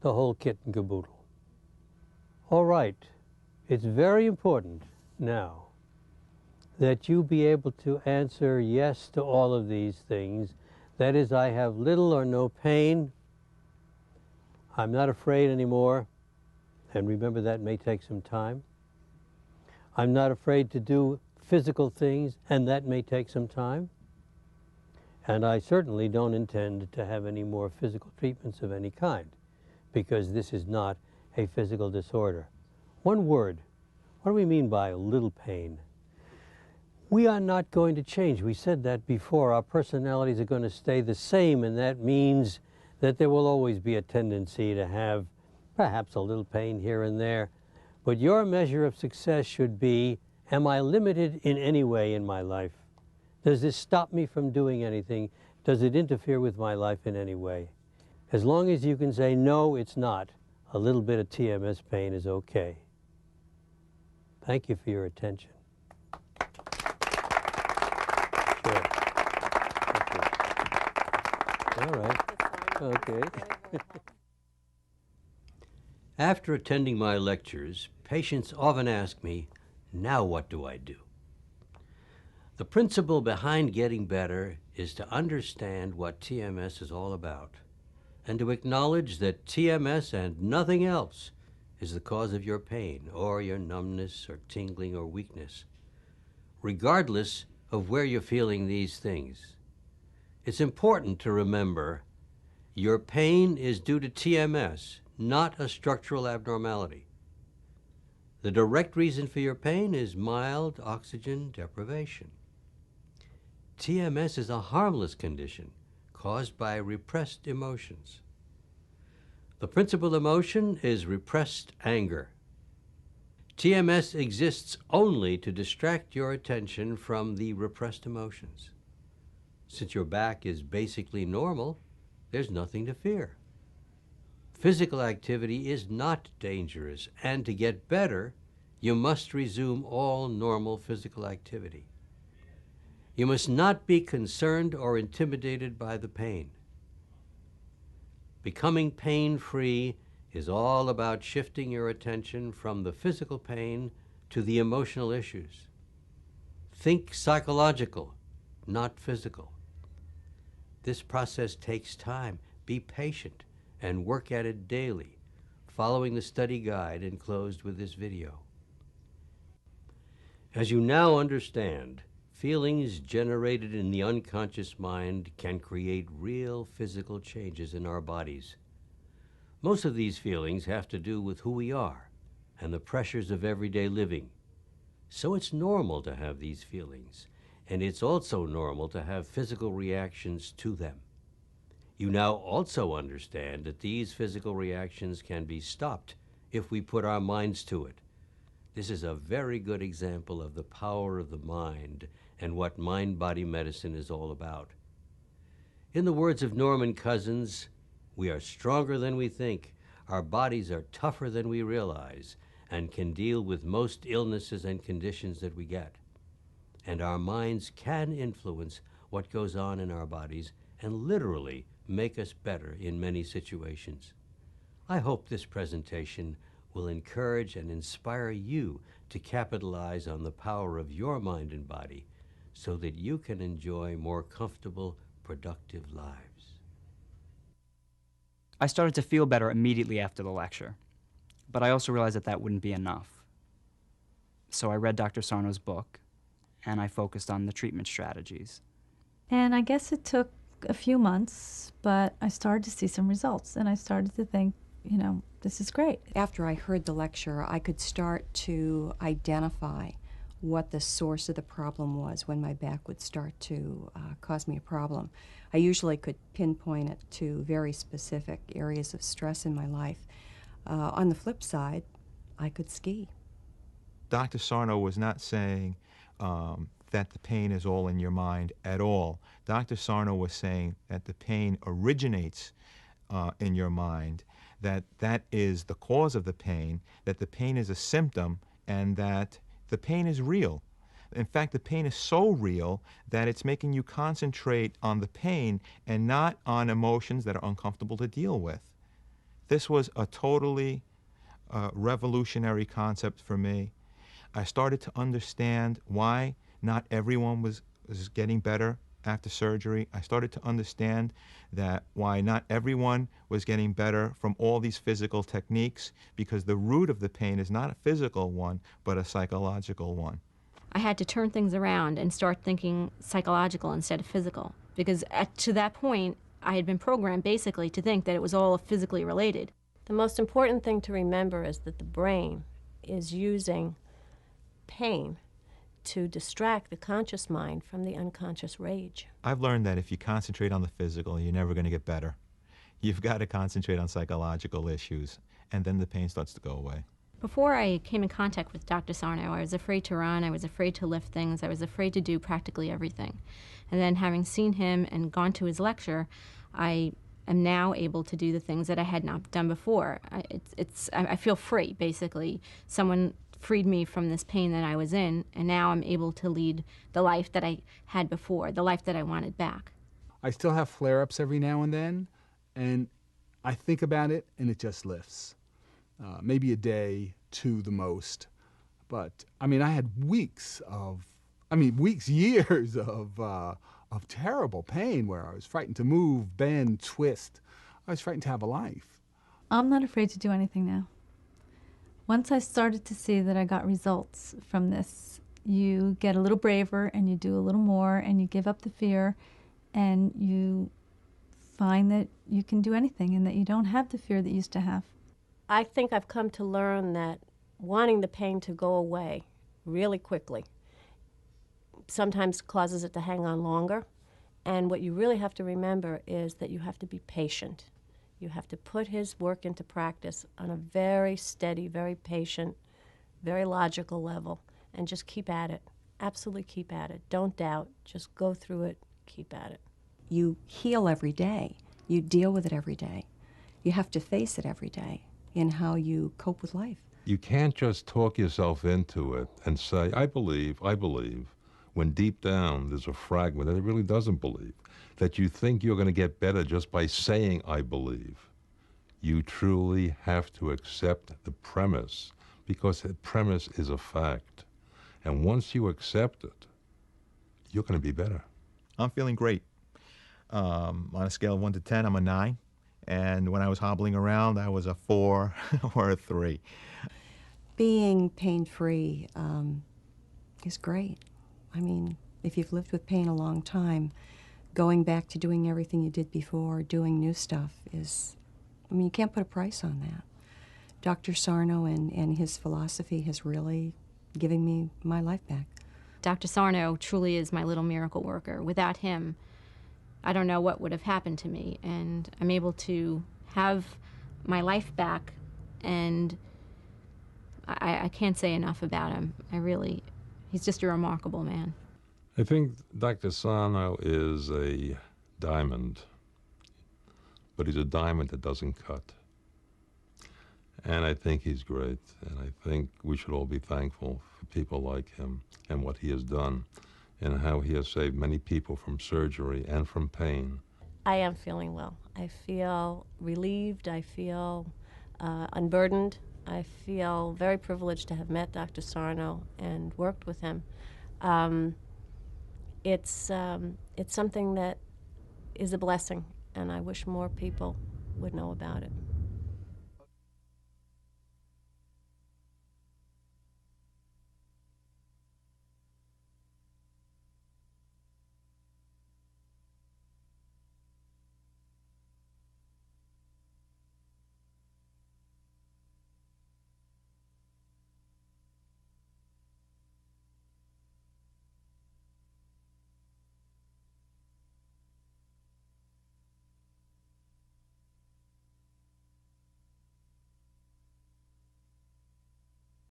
the whole kit and caboodle. All right, it's very important now that you be able to answer yes to all of these things. That is, I have little or no pain, I'm not afraid anymore, and remember that may take some time. I'm not afraid to do physical things, and that may take some time. And I certainly don't intend to have any more physical treatments of any kind, because this is not a physical disorder. One word, what do we mean by a little pain? We are not going to change. We said that before. Our personalities are going to stay the same, and that means that there will always be a tendency to have perhaps a little pain here and there. But your measure of success should be, am I limited in any way in my life? Does this stop me from doing anything? Does it interfere with my life in any way? As long as you can say, no, it's not, a little bit of TMS pain is okay. Thank you for your attention. Sure. All right. Okay. After attending my lectures, patients often ask me, now what do I do? The principle behind getting better is to understand what TMS is all about and to acknowledge that TMS and nothing else is the cause of your pain or your numbness or tingling or weakness, regardless of where you're feeling these things. It's important to remember your pain is due to TMS, not a structural abnormality. The direct reason for your pain is mild oxygen deprivation. TMS is a harmless condition caused by repressed emotions. The principal emotion is repressed anger. TMS exists only to distract your attention from the repressed emotions. Since your back is basically normal, there's nothing to fear. Physical activity is not dangerous, and to get better, you must resume all normal physical activity. You must not be concerned or intimidated by the pain. Becoming pain-free is all about shifting your attention from the physical pain to the emotional issues. Think psychological, not physical. This process takes time. Be patient and work at it daily, following the study guide enclosed with this video. As you now understand, feelings generated in the unconscious mind can create real physical changes in our bodies. Most of these feelings have to do with who we are and the pressures of everyday living. So it's normal to have these feelings, and it's also normal to have physical reactions to them. You now also understand that these physical reactions can be stopped if we put our minds to it. This is a very good example of the power of the mind and what mind-body medicine is all about. In the words of Norman Cousins, we are stronger than we think, our bodies are tougher than we realize, and can deal with most illnesses and conditions that we get. And our minds can influence what goes on in our bodies and literally make us better in many situations. I hope this presentation will encourage and inspire you to capitalize on the power of your mind and body so that you can enjoy more comfortable, productive lives. I started to feel better immediately after the lecture, but I also realized that that wouldn't be enough. So I read Dr. Sarno's book, and I focused on the treatment strategies. And I guess it took a few months, but I started to see some results, and I started to think, you know, this is great. After I heard the lecture, I could start to identify what the source of the problem was when my back would start to cause me a problem. I usually could pinpoint it to very specific areas of stress in my life. On the flip side, I could ski. Dr. Sarno was not saying that the pain is all in your mind at all. Dr. Sarno was saying that the pain originates in your mind, that that is the cause of the pain, that the pain is a symptom, and that the pain is real. In fact, the pain is so real that it's making you concentrate on the pain and not on emotions that are uncomfortable to deal with. This was a totally revolutionary concept for me. I started to understand why not everyone was getting better after surgery. I started to understand that why not everyone was getting better from all these physical techniques, because the root of the pain is not a physical one, but a psychological one. I had to turn things around and start thinking psychological instead of physical, because to that point, I had been programmed basically to think that it was all physically related. The most important thing to remember is that the brain is using pain to distract the conscious mind from the unconscious rage. I've learned that if you concentrate on the physical, you're never going to get better. You've got to concentrate on psychological issues, and then the pain starts to go away. Before I came in contact with Dr. Sarno, I was afraid to run, I was afraid to lift things, I was afraid to do practically everything. And then having seen him and gone to his lecture, I am now able to do the things that I had not done before. I feel free, basically. Someone freed me from this pain that I was in, and now I'm able to lead the life that I had before, the life that I wanted back. I still have flare-ups every now and then, and I think about it, and it just lifts. Maybe a day, 2 the most. But, I mean, I had weeks, years of terrible pain where I was frightened to move, bend, twist. I was frightened to have a life. I'm not afraid to do anything now. Once I started to see that I got results from this, you get a little braver and you do a little more and you give up the fear and you find that you can do anything and that you don't have the fear that you used to have. I think I've come to learn that wanting the pain to go away really quickly sometimes causes it to hang on longer. And what you really have to remember is that you have to be patient. You have to put his work into practice on a very steady, very patient, very logical level, and just keep at it. Absolutely keep at it. Don't doubt. Just go through it. Keep at it. You heal every day. You deal with it every day. You have to face it every day in how you cope with life. You can't just talk yourself into it and say, I believe, when deep down there's a fragment that it really doesn't believe, that you think you're going to get better just by saying, I believe. You truly have to accept the premise, because the premise is a fact. And once you accept it, you're going to be better. I'm feeling great. On a scale of 1 to 10, I'm a 9. And when I was hobbling around, I was a 4 or a 3. Being pain-free is great. I mean, if you've lived with pain a long time, going back to doing everything you did before, doing new stuff is, I mean, you can't put a price on that. Dr. Sarno and his philosophy has really given me my life back. Dr. Sarno truly is my little miracle worker. Without him, I don't know what would have happened to me, and I'm able to have my life back, and I can't say enough about him. He's just a remarkable man. I think Dr. Sarno is a diamond, but he's a diamond that doesn't cut. And I think he's great, and I think we should all be thankful for people like him and what he has done and how he has saved many people from surgery and from pain. I am feeling well. I feel relieved. I feel unburdened. I feel very privileged to have met Dr. Sarno and worked with him. It's something that is a blessing, and I wish more people would know about it.